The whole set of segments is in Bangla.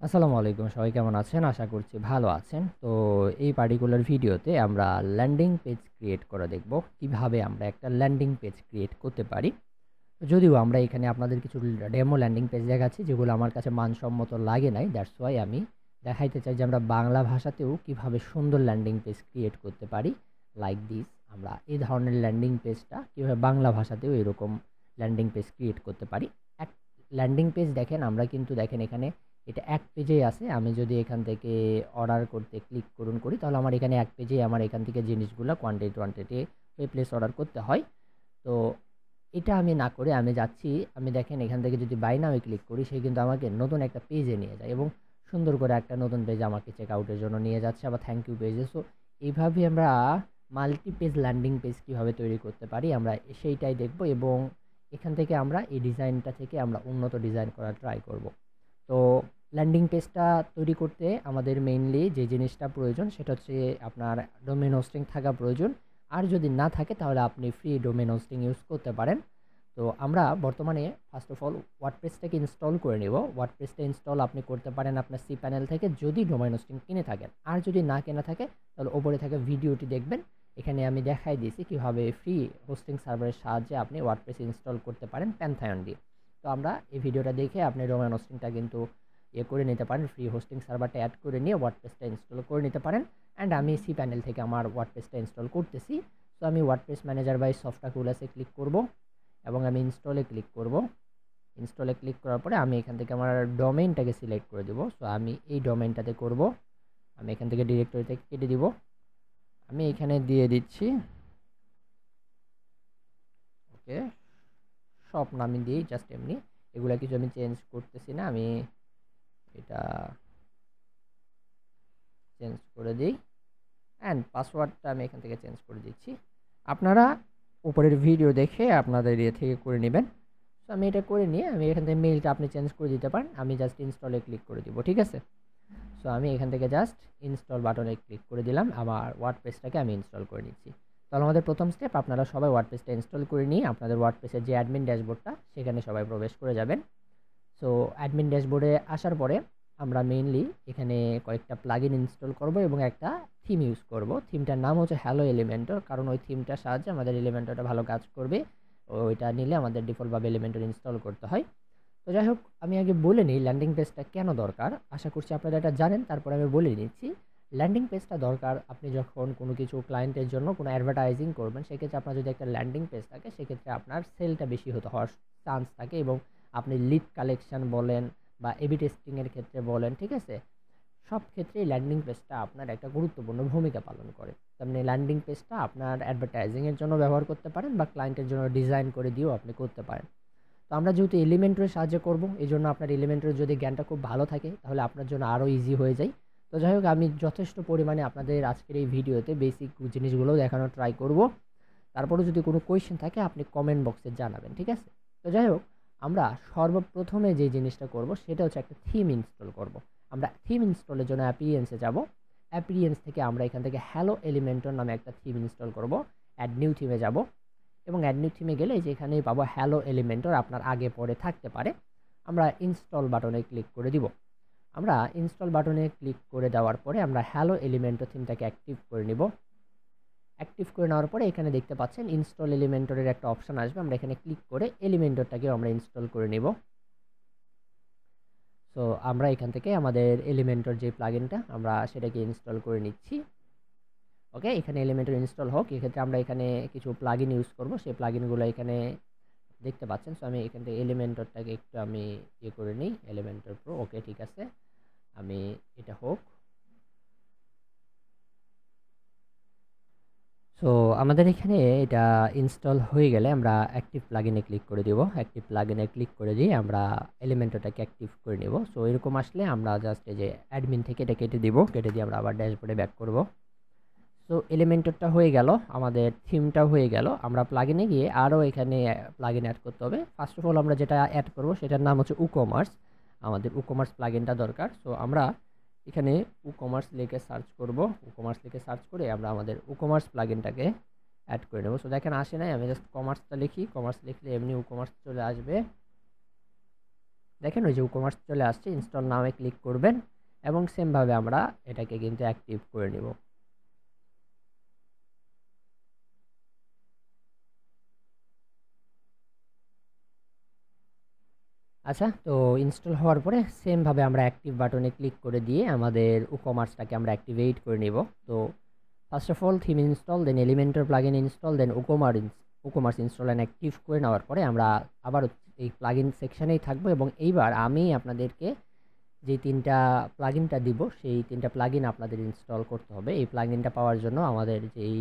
আসসালামু আলাইকুম, সবাই কেমন আছেন? আশা করছি ভালো আছেন। তো এই পার্টিকুলার ভিডিওতে আমরা ল্যান্ডিং পেজ ক্রিয়েট করা দেখব। কিভাবে আমরা একটা ল্যান্ডিং পেজ ক্রিয়েট করতে পারি। যদিও আমরা এখানে আপনাদের কিছু ডেমো ল্যান্ডিং পেজ দেখাচ্ছি যেগুলো আমার কাছে মানসম্মত লাগে নাই। দ্যাটস ওয়াই আমি দেখাইতে চাই যে আমরা বাংলা ভাষাতেও কিভাবে সুন্দর ল্যান্ডিং পেজ ক্রিয়েট করতে পারি। লাইক দিস, আমরা এই ধরনের ল্যান্ডিং পেজটা কিভাবে বাংলা ভাষাতেও এরকম ল্যান্ডিং পেজ ক্রিয়েট করতে পারি। এক ল্যান্ডিং পেজ দেখেন, আমরা কিন্তু দেখেন এখানে এটা এক পেজেই আছে। আমি যদি এখান থেকে অর্ডার করতে ক্লিক করি তাহলে আমার এখানে এক পেজেই আমার এখান থেকে জিনিসগুলো কোয়ান্টিটি প্লেস অর্ডার করতে হয়। তো এটা আমি না করে আমি যাচ্ছি, আমি দেখেন এখান থেকে যদি বাই নামে ক্লিক করি সে কিন্তু আমাকে নতুন একটা পেজে নিয়ে যায় এবং সুন্দর করে একটা নতুন পেজ আমাকে চেক আউটের জন্য নিয়ে যাচ্ছে, আবার থ্যাংক ইউ পেজে। সো এইভাবে আমরা মাল্টি পেজ ল্যান্ডিং পেজ কীভাবে তৈরি করতে পারি আমরা সেইটাই দেখব এবং এখান থেকে আমরা এই ডিজাইনটা থেকে আমরা উন্নত ডিজাইন করার ট্রাই করব। তো ল্যান্ডিং পেজটা তৈরি করতে আমাদের মেইনলি যে জিনিসটা প্রয়োজন সেটা হচ্ছে আপনার ডোমেন হোস্টিং থাকা প্রয়োজন। আর যদি না থাকে তাহলে আপনি ফ্রি ডোমেন হোস্টিং ইউজ করতে পারেন। তো আমরা বর্তমানে ফার্স্ট অফ অল ওয়ার্ডপ্রেসটাকে ইনস্টল করে নিব। ওয়ার্ডপ্রেসটা ইনস্টল আপনি করতে পারেন আপনার সি প্যানেল থেকে যদি ডোমেন হোস্টিং কিনে থাকেন। আর যদি না কেনা থাকে তাহলে ওপরে থাকা ভিডিওটি দেখবেন। এখানে আমি দেখাই দিয়েছি কীভাবে ফ্রি হোস্টিং সার্ভারের সাহায্যে আপনি ওয়ার্ডপ্রেস ইনস্টল করতে পারেন প্যান্থায়ন দিয়ে। তো আমরা এই ভিডিওটা দেখে আপনি ডোমেন হোস্টিংটা কিন্তু করে নিতে পারেন, ফ্রি হোস্টিং সার্ভারটা অ্যাড করে নিয়ে ওয়ার্ডপ্রেসটা ইনস্টল করে নিতে পারেন। অ্যান্ড আমি সি প্যানেল থেকে আমার ওয়ার্ডপ্রেসটা ইনস্টল করতেছি। সো আমি ওয়ার্ডপ্রেস ম্যানেজার বাই সফটওয়্যার টুলসে ক্লিক করব এবং আমি ইনস্টলে ক্লিক করব। ইনস্টলে ক্লিক করার পরে আমি এখান থেকে আমার ডোমেইনটাকে সিলেক্ট করে দেব। সো আমি এই ডোমেইনটাতে করব। আমি এখান থেকে ডিরেক্টরি থেকে কেটে দিব। আমি এখানে দিয়ে দিচ্ছি ওকে শপ নামে দিয়েই জাস্ট এমনি, এগুলা কিছু আমি চেঞ্জ করতেছি না, আমি এটা চেঞ্জ করে দিই। অ্যান্ড পাসওয়ার্ডটা আমি এখান থেকে চেঞ্জ করে দিচ্ছি। আপনারা উপরের ভিডিও দেখে আপনাদের ইয়ে থেকে করে নেবেন। সো আমি এটা করে নিয়ে আমি এখান থেকে মেইলটা আপনি চেঞ্জ করে দিতে পারেন। আমি জাস্ট ইনস্টলে ক্লিক করে দিব, ঠিক আছে? সো আমি এখান থেকে জাস্ট ইনস্টল বাটনে ক্লিক করে দিলাম, আমার ওয়ার্ডপ্রেসটাকে আমি ইনস্টল করে নিচ্ছি। তাহলে আমাদের প্রথম স্টেপ, আপনারা সবাই ওয়ার্ডপ্রেসটা ইনস্টল করে নিয়ে আপনাদের ওয়ার্ডপ্রেসের যে অ্যাডমিন ড্যাশবোর্ডটা সেখানে সবাই প্রবেশ করে যাবেন। সো অ্যাডমিন ড্যাশবোর্ডে আসার পরে আমরা মেইনলি এখানে কয়েকটা প্লাগইন ইনস্টল করব এবং একটা থিম ইউজ করব। থিমটার নাম হচ্ছে হ্যালো এলিমেন্টর, কারণ ওই থিমটার সাহায্যে আমাদের এলিমেন্টরটা ভালো কাজ করবে। ওইটা নিলে আমাদের ডিফল্টভাবে এলিমেন্টর ইনস্টল করতে হয়। তো যাই হোক, আমি আগে বলে নিই ল্যান্ডিং পেজটা কেন দরকার। আশা করছি আপনারা এটা জানেন, তারপরে আমি বলে নিচ্ছি। ল্যান্ডিং পেজটা দরকার আপনি যখন কোনো কিছু ক্লায়েন্টের জন্য কোনো অ্যাডভার্টাইজিং করবেন, সেক্ষেত্রে আপনার যদি একটা ল্যান্ডিং পেজ থাকে সেক্ষেত্রে আপনার সেলটা বেশি হওয়ার চান্স থাকে এবং আপনি লিড কালেকশন বলেন বা এবি টেস্টিংয়ের ক্ষেত্রে বলেন, ঠিক আছে? সব ক্ষেত্রেই ল্যান্ডিং পেজটা আপনার একটা গুরুত্বপূর্ণ ভূমিকা পালন করে। আপনি ল্যান্ডিং পেজটা আপনার অ্যাডভার্টাইজিংয়ের জন্য ব্যবহার করতে পারেন বা ক্লায়েন্টের জন্য ডিজাইন করে দিয়েও আপনি করতে পারেন। তো আমরা যেহেতু এলিমেন্টরের সাহায্য করব, এই জন্য আপনার এলিমেন্টরের যদি জ্ঞানটা খুব ভালো থাকে তাহলে আপনার জন্য আরও ইজি হয়ে যায়। তো যাই হোক, আমি যথেষ্ট পরিমাণে আপনাদের আজকের এই ভিডিওতে বেসিক জিনিসগুলো দেখানোর ট্রাই করব। তারপরে যদি কোনো কোয়েশ্চেন থাকে আপনি কমেন্ট বক্সে জানাবেন, ঠিক আছে? তো যাই হোক, আমরা সর্বপ্রথমে যে জিনিসটা করব সেটা হচ্ছে একটা থিম ইনস্টল করব। আমরা থিম ইনস্টলের জন্য অ্যাপিরিয়েন্সে যাব। অ্যাপিরিয়েন্স থেকে আমরা এখান থেকে হ্যালো এলিমেন্টর নামে একটা থিম ইনস্টল করব। অ্যাড নিউ থিমে যাব এবং অ্যাড নিউ থিমে গেলে যে এখানেই পাবো হ্যালো এলিমেন্টর, আপনার আগে পরে থাকতে পারে। আমরা ইনস্টল বাটনে ক্লিক করে দিব। আমরা ইনস্টল বাটনে ক্লিক করে দেওয়ার পরে আমরা হ্যালো এলিমেন্টর থিমটাকে অ্যাক্টিভ করে নিব। অ্যাক্টিভ করে নেওয়ার পরে এখানে দেখতে পাচ্ছেন ইনস্টল এলিমেন্টরের একটা অপশন আসবে, আমরা এখানে ক্লিক করে এলিমেন্টরটাকেও আমরা ইনস্টল করে নিব। সো আমরা এখান থেকে আমাদের এলিমেন্টর যে প্লাগইনটা আমরা সেটাকে ইনস্টল করে নিচ্ছি। ওকে, এখানে এলিমেন্টর ইনস্টল হোক। এক্ষেত্রে আমরা এখানে কিছু প্লাগইন ইউজ করব, সেই প্লাগইনগুলো এখানে দেখতে পাচ্ছেন। সো আমি এখান থেকে এলিমেন্টরটাকে একটু আমি ইয়ে করে নিই, এলিমেন্টর প্রো। ওকে, ঠিক আছে, আমি এটা হোক। সো আমাদের এখানে এটা ইনস্টল হয়ে গেলে আমরা অ্যাক্টিভ প্লাগইনে ক্লিক করে দিব। অ্যাক্টিভ প্লাগইনে ক্লিক করে দিয়ে আমরা এলিমেন্টরটাকে অ্যাক্টিভ করে নেব। সো এরকম আসলে আমরা জাস্ট এই যে অ্যাডমিন থেকে এটা কেটে দিব, কেটে দিয়ে আমরা আবার ড্যাশবোর্ডে ব্যাক করব। সো এলিমেন্টরটা হয়ে গেল, আমাদের থিমটাও হয়ে গেল। আমরা প্লাগইনে গিয়ে আরও এখানে প্লাগইন অ্যাড করতে হবে। ফার্স্ট অফ অল আমরা যেটা অ্যাড করব সেটার নাম হচ্ছে উকমার্স। আমাদের উকমার্স প্লাগইনটা দরকার। সো আমরা এখানে উকমার্স লিখে সার্চ করব। উকমার্স লিখে সার্চ করে আমরা আমাদের উকমার্স প্লাগইনটাকে অ্যাড করে নেব। সো দেখেন আসে নাই, আমি জাস্ট কমার্সটা লিখি, কমার্স লিখলে এমনি উকমার্স চলে আসবে। দেখেন ওই যে কমার্স চলে আসছে, ইনস্টল নামে ক্লিক করবেন এবং সেমভাবে আমরা এটাকে কিন্তু অ্যাক্টিভ করে নিব। আচ্ছা, তো ইনস্টল হওয়ার পরে সেমভাবে আমরা অ্যাক্টিভ বাটনে ক্লিক করে দিয়ে আমাদের কমার্সটাকে আমরা অ্যাক্টিভেট করে নিব। তো first of all theme install, then Elementor plugin install, then WooCommerce install and active করে নেওয়ার পরে আমরা আবার এই প্লাগইন সেকশনেই থাকবো এবং এইবার আমি আপনাদেরকে যে ৩টা প্লাগইনটা দিব সেই ৩টা প্লাগইন আপনাদের ইনস্টল করতে হবে। এই প্লাগইনটা পাওয়ার জন্য আমাদের যেই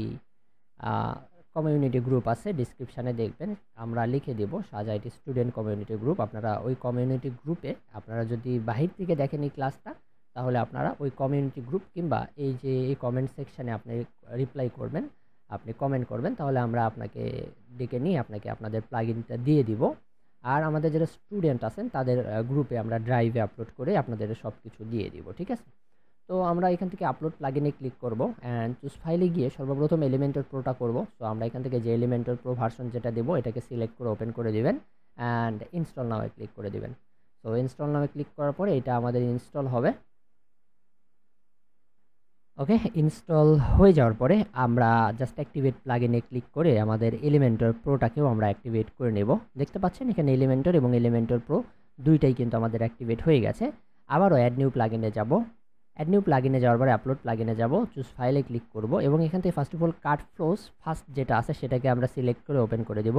কমিউনিটি গ্রুপ আছে ডিসক্রিপশানে দেখবেন আমরা লিখে দেব সাজাইটি স্টুডেন্ট কমিউনিটি গ্রুপ। আপনারা ওই কমিউনিটি গ্রুপে আপনারা যদি বাহির থেকে দেখেন এই ক্লাসটা, তাহলে আপনারা ওই কমিউনিটি গ্রুপ কিংবা এই যে এই কমেন্ট সেকশানে আপনি রিপ্লাই করবেন, আপনি কমেন্ট করবেন, তাহলে আমরা আপনাকে ডেকে নিয়ে আপনাকে আপনাদের প্লাগইনটা দিয়ে দিব। আর আমাদের যারা স্টুডেন্ট আছেন তাদের গ্রুপে আমরা ড্রাইভে আপলোড করে আপনাদের সব কিছু দিয়ে দিব, ঠিক আছে? তো আমরা এখান থেকে আপলোড প্লাগইনে ক্লিক করব অ্যান্ড চুজ ফাইলে গিয়ে সর্বপ্রথম এলিমেন্টর প্রোটা করব। সো আমরা এখান থেকে যে এলিমেন্টর প্রো ভার্সন যেটা দেবো এটাকে সিলেক্ট করে ওপেন করে দিবেন অ্যান্ড ইনস্টল নামে ক্লিক করে দিবেন। সো ইনস্টল নামে ক্লিক করার পরে এটা আমাদের ইনস্টল হবে। ওকে, ইনস্টল হয়ে যাওয়ার পরে আমরা জাস্ট অ্যাক্টিভেট প্লাগইনে ক্লিক করে আমাদের এলিমেন্টর প্রোটাকেও আমরা অ্যাক্টিভেট করে নেব। দেখতে পাচ্ছেন এখানে এলিমেন্টর এবং এলিমেন্টর প্রো দুইটাই কিন্তু আমাদের অ্যাক্টিভেট হয়ে গেছে। আবারও অ্যাড নিউ প্লাগইনে যাব। অ্যাড নিউ প্লাগইনে যাওয়ার পরে আপলোড প্লাগইনে যাব, চুজ ফাইলে ক্লিক করব এবং এখান থেকে first of all cut flows first যেটা আছে সেটাকে আমরা সিলেক্ট করে ওপেন করে দেব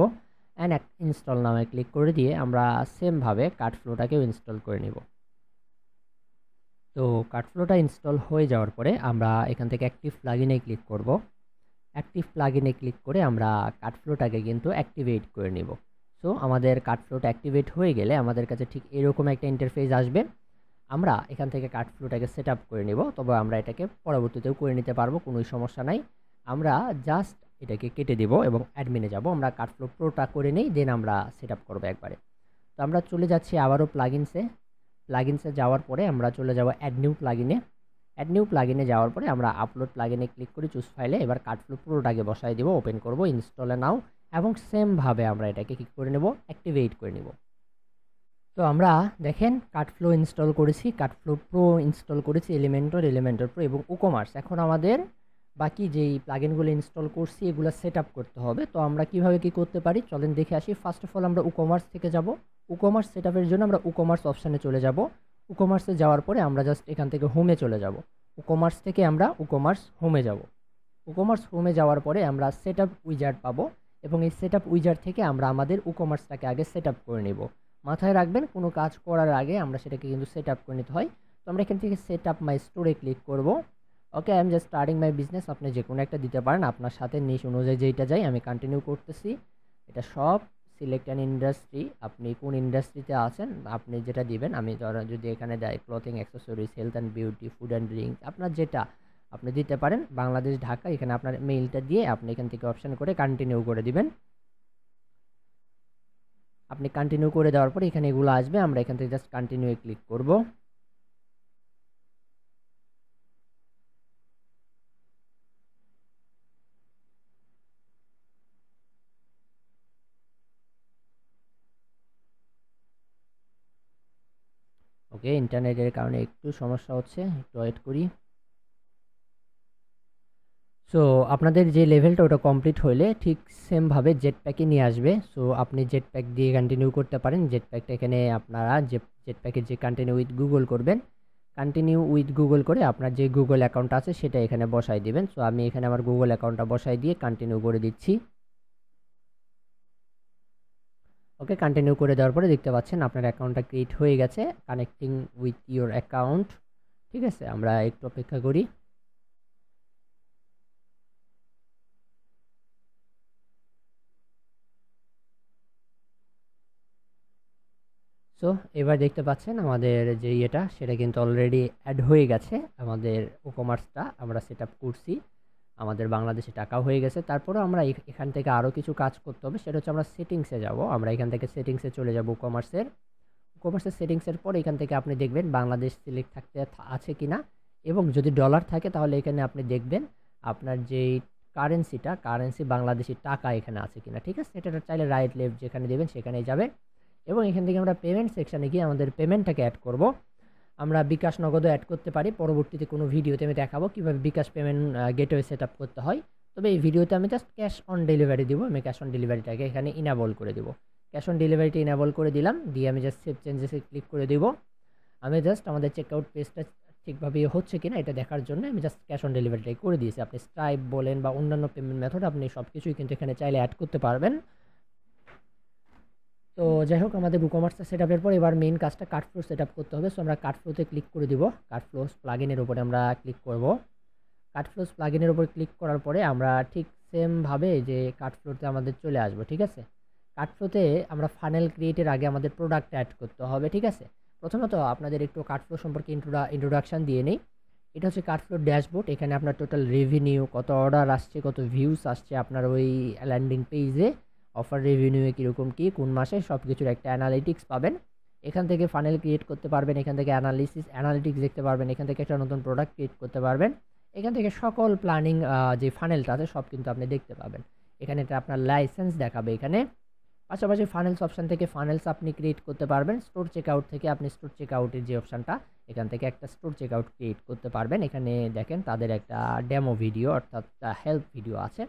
অ্যান্ড ইনস্টল নামে ক্লিক করে দিয়ে আমরা সেমভাবে কাট ফ্লোটাকেও ইনস্টল করে নেব। তো কাটফ্লোটা ইনস্টল হয়ে যাওয়ার পরে আমরা এখান থেকে অ্যাক্টিভ প্লাগইনে ক্লিক করব। অ্যাক্টিভ প্লাগইনে ক্লিক করে আমরা কাটফ্লোটাকে কিন্তু অ্যাক্টিভেট করে নেব। সো আমাদের কাটফ্লোটা অ্যাক্টিভেট হয়ে গেলে আমাদের কাছে ঠিক এরকম একটা ইন্টারফেস আসবে। আমরা এখান থেকে কাটফ্লোটাকে সেট আপ করে নেব, তবে আমরা এটাকে পরবর্তীতেও করে নিতে পারবো, কোনো সমস্যা নাই। আমরা জাস্ট এটাকে কেটে দেব এবং অ্যাডমিনে যাব, আমরা কাটফ্লো প্রোটা করে নেই, দেন আমরা সেট আপ করবো একবারে। তো আমরা চলে যাচ্ছি আবারও প্লাগইনসে যাওয়ার পরে আমরা চলে যাব অ্যাড নিউ প্লাগইনে। অ্যাড নিউ প্লাগইনে যাওয়ার পরে আমরা আপলোড প্লাগইনে ক্লিক করে চুজ ফাইলে এবার কাটফ্লো প্রোটাকে বসাই দেব, ওপেন করব, ইনস্টলে নাও এবং সেমভাবে আমরা এটাকে কি করে নেব, অ্যাক্টিভেট করে নেব। তো আমরা দেখেন কাটফ্লো ইনস্টল করেছি, কাটফ্লো প্রো ইনস্টল করেছি, এলিমেন্টর প্রো এবং ওকমার্স। এখন আমাদের বাকি যেই প্লাগইনগুলো ইনস্টল করছি এগুলো সেট আপ করতে হবে। তো আমরা কিভাবে কি করতে পারি চলেন দেখে আসি। ফার্স্ট অফ অল আমরা ওকমার্স থেকে যাব। ওকমার্স সেট আপের জন্য আমরা ওকমার্স অপশানে চলে যাব। ওকমার্সে যাওয়ার পরে আমরা জাস্ট এখান থেকে হোমে চলে যাব। ওকমার্স থেকে আমরা ওকমার্স হোমে যাব। ওকমার্স হোমে যাওয়ার পরে আমরা সেট আপ উইজার্ড পাবো এবং এই সেট আপ উইজার্ড থেকে আমরা আমাদের ওকমার্সটাকে আগে সেট আপ করে নেব। মাথায় রাখবেন কোনো কাজ করার আগে আমরা সেটাকে কিন্তু সেট আপ করে নিতে হয়। তো আমরা এখান থেকে সেট আপ মাই স্টোরে ক্লিক করব। Okay, I am just starting my business, আপনি যে কোনো একটা দিতে পারেন আপনার সাথে নিশ অনুযায়ী যেটা যাই, আমি কন্টিনিউ করতেছি। এটা সব সিলেক্ট অ্যান ইন্ডাস্ট্রি, আপনি কোন ইন্ডাস্ট্রিতে আছেন আপনি যেটা দিবেন। আমি ধরেন যদি এখানে দেয় clothing, accessories, health and beauty, food and drink, আপনার যেটা আপনি দিতে পারেন। বাংলাদেশ, ঢাকা, এখানে আপনার মেইলটা দিয়ে আপনি এখান থেকে অপশান করে কন্টিনিউ করে দিবেন। আপনি কন্টিনিউ করে দেওয়ার পরে এখানে এগুলো আসবে, আমরা এখান থেকে জাস্ট কন্টিনিউ ক্লিক করব। ওকে, ইন্টারনেটের কারণে একটু সমস্যা হচ্ছে, একটু ওয়েট করি। সো আপনাদের যে লেভেলটা ওটা কমপ্লিট হলে ঠিক সেমভাবে জেট প্যাকে নিয়ে আসবে। সো আপনি জেট প্যাক দিয়ে কন্টিনিউ করতে পারেন। জেট প্যাকটা এখানে আপনারা জেট প্যাকের যে কন্টিনিউ উইথ গুগল করবেন, কন্টিনিউ উইথ গুগল করে আপনার যে গুগল অ্যাকাউন্ট আছে সেটা এখানে বসাই দিবেন। সো আমি এখানে আমার গুগল অ্যাকাউন্টটা বসাই দিয়ে কন্টিনিউ করে দিচ্ছি। ওকে, কন্টিনিউ করে দেওয়ার পরে দেখতে পাচ্ছেন আপনার অ্যাকাউন্টটা ক্রিয়েট হয়ে গেছে, কানেক্টিং উইথ ইওর অ্যাকাউন্ট। ঠিক আছে, আমরা একটু অপেক্ষা করি। সো এবার দেখতে পাচ্ছেন আমাদের যে ইয়েটা সেটা কিন্তু অলরেডি অ্যাড হয়ে গেছে। আমাদের ওকমার্সটা আমরা সেট আপ করছি, আমাদের বাংলাদেশে টাকাও হয়ে গেছে। তারপরেও আমরা এখান থেকে আরও কিছু কাজ করতে হবে, সেটা হচ্ছে আমরা সেটিংসে যাব। আমরা এখান থেকে সেটিংসে চলে যাব ওকমার্সের সেটিংসের পর এখান থেকে আপনি দেখবেন বাংলাদেশ সিলেক্ট থাকতে আছে কিনা, এবং যদি ডলার থাকে তাহলে এখানে আপনি দেখবেন আপনার যেই কারেন্সি বাংলাদেশি টাকা এখানে আছে কিনা। ঠিক আছে, এটা চাইলে রাইট লেফট যেখানে দেবেন সেখানেই যাবে। এবং এখান থেকে আমরা পেমেন্ট সেকশানে গিয়ে আমাদের পেমেন্টটাকে অ্যাড করব। আমরা বিকাশ নগদও অ্যাড করতে পারি, পরবর্তীতে কোনো ভিডিওতে আমি দেখাবো কীভাবে বিকাশ পেমেন্ট গেটওয়ে সেট আপ করতে হয়। তবে এই ভিডিওতে আমি জাস্ট ক্যাশ অন ডেলিভারি দিব। আমি ক্যাশ অন ডেলিভারিটাকে এখানে ইনাবল করে দেবো। ক্যাশ অন ডেলিভারিটা ইনাবল করে দিলাম, দিয়ে আমি জাস্ট সেভ চেঞ্জেসে ক্লিক করে দেব। আমি জাস্ট আমাদের চেকআউট পেজটা ঠিকভাবে হচ্ছে কিনা এটা দেখার জন্য আমি জাস্ট ক্যাশ অন ডেলিভারিটাই করে দিয়েছি। আপনি স্ট্রাইপ বলেন বা অন্যান্য পেমেন্ট মেথড আপনি সব কিছুই কিন্তু এখানে চাইলে অ্যাড করতে পারবেন। তো যাই হোক, আমাদের WooCommerce সেট আপের পর এবার মেইন কাজটা কার্টফ্লো সেট আপ করতে হবে। সো আমরা কার্টফ্লোতে ক্লিক করে দিব। কার্টফ্লোস প্লাগইনের উপরে আমরা ক্লিক করব। কার্টফ্লোস প্লাগইনের উপর ক্লিক করার পরে আমরা ঠিক সেমভাবে যে কার্টফ্লোতে আমাদের চলে আসবো, ঠিক আছে। কার্টফ্লোতে আমরা ফানেল ক্রিয়েটের আগে আমাদের প্রোডাক্ট অ্যাড করতে হবে, ঠিক আছে। প্রথমত আপনাদের একটু কার্টফ্লো সম্পর্কে ইন্ট্রোডাকশান দিয়ে নেই। এটা হচ্ছে কার্টফ্লো ড্যাশবোর্ড। এখানে আপনার টোটাল রেভিনিউ, কত অর্ডার আসছে, কত ভিউস আসছে আপনার ওই ল্যান্ডিং পেজে, অফার রেভিনিউয়ে কীরকম কী, কোন মাসে, সব কিছুর একটা অ্যানালিটিক্স পাবেন। এখান থেকে ফানেল ক্রিয়েট করতে পারবেন, এখান থেকে অ্যানালিটিক্স দেখতে পারবেন, এখান থেকে একটা নতুন প্রোডাক্ট ক্রিয়েট করতে পারবেন। এখান থেকে সকল প্ল্যানিং যে ফানেলটা আছে সব কিন্তু আপনি দেখতে পাবেন। এখানে এটা আপনার লাইসেন্স দেখাবে এখানে। পাশাপাশি ফানেলস অপশান থেকে ফানেলস আপনি ক্রিয়েট করতে পারবেন। স্টোর চেকআউট থেকে আপনি স্টোর চেকআউটের যে অপশানটা, এখান থেকে একটা স্টোর চেকআউট ক্রিয়েট করতে পারবেন। এখানে দেখেন তাদের একটা ডেমো ভিডিও অর্থাৎ হেল্প ভিডিও আছে।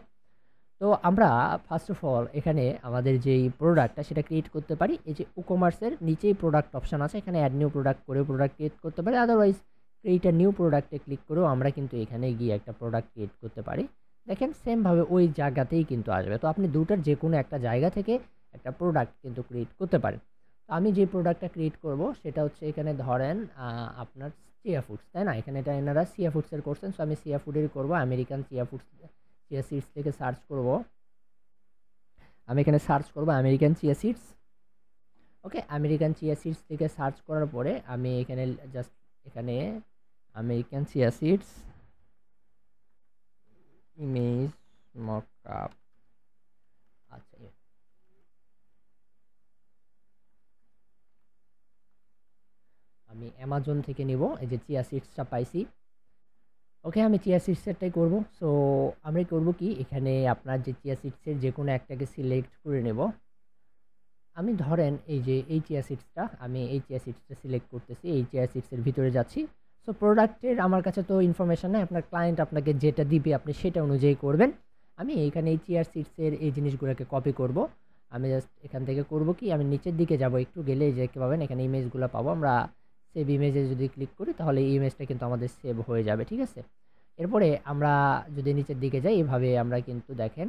তো আমরা ফার্স্ট অফ অল এখানে আমাদের যেই প্রোডাক্টটা সেটা ক্রিয়েট করতে পারি। এই যে WooCommerceর নিচেই প্রোডাক্ট অপশান আছে, এখানে অ্যাড নিউ প্রোডাক্ট করেও প্রোডাক্ট ক্রিয়েট করতে পারি। আদারওয়াইজ ক্রিয়েট আ নিউ প্রোডাক্টে ক্লিক করেও আমরা কিন্তু এখানে গিয়ে একটা প্রোডাক্ট ক্রিয়েট করতে পারি। দেখেন সেমভাবে ওই জায়গাতেই কিন্তু আসবে। তো আপনি দুটার যে কোনো একটা জায়গা থেকে একটা প্রোডাক্ট কিন্তু ক্রিয়েট করতে পারেন। তো আমি যে প্রোডাক্টটা ক্রিয়েট করব সেটা হচ্ছে এখানে ধরেন আপনার চিয়া ফুডস, তাই না। এখানে এটা এনারা চিয়া ফুডসের করছেন। সো আমি চিয়া ফুডেরই করবো। American chia foods, chia seeds থেকে সার্চ করব। আমি এখানে সার্চ করব আমেরিকান চিয়া সিডস। ওকে, আমেরিকান চিয়া সিডস থেকে সার্চ করার পরে আমি এখানে জাস্ট এখানে American chia seeds image mockup, আচ্ছা আমি অ্যামাজন থেকে নিব। এই যে চিয়া সিডসটা পাইছি। ওকে, আমি চিয়া সিডসেরটাই করব। সো আমরা করব কি, এখানে আপনার যে চিয়া সিডসের যে কোনো একটাকে সিলেক্ট করে নেব। আমি ধরেন এই যে এই চিয়া সিডসটা, আমি এই চিয়া সিডসটা সিলেক্ট করতেছি, এই চিয়া সিডসের ভিতরে যাচ্ছি। সো প্রোডাক্টের আমার কাছে তো ইনফরমেশান নেই, আপনার ক্লায়েন্ট আপনাকে যেটা দিবে আপনি সেটা অনুযায়ী করবেন। আমি এইখানে এই চিয়া সিডসের এই জিনিসগুলোকে কপি করব। আমি জাস্ট এখান থেকে করব কি, আমি নিচের দিকে যাব, একটু গেলে যে কী পাবেন, এখানে ইমেজগুলো পাবো। আমরা সেভ ইমেজে যদি ক্লিক করি তাহলে এই ইমেজটা কিন্তু আমাদের সেভ হয়ে যাবে, ঠিক আছে। এরপরে আমরা যদি নিচের দিকে যাই, এভাবে আমরা কিন্তু দেখেন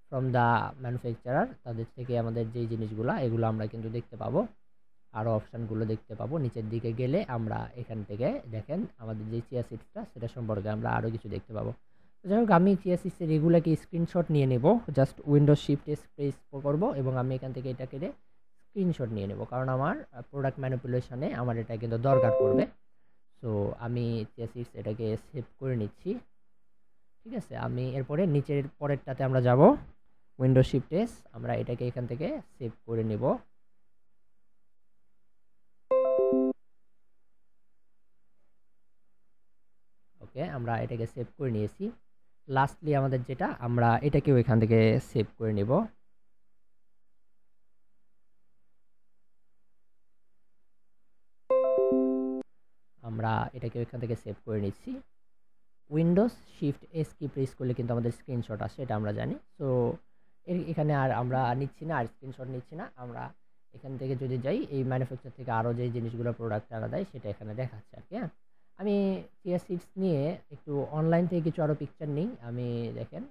ফ্রম দ্য ম্যানুফ্যাকচারার তাদের থেকে আমাদের যেই জিনিসগুলো এগুলো আমরা কিন্তু দেখতে পাবো। আরও অপশানগুলো দেখতে পাবো। নিচের দিকে গেলে আমরা এখান থেকে দেখেন আমাদের যে চিয়া সিডসটা সেটা সম্পর্কে আমরা আরও কিছু দেখতে পাবো। যাই হোক, আমি চিয়া সিডসের এগুলোকে স্ক্রিনশট নিয়ে নেব। Just Windows shift S press করব এবং আমি এখান থেকে এটাকে স্ক্রিনশট নিয়ে নেব, কারণ আমার প্রোডাক্ট ম্যানিপুলেশনে আমার এটা কিন্তু দরকার পড়বে। সো আমি চিয়া সিডস এটাকে সেভ করে নিচ্ছি, ঠিক আছে। আমি এরপরে নিচের পরেরটাতে আমরা যাব, উইন্ডোজ শিফট এস, আমরা এটাকে এখান থেকে সেভ করে নেব। ওকে, আমরা এটাকে সেভ করে নিয়েছি। লাস্টলি আমাদের যেটা, আমরা এটাকেও এখান থেকে সেভ করে নেব। আমরা এটাকেও এখান থেকে সেভ করে নিচ্ছি। উইন্ডোজ শিফট এস কি প্রেস করলে কিন্তু আমাদের স্ক্রিনশট আসে, এটা আমরা জানি। সো এখানে আর আমরা নিচ্ছি না, আর স্ক্রিনশট নিচ্ছি না। আমরা এখান থেকে যদি যাই, এই ম্যানুফ্যাকচার থেকে আরও যে জিনিসগুলো প্রোডাক্ট আনা দেয় সেটা এখানে দেখাচ্ছে আর কি। হ্যাঁ, আমি চিয়া সিডস নিয়ে একটু অনলাইন থেকে কিছু আরও পিকচার নিই। আমি দেখেন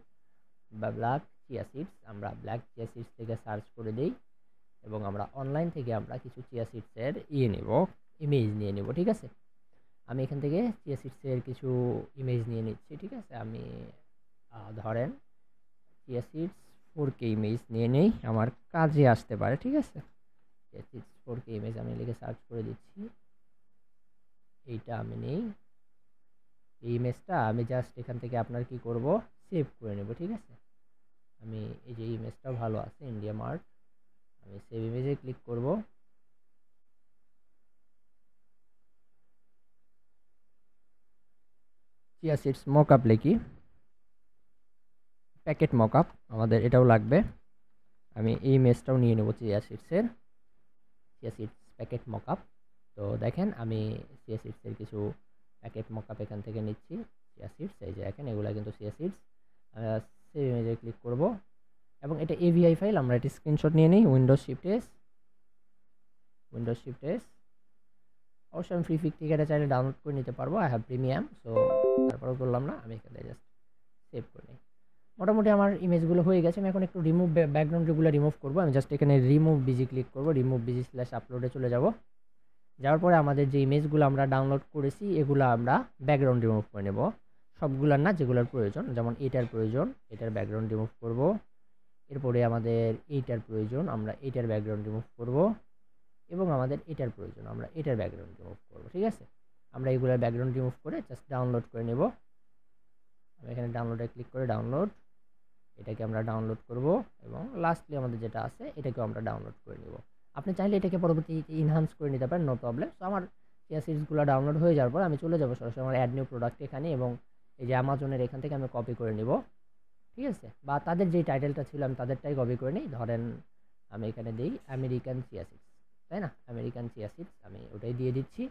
ব্ল্যাক চিয়া সিডস, আমরা ব্ল্যাক চিয়া সিডস থেকে সার্চ করে দিই এবং আমরা অনলাইন থেকে আমরা কিছু চিয়া সিডসের নেব, ইমেজ নিয়ে নেব, ঠিক আছে। আমি এখান থেকে চিয়া সিডসের কিছু ইমেজ নিয়ে নিচ্ছি, ঠিক আছে। আমি ধরেন চিয়া সিডস 4K ইমেজ নিয়ে নেই, আমার কাজে আসতে পারে, ঠিক আছে। চিয়া সিডস 4K ইমেজ আমি লিখে সার্চ করে দিচ্ছি। এইটা আমি নেই, এই ইমেজটা আমি জাস্ট এখান থেকে আপনার কি করব, সেভ করে নেব, ঠিক আছে। আমি এই যে ইমেজটাও ভালো আছে, ইন্ডিয়া মার্ট, আমি সেভ ইমেজে ক্লিক করব। চিয়া সিডস মকআপ লিখি, প্যাকেট মকআপ আমাদের এটাও লাগবে। আমি এই ইমেজটাও নিয়ে নেব চিয়া সিডসের। Chia seeds packet mockup. তো দেখেন আমি চিয়া সিডসের কিছু প্যাকেট মকআপ এখান থেকে নিচ্ছি। চিয়া সিডস এই যে দেখেন এগুলো কিন্তু চিয়া সিডস। সেভ ইমেজে ক্লিক করব এবং এটা এভিআই ফাইল, আমরা এটা স্ক্রিনশট নিয়ে নিই। উইন্ডোজ শিফট এস, অবশ্যই আমি ফ্রি পিক থেকে এটা চাইলে ডাউনলোড করে নিতে পারবো। আই হ্যাভ প্রিমিয়াম, সো তারপরেও করলাম না, আমি এখানে জাস্ট সেভ করে নিই। মোটামুটি আমার ইমেজগুলো হয়ে গেছে। আমি এখন একটু রিমুভ ব্যাকগ্রাউন্ডগুলো রিমুভ করবো। আমি জাস্ট এখানে রিমুভ বিজি ক্লিক করবো, রিমুভ বিজি স্ল্যাশ আপলোডে চলে যাব। যাওয়ার পরে আমাদের যে ইমেজগুলো আমরা ডাউনলোড করেছি এগুলো আমরা ব্যাকগ্রাউন্ড রিমুভ করে নেব, সবগুলোর না, যেগুলোর প্রয়োজন। যেমন এটার প্রয়োজন, এটার ব্যাকগ্রাউন্ড রিমুভ করব। এরপরে আমাদের এইটার প্রয়োজন, আমরা এইটার ব্যাকগ্রাউন্ড রিমুভ করব। এবং আমাদের এটার প্রয়োজন, আমরা এটার ব্যাকগ্রাউন্ড রিমুভ করব। ঠিক আছে, আমরা এইগুলোর ব্যাকগ্রাউন্ড রিমুভ করে জাস্ট ডাউনলোড করে নেব। আমি এখানে ডাউনলোডে ক্লিক করে ডাউনলোড, এটাকে আমরা ডাউনলোড করব এবং লাস্টলি আমাদের যেটা আছে এটাকেও আমরা ডাউনলোড করে নেব। আপনি চাইলে এটাকে পরবর্তীতে ইনহান্স করে নিতে পারেন, নো প্রবলেম। সো আমার চিয়া সিডসগুলো ডাউনলোড হয়ে যাওয়ার পর আমি চলে যাব সরাসরি আমার অ্যাড নিউ প্রোডাক্ট এখানে, এবং এই যে অ্যামাজনের এখান থেকে আমি কপি করে নিব। ঠিক আছে, বা তাদের যে টাইটেলটা ছিল আমি তাদেরটাই কপি করে নিই। ধরেন আমি এখানে দিই আমেরিকান চিয়া সিডস, তাই না, আমেরিকান চিয়া সিডস, আমি ওটাই দিয়ে দিচ্ছি।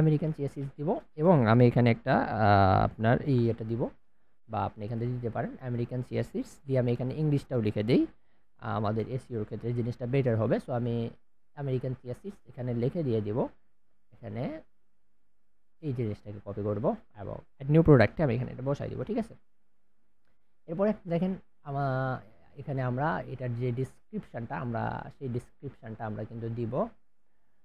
আমেরিকান চিয়া সিডস দিব এবং আমি এখানে একটা আপনার এটা দিব, বা আপনি এখান থেকে দিতে পারেন আমেরিকান চিয়া সিডস দিয়ে আমি এখানে ইংলিশটাও লিখে দিই, আমাদের এসইওর ক্ষেত্রে জিনিসটা বেটার হবে। সো আমি আমেরিকান চিয়া সিডস এখানে লিখে দিয়ে দিব, এখানে এই জিনিসটাকে কপি করব এবং নিউ প্রোডাক্টে আমি এখানে এটা বসাই দিব। ঠিক আছে, এরপরে দেখেন আমার এখানে আমরা এটার যে ডিসক্রিপশানটা, আমরা সেই ডিসক্রিপশানটা আমরা কিন্তু দিব।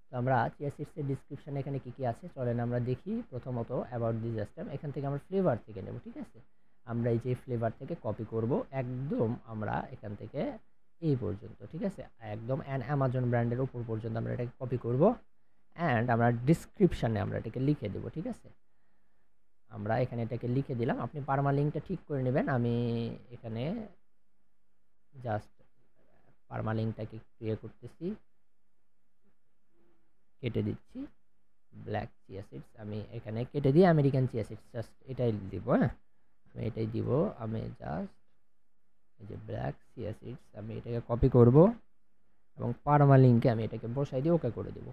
তো আমরা চিয়া সিডসের ডিসক্রিপশানে এখানে কী কী আছে চলেন আমরা দেখি। প্রথমত অ্যাবাউট দিস সিস্টেম, এখান থেকে আমরা ফ্লেভার থেকে নেব। ঠিক আছে, আমরা এই যে ফ্লেভার থেকে কপি করব একদম, আমরা এখান থেকে এই পর্যন্ত। ঠিক আছে, একদম অ্যামাজন ব্র্যান্ডের উপর পর্যন্ত আমরা এটাকে কপি করব অ্যান্ড আমরা ডিসক্রিপশানে আমরা এটাকে লিখে দেব। ঠিক আছে, আমরা এখানে এটাকে লিখে দিলাম। আপনি পারমালিঙ্কটা ঠিক করে নেবেন। আমি এখানে জাস্ট পারমালিঙ্কটাকে ক্রিয়েট করতেছি, কেটে দিচ্ছি। ব্ল্যাক চিয়া সিডস আমি এখানে কেটে দিয়ে আমেরিকান চিয়া সিডস জাস্ট এটাই দিব। হ্যাঁ, আমি এটাই দিব। আমি জাস্ট এই যে ব্ল্যাক চিয়া সিডস আমি এটাকে কপি করব এবং পারমালিঙ্কে আমি এটাকে বসাই দিয়ে ওকে করে দেব।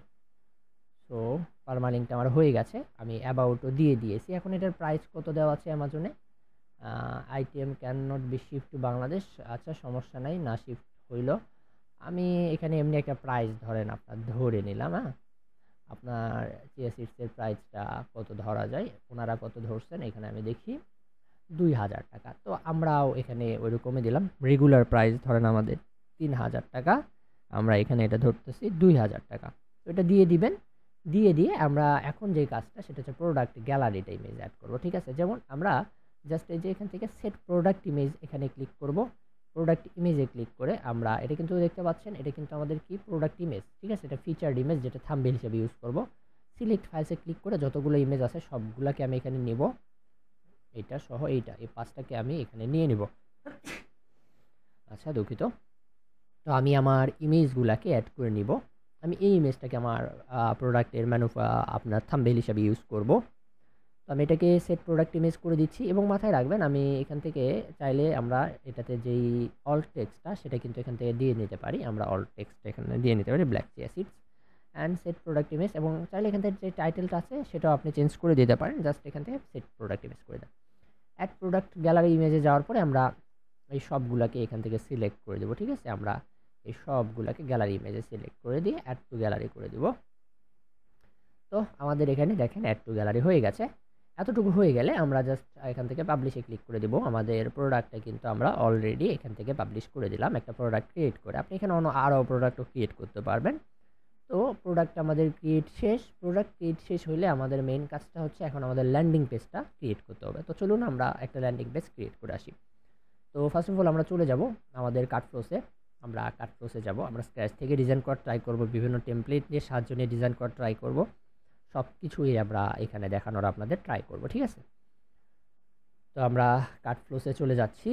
সো পারমালিঙ্কটা আমার হয়ে গেছে, আমি অ্যাবাউটও দিয়ে দিয়েছি। এখন এটার প্রাইস কত দেওয়া আছে অ্যামাজনে, item can not be shift to Bangladesh. আচ্ছা, সমস্যা নাই, না শিফট হইল। আমি এখানে এমনি একটা প্রাইস ধরেন আপনার ধরে নিলাম। হ্যাঁ, আপনার চিয়া সিডসের প্রাইসটা কত ধরা যায়, ওনারা কত ধরছেন এখানে আমি দেখি 2000 টাকা। তো আমরাও এখানে ওইরকমই দিলাম। রেগুলার প্রাইস ধরেন আমাদের 3000 টাকা, আমরা এখানে এটা ধরতেছি 2000 টাকা। তো এটা দিয়ে দিবেন। দিয়ে আমরা এখন যে কাজটা সেটা হচ্ছে প্রোডাক্ট গ্যালারিটা ইমেজ অ্যাড করবো। ঠিক আছে, যেমন আমরা জাস্ট এই যে এখান থেকে সেট প্রোডাক্ট ইমেজ এখানে ক্লিক করব। প্রোডাক্ট ইমেজে ক্লিক করে আমরা এটা কিন্তু দেখতে পাচ্ছেন, এটা কিন্তু আমাদের কি প্রোডাক্ট ইমেজ। ঠিক আছে, এটা ফিচার্ড ইমেজ যেটা থাম্বনেল হিসেবে ইউজ করব। সিলেক্ট ফাইলসে ক্লিক করে যতগুলো ইমেজ আছে সবগুলোকে আমি এখানে নেব, এটা সহ এইটা, এই 5টাকে আমি এখানে নিয়ে নিব। আচ্ছা, দুঃখিত। তো আমি আমার ইমেজগুলোকে অ্যাড করে নিব। আমি এই ইমেজটাকে আমার প্রোডাক্টের আপনার থাম্বনেল হিসাবে ইউজ করব। তো আমি এটাকে সেট প্রোডাক্ট ইমেজ করে দিচ্ছি এবং মাথায় রাখবেন আমি এখান থেকে চাইলে আমরা এটাতে যেই অল্ট টেক্সটটা সেটা কিন্তু এখান থেকে দিয়ে নিতে পারি। আমরা অল্ট টেক্সট এখানে দিয়ে নিতে পারি, black chia seeds and set product image, এবং চাইলে এখান থেকে যে টাইটেলটা আছে সেটাও আপনি চেঞ্জ করে দিতে পারেন। জাস্ট এখান থেকে সেট প্রোডাক্ট ইমেজ করে দেন। অ্যাড প্রোডাক্ট গ্যালারি ইমেজে যাওয়ার পরে আমরা এই সবগুলোকে এখান থেকে সিলেক্ট করে দেবো। ঠিক আছে, আমরা এই সবগুলোকে গ্যালারি ইমেজে সিলেক্ট করে দিয়ে অ্যাড টু গ্যালারি করে দেব। তো আমাদের এখানে দেখেন অ্যাড টু গ্যালারি হয়ে গেছে। এতটুকু হয়ে গেলে আমরা জাস্ট এখান থেকে পাবলিশে ক্লিক করে দেব। আমাদের প্রোডাক্টটা কিন্তু আমরা অলরেডি এখান থেকে পাবলিশ করে দিলাম একটা প্রোডাক্ট ক্রিয়েট করে। আপনি এখানে আরও প্রোডাক্টও ক্রিয়েট করতে পারবেন। তো প্রোডাক্ট আমাদের ক্রিয়েট শেষ। প্রোডাক্ট ক্রিয়েট শেষ হলে আমাদের মেইন কাজটা হচ্ছে এখন আমাদের ল্যান্ডিং পেজটা ক্রিয়েট করতে হবে। তো চলুন আমরা একটা ল্যান্ডিং পেজ ক্রিয়েট করে আসি। তো ফার্স্ট অফ অল আমরা চলে যাব আমাদের কাটফ্লোসে। আমরা কাটফ্লোসে যাব, আমরা স্ক্র্যাচ থেকে ডিজাইন করা ট্রাই করব, বিভিন্ন টেমপ্লেট নিয়ে সাহায্য নিয়ে ডিজাইন করা ট্রাই করব। সব কিছুই আমরা এখানে দেখানোর আপনাদের ট্রাই করব। ঠিক আছে, তো আমরা কাটফ্লোসে চলে যাচ্ছি।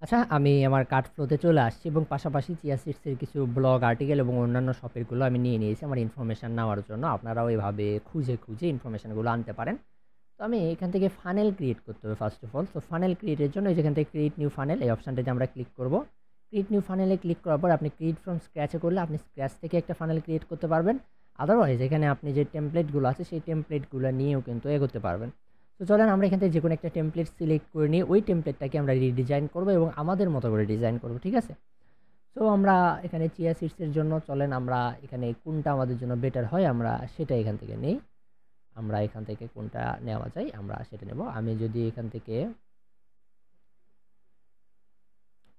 আচ্ছা, আমি আমার কাটফ্লোতে চলে আসছি এবং পাশাপাশি চিয়া সিডসের কিছু ব্লগ আর্টিকেল এবং অন্যান্য শপেরগুলো আমি নিয়ে নিয়েছি আমার ইনফরমেশান নেওয়ার জন্য। আপনারাও এভাবে খুঁজে ইনফরমেশানগুলো আনতে পারেন। তো আমি এখান থেকে ফানেল ক্রিয়েট করতে হবে ফার্স্ট অফ অল। তো ফানেল ক্রিয়েটের জন্য যেখান থেকে ক্রিয়েট নিউ ফানেল এই অপশানটাতে আমরা ক্লিক করব। ক্রিয়েট নিউ ফানেলে ক্লিক করার পর আপনি ক্রিয়েট ফ্রম স্ক্র্যাচে করলে আপনি স্ক্র্যাচ থেকে একটা ফানেল ক্রিয়েট করতে পারবেন। আদারওয়াইজ এখানে আপনি যে টেমপ্লেটগুলো আছে সেই টেমপ্লেটগুলো নিয়েও কিন্তু এগোতে পারবেন। তো চলেন আমরা এখান থেকে যে কোনো একটা টেমপ্লেট সিলেক্ট করে নিয়ে ওই টেমপ্লেটটাকে আমরা রিডিজাইন করব এবং আমাদের মতো করে ডিজাইন করব, ঠিক আছে? সো আমরা এখানে চিয়া সিডসের জন্য চলেন আমরা এখানে কোনটা আমাদের জন্য বেটার হয় আমরা সেটা এখান থেকে নেই। আমরা এখান থেকে কোনটা নেওয়া যায় আমরা সেটা নেব। আমি যদি এখান থেকে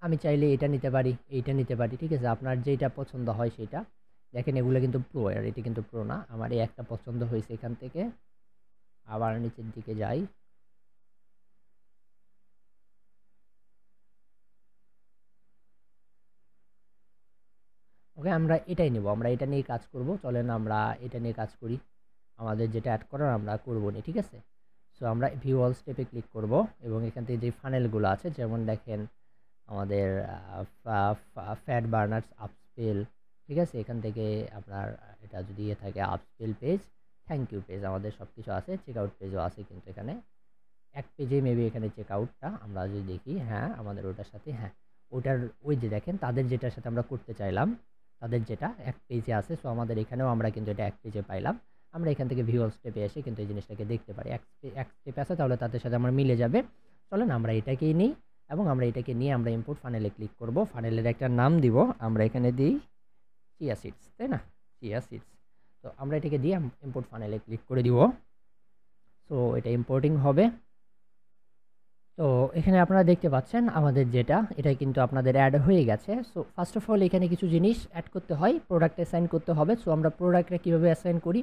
আমি চাইলে এটা নিতে পারি, এইটা নিতে পারি, ঠিক আছে? আপনার যেটা পছন্দ হয় সেটা। দেখেন এগুলো কিন্তু প্রো, আর এটা কিন্তু প্রো না। আমার এই একটা পছন্দ হয়েছে এখান থেকে। আবার নিচের দিকে যাই। ওকে, আমরা এটাই নেব, আমরা এটা নিয়ে কাজ করব। চলেন আমরা এটা নিয়ে কাজ করি। আমাদের যেটা অ্যাড করার আমরা করব না, ঠিক আছে? সো আমরা ভিউ অল স্টেপে ক্লিক করব এবং এখান থেকে যে ফানেলগুলো আছে যেমন দেখেন আমাদের ফ্যাট বার্নার্স আপস্পেল, ঠিক আছে? এখান থেকে আপনার এটা যদি ইয়ে থাকে আপস্পেল পেজ, থ্যাংক ইউ পেজ, আমাদের সব কিছু আছে, চেক আউট পেজও আছে কিন্তু এখানে এক পেজে মেবি এখানে চেক আউটটা আমরা যদি দেখি, হ্যাঁ আমাদের ওটার সাথে, হ্যাঁ ওটার ওই যে দেখেন তাদের যেটার সাথে আমরা করতে চাইলাম তাদের যেটা এক পেজে আছে। সো আমাদের এখানেও আমরা কিন্তু এটা এক পেজে পাইলাম। আমরা এখান থেকে ভিউ অল স্টেপে এসে কিন্তু এই জিনিসটাকে দেখতে পারি, এক স্টেপ আছে, তাহলে তাদের সাথে আমার মিলে যাবে। চলেন আমরা এটাকেই নিই এবং আমরা এটাকে নিয়ে আমরা ইম্পোর্ট ফানেলে ক্লিক করব। ফানেলের একটা নাম দিব, আমরা এখানে দিই চিয়া সিডস, তাই না? Chia seeds. তো আমরা এটাকে দিয়ে ইম্পোর্ট ফানেলে ক্লিক করে দিব। সো এটা ইম্পোর্টিং হবে। তো এখানে আপনারা দেখতে পাচ্ছেন আমাদের যেটা এটা কিন্তু আপনাদের অ্যাড হয়ে গেছে। সো ফার্স্ট অফ অল এখানে কিছু জিনিস অ্যাড করতে হয়, প্রোডাক্ট অ্যাসাইন করতে হবে। সো আমরা প্রোডাক্টটা কীভাবে অ্যাসাইন করি?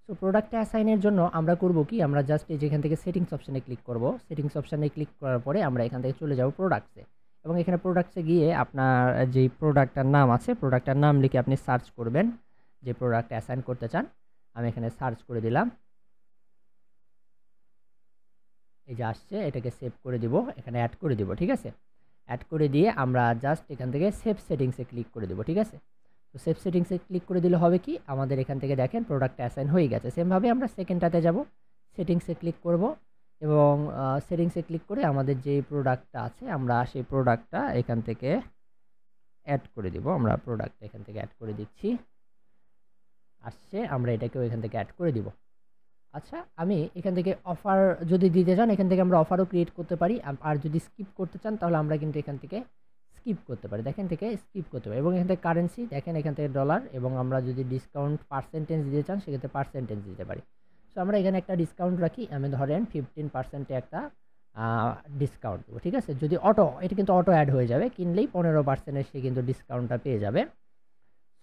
সো প্রোডাক্টটা অ্যাসাইনের জন্য আমরা করব কি, আমরা জাস্ট এই যেখান থেকে সেটিংস অপশানে ক্লিক করব। সেটিংস অপশানে ক্লিক করার পরে আমরা এখান থেকে চলে যাব প্রোডাক্টসে এবং এখানে প্রোডাক্টসে গিয়ে আপনার যেই প্রোডাক্টটার নাম আছে প্রোডাক্টটার নাম লিখে আপনি সার্চ করবেন যে প্রোডাক্ট অ্যাসাইন করতে চান। আমি এখানে সার্চ করে দিলাম, এই যে আসছে, এটাকে সেভ করে দিব, এখানে অ্যাড করে দিব, ঠিক আছে? অ্যাড করে দিয়ে আমরা জাস্ট এখান থেকে সেভ সেটিংসে ক্লিক করে দেবো, ঠিক আছে? তো সেভ সেটিংসে ক্লিক করে দিলে হবে কি, আমাদের এখান থেকে দেখেন প্রোডাক্ট অ্যাসাইন হয়ে গেছে। সেমভাবে আমরা সেকেন্ডটাতে যাব, সেটিংসে ক্লিক করব এবং সেটিংসে ক্লিক করে আমাদের যে প্রোডাক্টটা আছে আমরা সেই প্রোডাক্টটা এখান থেকে অ্যাড করে দিব। আমরা প্রোডাক্ট এখান থেকে অ্যাড করে দিচ্ছি, আসছে, আমরা এটাকেও এখান থেকে অ্যাড করে দিব। আচ্ছা, আমি এখান থেকে অফার যদি দিতে চান এখান থেকে আমরা অফারও ক্রিয়েট করতে পারি, আর যদি স্কিপ করতে চান তাহলে আমরা কিন্তু এখান থেকে স্কিপ করতে পারি, দেখেন থেকে স্কিপ করতে পারি। এবং এখান থেকে কারেন্সি দেখেন এখান থেকে ডলার, এবং আমরা যদি ডিসকাউন্ট পার্সেন্টেজ দিতে চান সেক্ষেত্রে পার্সেন্টেজ দিতে পারি। সো আমরা এখানে একটা ডিসকাউন্ট রাখি, আমি ধরেন 15% একটা ডিসকাউন্ট দেবো, ঠিক আছে? যদি অটো, এটা কিন্তু অটো অ্যাড হয়ে যাবে, কিনলেই 15% সে কিন্তু ডিসকাউন্টটা পেয়ে যাবে।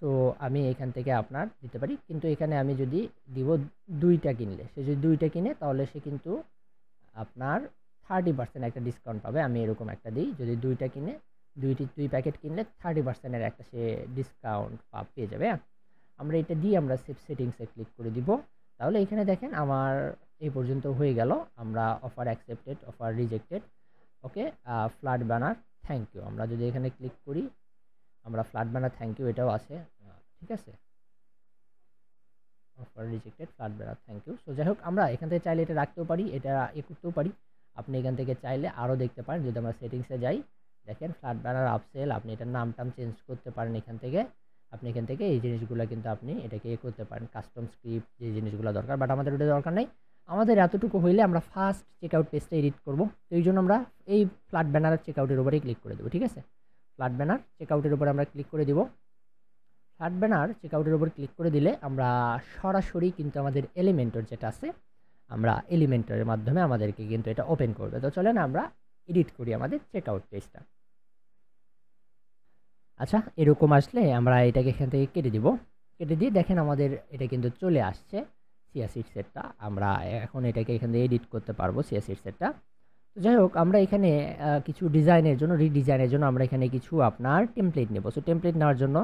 তো আমি এখান থেকে আপনার দিতে পারি, কিন্তু এখানে আমি যদি দিব 2টা কিনলে, সে যদি 2টা কিনে তাহলে সে কিন্তু আপনার 30% একটা ডিসকাউন্ট পাবে। আমি এরকম একটা দিই, যদি 2টা কিনে, 2 প্যাকেট কিনলে 30%-এর একটা সে ডিসকাউন্ট পেয়ে যাবে। আমরা এটা দিয়ে আমরা সেভ সেটিংসে ক্লিক করে দিব। তাহলে এখানে দেখেন আমার এই পর্যন্ত হয়ে গেল। আমরা offer accepted, offer rejected, okay, flat banner thank you, আমরা যদি এখানে ক্লিক করি আমরা ফ্ল্যাট ব্যানার থ্যাংক ইউ এটাও আছে, ঠিক আছে? Offer rejected, flat banner thank you. So যাই হোক, আমরা এখান থেকে চাইলে এটা রাখতেও পারি, এটা করতেও পারি। আপনি এখান থেকে চাইলে আরও দেখতে পারেন। যদি আমরা সেটিংসে যাই, দেখেন ফ্ল্যাট ব্যানার আপসেল, আপনি এটার নাম টাম চেঞ্জ করতে পারেন এখান থেকে। আপনি এখান থেকে এই জিনিসগুলো কিন্তু আপনি এটাকে করতে পারেন, কাস্টম স্ক্রিপ্ট যে জিনিসগুলো দরকার, বাট আমাদের ওটা দরকার নেই। আমাদের এতটুকু হইলে আমরা ফার্স্ট চেকআউট পেজটা এডিট করব। তো এই জন্য আমরা এই ফ্ল্যাট ব্যানার চেকআউটের উপরেই ক্লিক করে দেবো, ঠিক আছে? ফ্ল্যাট ব্যানার চেকআউটের উপরে আমরা ক্লিক করে দিব। ফ্ল্যাট ব্যানার চেকআউটের উপর ক্লিক করে দিলে আমরা সরাসরি কিন্তু আমাদের এলিমেন্টর যেটা আছে, আমরা এলিমেন্টরের মাধ্যমে আমাদেরকে কিন্তু এটা ওপেন করবে। তো চলেন আমরা এডিট করি আমাদের চেকআউট পেজটা। আচ্ছা, এরকম আসলে আমরা এটাকে এখান থেকে কেটে দিব। কেটে দিয়ে দেখেন আমাদের এটা কিন্তু চলে আসছে চিয়া সিড সেটটা। আমরা এখন এটাকে এখান থেকে এডিট করতে পারবো চিয়া সিড সেটটা। তো যাই হোক, আমরা এখানে কিছু ডিজাইনের জন্য, রিডিজাইনের জন্য আমরা এখানে কিছু আপনার টেমপ্লেট নেব। সো টেমপ্লেট নেওয়ার জন্য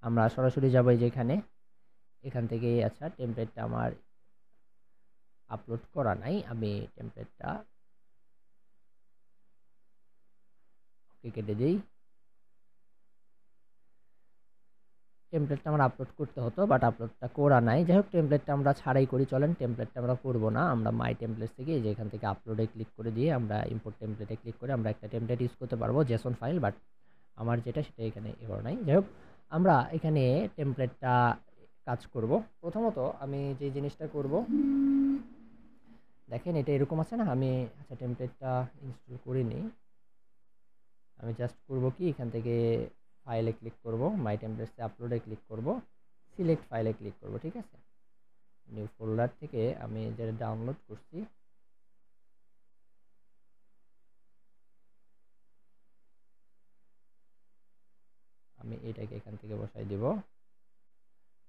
আমরা সরাসরি যাবো এই যে এখান থেকে। আচ্ছা, টেমপ্লেটটা আমার আপলোড করা নাই, আমি টেমপ্লেটটা কেটে দিই। টেমপ্লেটটা আমার আপলোড করতে হতো, বাট আপলোডটা করা নাই। যাই হোক, টেমপ্লেটটা আমরা ছাড়াই করি, চলেন টেমপ্লেটটা আমরা করবো না। আমরা মাই টেমপ্লেটস থেকে যে এখান থেকে আপলোডে ক্লিক করে দিয়ে আমরা ইম্পোর্ট টেমপ্লেটে ক্লিক করে আমরা একটা টেমপ্লেট ইউজ করতে পারবো, জেসন ফাইল, বাট আমার যেটা সেটা এখানে করা নাই। যাই হোক, আমরা এখানে টেমপ্লেটটা কাজ করব। প্রথমত আমি যে জিনিসটা করব, দেখেন এটা এরকম আছে না, আমি আচ্ছা টেমপ্লেটটা ইনস্টল করিনি। আমি জাস্ট করব কি, এখান থেকে ফাইলে ক্লিক করব, মাই টেমপ্লেটসে আপলোডে ক্লিক করব, সিলেক্ট ফাইলে ক্লিক করব। ঠিক আছে, নিউ ফোল্ডার থেকে আমি যেটা ডাউনলোড করছি আমি এটাকে এখান থেকে বসাই দিব,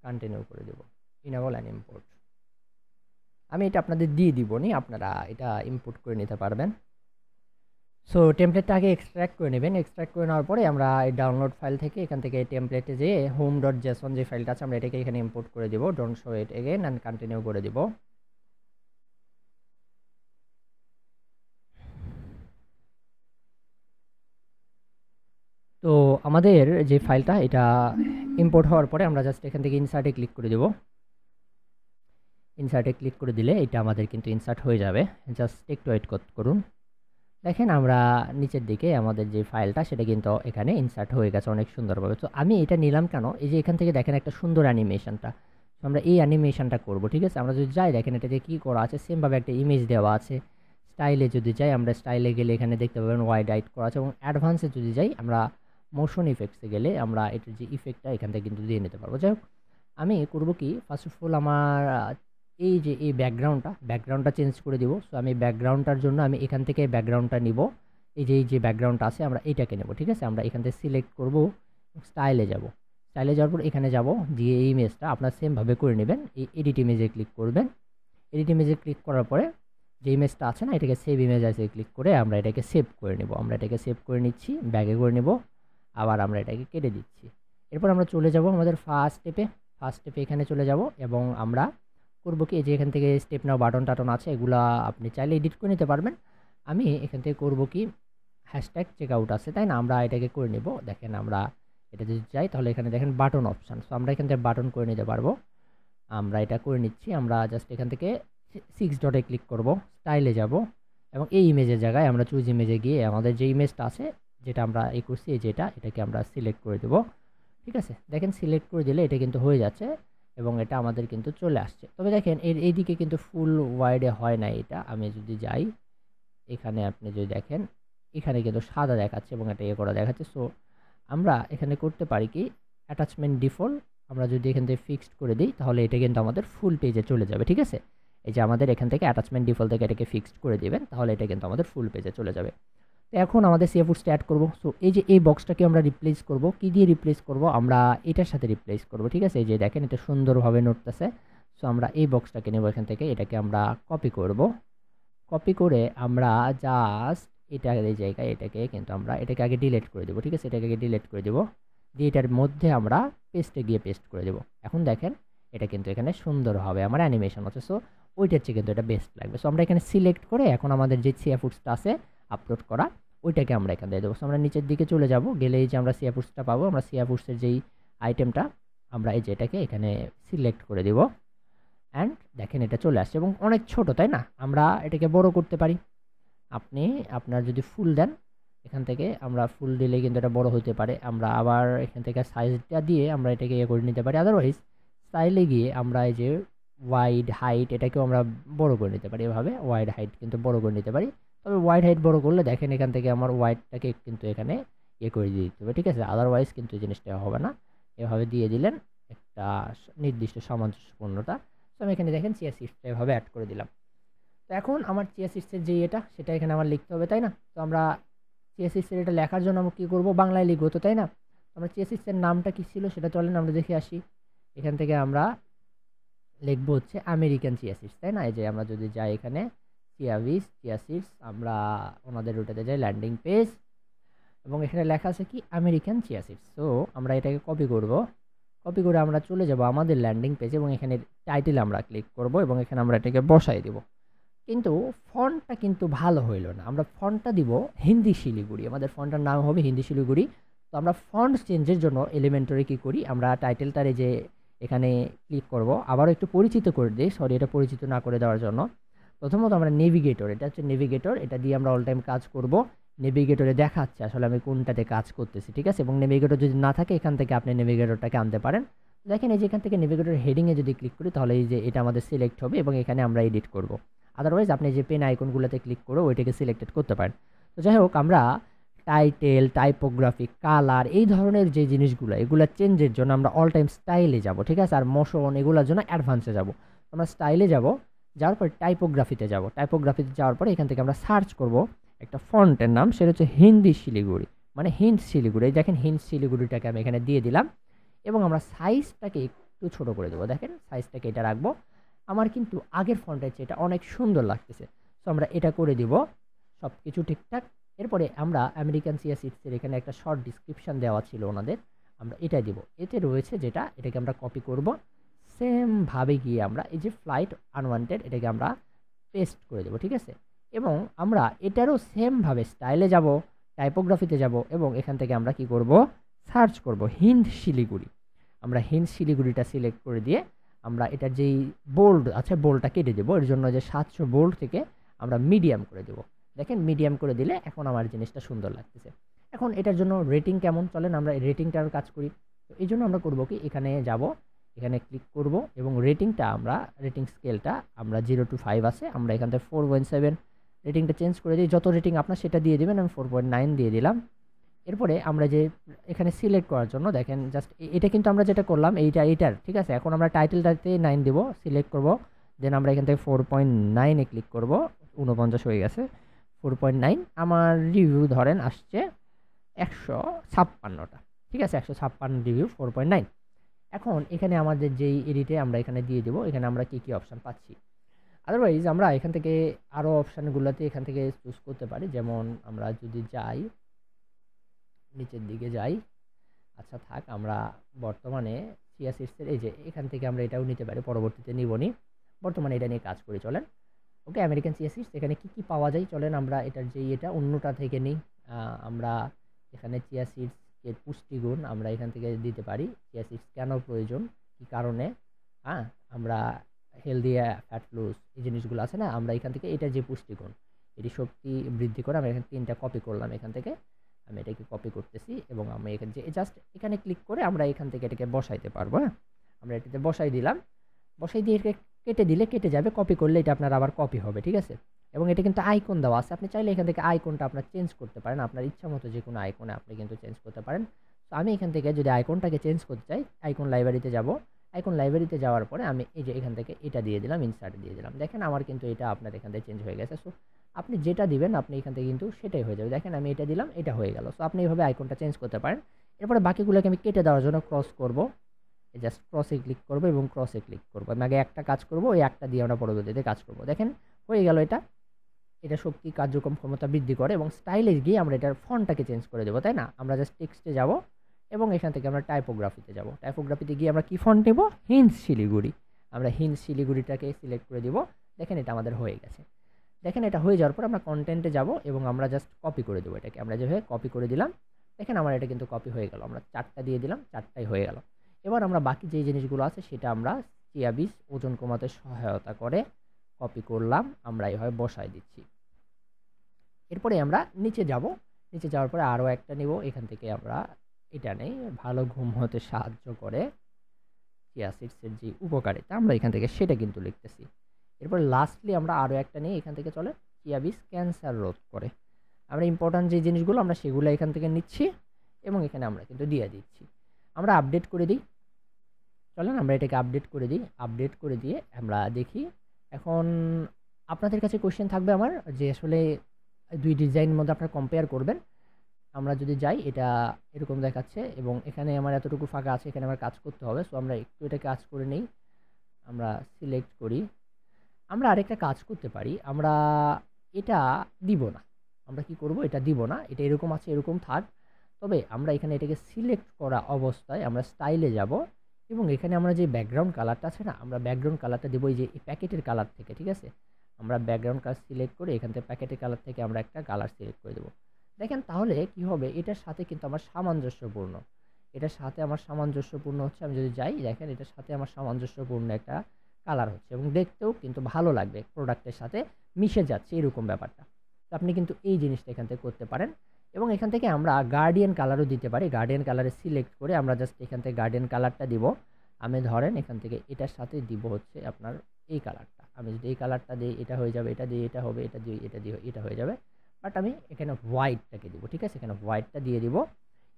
কন্টিনিউ করে দেব, ইনেবল অ্যান্ড ইম্পোর্ট। আমি এটা আপনাদের দিয়ে দিব নি, আপনারা এটা ইম্পোর্ট করে নিতে পারবেন। সো টেমপ্লেটটা আগে এক্সট্র্যাক্ট করে নেবেন। এক্সট্র্যাক্ট করে নেওয়ার পরে আমরা এই ডাউনলোড ফাইল থেকে এখান থেকে টেমপ্লেটে যে home.json যে ফাইলটা আছে আমরা এটাকে এখানে ইম্পোর্ট করে দেব। Don't show it again and continue করে দেব। তো আমাদের যে ফাইলটা এটা ইম্পোর্ট হওয়ার পরে আমরা জাস্ট এখান থেকে ইনসার্টে ক্লিক করে দেব। ইনসার্টে ক্লিক করে দিলে এটা আমাদের কিন্তু ইনসার্ট হয়ে যাবে। জাস্ট একটু ওয়েট করুন। দেখেন আমরা নিচের দিকে আমাদের যে ফাইলটা সেটা কিন্তু এখানে ইনসার্ট হয়ে গেছে অনেক সুন্দরভাবে। তো আমি এটা নিলাম কেন, এই যে এখান থেকে দেখেন একটা সুন্দর অ্যানিমেশনটা, আমরা এই অ্যানিমেশনটা করব। ঠিক আছে, আমরা যদি যাই দেখেন এটা যে কী করা আছে, সেমভাবে একটা ইমেজ দেওয়া আছে। স্টাইলে যদি যাই, আমরা স্টাইলে গেলে এখানে দেখতে পাবেন ওয়াইড হাইট করা আছে, এবং অ্যাডভান্সে যদি যাই আমরা মোশন ইফেক্টসে গেলে আমরা এটার যে ইফেক্টটা এখান থেকে কিন্তু দিয়ে নিতে পারবো। যাই হোক, আমি করব কি, ফার্স্ট অফ অল আমার এই যে এই ব্যাকগ্রাউন্ডটা চেঞ্জ করে দিব। সো আমি ব্যাকগ্রাউন্ডটার জন্য আমি এখান থেকে ব্যাকগ্রাউন্ডটা নিব। এই যে ব্যাকগ্রাউন্ডটা আছে আমরা এইটাকে নেব। ঠিক আছে, আমরা এখান থেকে সিলেক্ট করব, স্টাইলে যাব। স্টাইলে যাওয়ার পর এখানে যাব, যে এই ইমেজটা আপনার সেমভাবে করে নেবেন। এই এডিট ইমেজে ক্লিক করবেন। এডিট ইমেজে ক্লিক করার পরে যে ইমেজটা আছে না, এটাকে সেভ ইমেজ আছে ক্লিক করে আমরা এটাকে সেভ করে নেব। আমরা এটাকে সেভ করে নিচ্ছি, ব্যাগে করে নেব, আবার আমরা এটাকে কেটে দিচ্ছি। এরপর আমরা চলে যাব আমাদের ফার্স্ট স্টেপে এখানে চলে যাব, এবং আমরা করব কি, এই যে এখান থেকে স্টেপ নাও বাটন টাটন আছে, এগুলা আপনি চাইলে এডিট করে নিতে পারবেন। আমি এখান থেকে করব কি, হ্যাশট্যাগ চেকআউট আছে তাই না, আমরা এটাকে করে নেব। দেখেন আমরা এটা যদি যাই তাহলে এখানে দেখেন বাটন অপশান, সো আমরা এখান থেকে বাটন করে নিতে পারবো। আমরা এটা করে নিচ্ছি। আমরা জাস্ট এখান থেকে 6 ডটে ক্লিক করব, স্টাইলে যাব, এবং এই ইমেজের জায়গায় আমরা চুজ ইমেজে গিয়ে আমাদের যে ইমেজটা আছে যেটা আমরা এই করছি, এটাকে আমরা সিলেক্ট করে দেব। ঠিক আছে, দেখেন সিলেক্ট করে দিলে এটা কিন্তু হয়ে যাচ্ছে, এবং এটা আমাদের কিন্তু চলে আসছে। তবে দেখেন এইদিকে কিন্তু ফুল ওয়াইডে হয় না এটা। আমি যদি যাই এখানে, আপনি যদি দেখেন এখানে কিন্তু সাদা দেখাচ্ছে এবং এটা করা দেখাচ্ছে। সো আমরা এখানে করতে পারি কি, অ্যাটাচমেন্ট ডিফল্ট আমরা যদি এখান থেকে ফিক্সড করে দিই তাহলে এটা কিন্তু আমাদের ফুল পেজে চলে যাবে। ঠিক আছে, এই যে আমাদের এখান থেকে অ্যাটাচমেন্ট ডিফল্ট থেকে এটাকে ফিক্সড করে দিবেন, তাহলে এটা কিন্তু আমাদের ফুল পেজে চলে যাবে। তো এখন আমাদের সিএফুডসটা অ্যাড করব। সো এই যে এই বক্সটাকে আমরা রিপ্লেস করব, কি দিয়ে রিপ্লেস করব, আমরা এটার সাথে রিপ্লেস করব। ঠিক আছে, এই যে দেখেন এটা সুন্দরভাবে নড়তেছে। সো আমরা এই বক্সটাকে নেব, এখান থেকে এটাকে আমরা কপি করব। কপি করে আমরা জাস্ট এটা এই জায়গায় এটাকে কিন্তু আমরা এটাকে আগে ডিলিট করে দেবো। ঠিক আছে, এটাকে আগে ডিলিট করে দেবো, দিয়ে এটার মধ্যে আমরা পেস্টে গিয়ে পেস্ট করে দেবো। এখন দেখেন এটা কিন্তু এখানে সুন্দরভাবে আমার অ্যানিমেশন হচ্ছে। সো ওইটার চেয়ে কিন্তু এটা বেস্ট লাগবে। সো আমরা এখানে সিলেক্ট করে এখন আমাদের যে সিএফুডসটা আছে আপলোড করা, ওইটাকে আমরা এখানে দিয়ে দেবো। সো আমরা নিচের দিকে চলে যাব, গেলেই যে আমরা সিএফুডসটা পাবো, আমরা সিএফুডসের যেই আইটেমটা আমরা এই যে এটাকে এখানে সিলেক্ট করে দেব, অ্যান্ড দেখেন এটা চলে আসছে, এবং অনেক ছোট তাই না, আমরা এটাকে বড় করতে পারি। আপনি আপনার যদি ফুল দেন, এখান থেকে আমরা ফুল দিলে কিন্তু এটা বড় হতে পারে। আমরা আবার এখান থেকে সাইজটা দিয়ে আমরা এটাকে ইয়ে করে নিতে পারি। আদারওয়াইজ স্টাইলে গিয়ে আমরা এই যে ওয়াইড হাইট এটাকেও আমরা বড় করে নিতে পারি। এভাবে ওয়াইড হাইট কিন্তু বড় করে নিতে পারি। তবে ওয়াইড হাইট বড় করলে দেখেন এখান থেকে আমার ওয়াইডটাকে কিন্তু এখানে ইয়ে করে দিয়ে দিতে হবে। ঠিক আছে, আদারওয়াইজ কিন্তু এই জিনিসটা হবে না। এভাবে দিয়ে দিলেন একটা নির্দিষ্ট সামঞ্জস্যপূর্ণতা। তো আমি এখানে দেখেন সিএসএসটা এভাবে অ্যাড করে দিলাম। তো এখন আমার সিএসএসের যে সেটা এখানে আমার লিখতে হবে তাই না। তো আমরা সিএসএসের এটা লেখার জন্য আমরা কী করবো, বাংলায় লিখবো তো তাই না। আমরা সিএসএসের নামটা কী ছিল সেটা চলেন আমরা দেখে আসি। এখান থেকে আমরা লিখবো হচ্ছে আমেরিকান সিএসএস তাই না। এই যে আমরা যদি যাই এখানে সিএসএস, আমরা ওনাদের ওটাতে যাই ল্যান্ডিং পেজ, এবং এখানে লেখা আছে কি আমেরিকান সিএসএস। সো আমরা এটাকে কপি করব, কপি করে আমরা চলে যাব আমাদের ল্যান্ডিং পেজ, এবং এখানে টাইটেল আমরা ক্লিক করব, এবং এখানে আমরা এটাকে বসাই দেব। কিন্তু ফন্টটা কিন্তু ভালো হইল না। আমরা ফন্টটা দিব হিন্দি শিলিগুড়ি, আমাদের ফন্টটার নাম হবে হিন্দি শিলিগুড়ি। তো আমরা ফন্ট চেঞ্জের জন্য এলিমেন্টরে কী করি, আমরা টাইটেলটারে যে এখানে ক্লিক করব, আবারও একটু পরিচিত করে দিই, সরি এটা পরিচিত না করে দেওয়ার জন্য। প্রথমত আমরা নেভিগেটর, এটা হচ্ছে নেভিগেটর, এটা দিয়ে আমরা অল টাইম কাজ করব। নেভিগেটরে দেখাচ্ছে আসলে আমি কোনটাতে কাজ করতেছি, ঠিক আছে? এবং নেভিগেটর যদি না থাকে এখান থেকে আপনি নেভিগেটরটাকে আনতে পারেন। দেখেন এই যে এখান থেকে নেভিগেটর হেডিংয়ে যদি ক্লিক করি তাহলে এই যে এটা আমাদের সিলেক্ট হবে এবং এখানে আমরা এডিট করব। আদারওয়াইজ আপনি যে পেন আইকনগুলোতে ক্লিক করে ওইটাকে সিলেক্টেড করতে পারেন। তো যাই হোক, আমরা টাইটেল, টাইপোগ্রাফি, কালার এই ধরনের যে জিনিসগুলো এগুলো চেঞ্জের জন্য আমরা অল টাইম স্টাইলে যাব, ঠিক আছে? আর মোশন এগুলোর জন্য অ্যাডভান্সে যাব। আমরা স্টাইলে যাব, যাওয়ার পর টাইপোগ্রাফিতে যাব। টাইপোগ্রাফিতে যাওয়ার পরে এখান থেকে আমরা সার্চ করব একটা ফন্টের নাম, সেটা হচ্ছে হিন্দি শিলিগুড়ি, মানে হিন্দ শিলিগুড়ি। দেখেন হিন্দ শিলিগুড়িটাকে আমি এখানে দিয়ে দিলাম এবং আমরা সাইজটাকে একটু ছোট করে দেবো। দেখেন সাইজটাকে এটা রাখবো। আমার কিন্তু আগের ফন্টের চেয়ে এটা অনেক সুন্দর লাগতেছে, সো আমরা এটা করে দিব। সব কিছু ঠিকঠাক। এরপরে আমরা আমেরিকান সিএসএসের এখানে একটা শর্ট ডিসক্রিপশান দেওয়া ছিল ওনাদের, আমরা এটা দিব। এতে রয়েছে যেটা, এটাকে আমরা কপি করব। সেমভাবে গিয়ে আমরা এই যে ফ্লাইট আনওয়ান্টেড এটাকে আমরা পেস্ট করে দেবো, ঠিক আছে? এবং আমরা এটারও সেমভাবে স্টাইলে যাব, টাইপোগ্রাফিতে যাব এবং এখান থেকে আমরা কি করব, সার্চ করব হিন্দ শিলিগুড়ি। আমরা হিন্দ শিলিগুড়িটা সিলেক্ট করে দিয়ে আমরা এটার যেই বোল্ড আছে বোল্ডটা কেটে দেবো। এর জন্য যে 700 বোল্ড থেকে আমরা মিডিয়াম করে দেবো। দেখেন মিডিয়াম করে দিলে এখন আমার জিনিসটা সুন্দর লাগতেছে। এখন এটার জন্য রেটিং কেমন, চলেন আমরা রেটিংটার কাজ করি। তো এই জন্য আমরা করব কি, এখানে যাব, এখানে ক্লিক করব এবং রেটিংটা আমরা, রেটিং স্কেলটা আমরা 0 to 5 আছে, আমরা এখান থেকে 4.7 রেটিংটা চেঞ্জ করে দিই। যত রেটিং আপনার সেটা দিয়ে দেবেন, আমি 4.9 দিয়ে দিলাম। এরপরে আমরা যে এখানে সিলেক্ট করার জন্য দেখেন জাস্ট এটা কিন্তু আমরা যেটা করলাম এইটার, ঠিক আছে? এখন আমরা টাইটেলটাতে 9 দেবো, সিলেক্ট করব, দেন আমরা এখান থেকে 4.9 এ ক্লিক করব। 49 হয়ে গেছে, 4.9। আমার রিভিউ ধরেন আসছে 156টা, ঠিক আছে? 156 রিভিউ, 4.9। এখন এখানে আমাদের যেই এডিটে আমরা এখানে দিয়ে দেবো, এখানে আমরা কি অপশান পাচ্ছি। আদারওয়াইজ আমরা এখান থেকে আরও অপশানগুলোতে এখান থেকে চুজ করতে পারি। যেমন আমরা যদি যাই নিচের দিকে যাই, আচ্ছা থাক, আমরা বর্তমানে সিএসএসের এই যে এখান থেকে আমরা এটাও নিতে পারি, পরবর্তীতে নিবনি, বর্তমানে এটা নিয়ে কাজ করি। চলেন ওকে, আমেরিকান সিএসএস এখানে কি পাওয়া যায় চলেন আমরা এটার যে এটা অন্যটা থেকে নিই। আমরা এখানে চিয়া সিডস এর পুষ্টিগুণ আমরা এখান থেকে দিতে পারি। চিয়া সিডস কেন প্রয়োজন, কী কারণে, আমরা হেলদি ফ্যাট লুজ এই জিনিসগুলো আছে না, আমরা এখান থেকে এটার যে পুষ্টিগুণ এটি শক্তি বৃদ্ধি করে, আমি এখানে 3টা কপি করলাম। এখান থেকে আমি এটাকে কপি করতেছি এবং আমি এখানে যে জাস্ট এখানে ক্লিক করে আমরা এখান থেকে এটাকে বসাইতে পারবো। আমরা এটাতে বসাই দিলাম, বসাই দিয়ে এটাকে কেটে দিলে কেটে যাবে, কপি করলে এটা আপনার আবার কপি হবে, ঠিক আছে? এবং এটা কিন্তু আইকন দেওয়া আছে, আপনি চাইলে এখান থেকে আইকনটা আপনার চেঞ্জ করতে পারেন, আপনার ইচ্ছা মতো যে কোনো আইকনে আপনি কিন্তু চেঞ্জ করতে পারেন। তো আমি এখান থেকে যদি আইকনটাকে চেঞ্জ করতে চাই, আইকন লাইব্রেরিতে যাব। আইকন লাইব্রেরিতে যাওয়ার পরে আমি এই যে এখান থেকে এটা দিয়ে দিলাম, ইনসার্ট দিয়ে দিলাম। দেখেন আমার কিন্তু এটা আপনার এখান থেকে চেঞ্জ হয়ে গেছে। সো আপনি যেটা দিবেন আপনি এখান থেকে কিন্তু সেটাই হয়ে যাবে। দেখেন আমি এটা দিলাম, এটা হয়ে গেল। সো আপনি এইভাবে আইকনটা চেঞ্জ করতে পারেন। এরপরে বাকিগুলোকে আমি কেটে দেওয়ার জন্য ক্রস করব, জাস্ট ক্রসে ক্লিক করব এবং ক্রসে ক্লিক করব। আমি আগে একটা কাজ করব, ওই একটা দিয়ে আমরা পরবর্তীতে কাজ করব। দেখেন হয়ে গেল এটা। এটা শক্তি, কার্যক্রম, ক্ষমতা বৃদ্ধি করে এবং স্টাইলে গিয়ে আমরা এটার ফন্টটাকে চেঞ্জ করে দেবো, তাই না? আমরা জাস্ট টেক্সটে যাব এবং এখান থেকে আমরা টাইপোগ্রাফিতে যাব। টাইপোগ্রাফিতে গিয়ে আমরা কি ফন্ট নেব, হিন্দ শিলিগুড়ি। আমরা হিন্দ শিলিগুড়িটাকে সিলেক্ট করে দিব। দেখেন এটা আমাদের হয়ে গেছে। দেখেন এটা হয়ে যাওয়ার পর আমরা কন্টেন্টে যাব এবং আমরা জাস্ট কপি করে দেবো এটাকে। আমরা যেভাবে কপি করে দিলাম, দেখেন আমার এটা কিন্তু কপি হয়ে গেল। আমরা 4টা দিয়ে দিলাম, 4টাই হয়ে গেল। এবার আমরা বাকি যে জিনিসগুলো আছে সেটা আমরা চিয়া বীজ ওজন কমাতে সহায়তা করে কপি করলাম, আমরা এইভাবে বসায় দিচ্ছি। এরপরে আমরা নিচে যাব, নিচে যাওয়ার পরে আরও একটা নিব। এখান থেকে আমরা এটা নেই, ভালো ঘুম হতে সাহায্য করে চিয়া সিডসের যে উপকারিতা, আমরা এখান থেকে সেটা কিন্তু লিখতেছি। এরপর লাস্টলি আমরা আরও একটা নিই এখান থেকে, চলে চিয়া বীজ ক্যান্সার রোধ করে। আমরা ইম্পর্ট্যান্ট যে জিনিসগুলো আমরা সেগুলো এখান থেকে নিচ্ছি এবং এখানে আমরা কিন্তু দিয়ে দিচ্ছি। আমরা আপডেট করে দিই, চলেন আমরা এটাকে আপডেট করে দিই। আপডেট করে দিয়ে আমরা দেখি। এখন আপনাদের কাছে কোয়েশ্চেন থাকবে আমার, যে আসলে দুই ডিজাইনের মধ্যে আপনারা কম্পেয়ার করবেন। আমরা যদি যাই, এটা এরকম দেখাচ্ছে এবং এখানে আমার এতটুকু ফাঁকা আছে, এখানে আমার কাজ করতে হবে। সো আমরা একটু এটা কাজ করে নিই, আমরা সিলেক্ট করি। আমরা আরেকটা কাজ করতে পারি, আমরা এটা দিব না। আমরা কি করব, এটা দিব না, এটা এরকম আছে এরকম থাক। তবে আমরা এখানে এটাকে সিলেক্ট করা অবস্থায় আমরা স্টাইলে যাব এবং এখানে আমরা যে ব্যাকগ্রাউন্ড কালারটা আছে না, আমরা ব্যাকগ্রাউন্ড কালারটা দেবো এই যে প্যাকেটের কালার থেকে, ঠিক আছে? আমরা ব্যাকগ্রাউন্ড কালার সিলেক্ট করে এখান থেকে প্যাকেটের কালার থেকে আমরা একটা কালার সিলেক্ট করে দেবো। দেখেন তাহলে কি হবে, এটার সাথে কিন্তু আমার সামঞ্জস্যপূর্ণ, এটার সাথে আমার সামঞ্জস্যপূর্ণ হচ্ছে। আমি যদি যাই, দেখেন এটার সাথে আমার সামঞ্জস্যপূর্ণ একটা কালার হচ্ছে এবং দেখতেও কিন্তু ভালো লাগবে, প্রোডাক্টের সাথে মিশে যাচ্ছে এরকম ব্যাপারটা। তো আপনি কিন্তু এই জিনিসটা এখান থেকে করতে পারেন এবং এখান থেকে আমরা গার্ডিয়ান কালারও দিতে পারি। গার্ডিয়ান কালারে সিলেক্ট করে আমরা জাস্ট এখান থেকে গার্ডিয়ান কালারটা দিব। আমি ধরেন এখান থেকে এটার সাথে দিব হচ্ছে আপনার এই কালারটা। আমি যদি এই কালারটা দিই এটা হয়ে যাবে, এটা দিয়ে এটা হবে, এটা দিয়ে এটা দিয়ে এটা হয়ে যাবে। বাট আমি এখানে হোয়াইটটাকে দিব, ঠিক আছে? এখানে হোয়াইটটা দিয়ে দিব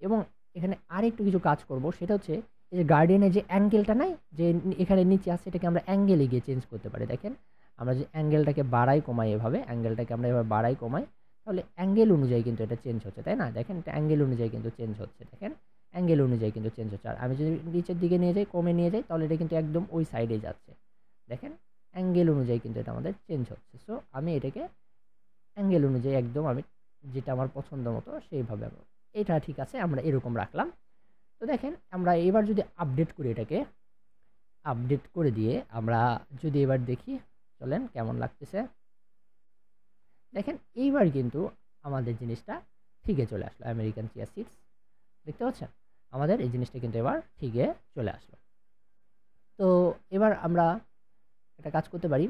এবং এখানে আরেকটু কিছু কাজ করব, সেটা হচ্ছে এই যে গার্ডিয়ানের যে অ্যাঙ্গেলটা নাই, যে এখানে নিচে আছে, এটাকে আমরা অ্যাঙ্গেলে গিয়ে চেঞ্জ করতে পারি। দেখেন আমরা যে অ্যাঙ্গেলটাকে বাড়াই কমাই, এভাবে অ্যাঙ্গেলটাকে আমরা এভাবে বাড়াই কমাই, তাহলে অ্যাঙ্গেল অনুযায়ী কিন্তু এটা চেঞ্জ হচ্ছে, তাই না? দেখেন এটা অ্যাঙ্গেল অনুযায়ী কিন্তু চেঞ্জ হচ্ছে, দেখেন অ্যাঙ্গেল অনুযায়ী কিন্তু চেঞ্জ হচ্ছে। আর আমি যদি নিচের দিকে নিয়ে যাই, কমে নিয়ে যাই, তাহলে এটা কিন্তু একদম ওই সাইডে যাচ্ছে। দেখেন অ্যাঙ্গেল অনুযায়ী কিন্তু এটা আমাদের চেঞ্জ হচ্ছে। সো আমি এটাকে অ্যাঙ্গেল অনুযায়ী একদম আমি যেটা আমার পছন্দ মতো সেইভাবে এটা ঠিক আছে, আমরা এরকম রাখলাম। তো দেখেন আমরা এবার যদি আপডেট করি, এটাকে আপডেট করে দিয়ে আমরা যদি এবার দেখি, চলেন কেমন লাগতেছে। দেখেন এইবার কিন্তু আমাদের জিনিসটা ঠিকই চলে আসলো। আমেরিকান চিয়া সিডস দেখতে পাচ্ছেন, আমাদের এই জিনিসটা কিন্তু এবার ঠিকই চলে আসলো। তো এবার আমরা একটা কাজ করতে পারি,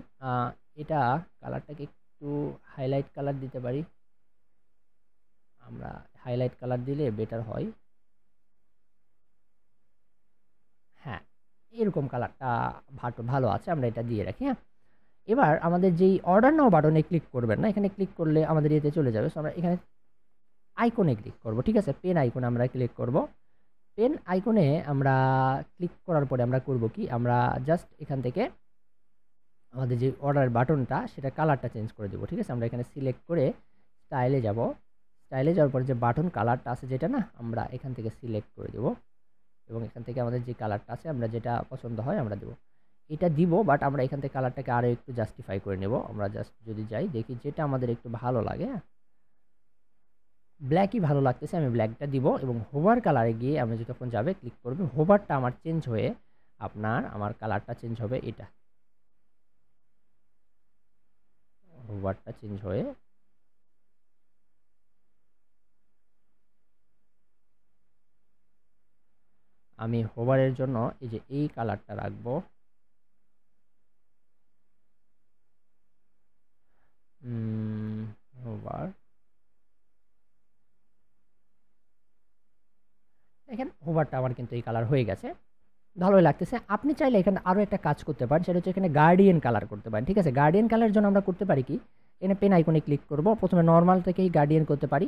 এটা কালারটাকে একটু হাইলাইট কালার দিতে পারি। আমরা হাইলাইট কালার দিলে বেটার হয়। হ্যাঁ, এরকম কালারটা ভালো আছে, আমরা এটা দিয়ে রাখি। হ্যাঁ, এবার আমাদের যেই অর্ডার নাও বাটনে ক্লিক করবেন না, এখানে ক্লিক করলে আমাদের এতে চলে যাবে। সো আমরা এখানে আইকনে ক্লিক করব, ঠিক আছে? পেন আইকনে আমরা ক্লিক করব। পেন আইকনে আমরা ক্লিক করার পরে আমরা করব কি, আমরা জাস্ট এখান থেকে আমাদের যে অর্ডার বাটনটা সেটা কালারটা চেঞ্জ করে দেবো, ঠিক আছে? আমরা এখানে সিলেক্ট করে স্টাইলে যাব। স্টাইলে যাওয়ার পরে যে বাটন কালারটা আছে যেটা না, আমরা এখান থেকে সিলেক্ট করে দেব এবং এখান থেকে আমাদের যে কালারটা আছে আমরা যেটা পছন্দ হয় আমরা দেবো, এটা দিব। বাট আমরা এখান থেকে কালারটাকে আরও একটু জাস্টিফাই করে নেব। আমরা জাস্ট যদি যাই দেখি যেটা আমাদের একটু ভালো লাগে, ব্ল্যাকই ভালো লাগতেছে, আমি ব্ল্যাকটা দিব এবং হোভার কালারে গিয়ে আমি যখন যাবে ক্লিক করবে, হোভারটা আমার চেঞ্জ হয়ে আমার কালারটা চেঞ্জ হবে। এটা হোভারটা চেঞ্জ হয়ে আমি হোভারের জন্য এই যে এই কালারটা রাখবো। হোভার, দেখেন হোভারটা আমার কিন্তু এই কালার হয়ে গেছে, ভালোই লাগতেছে। আপনি চাইলে এখানে আরও একটা কাজ করতে পারেন, সেটা হচ্ছে এখানে গার্ডিয়ান কালার করতে পারেন, ঠিক আছে? গার্ডিয়ান কালারের জন্য আমরা করতে পারি কি, এখানে পেন আইকনে ক্লিক করব। প্রথমে নর্মাল থেকেই গার্ডিয়ান করতে পারি।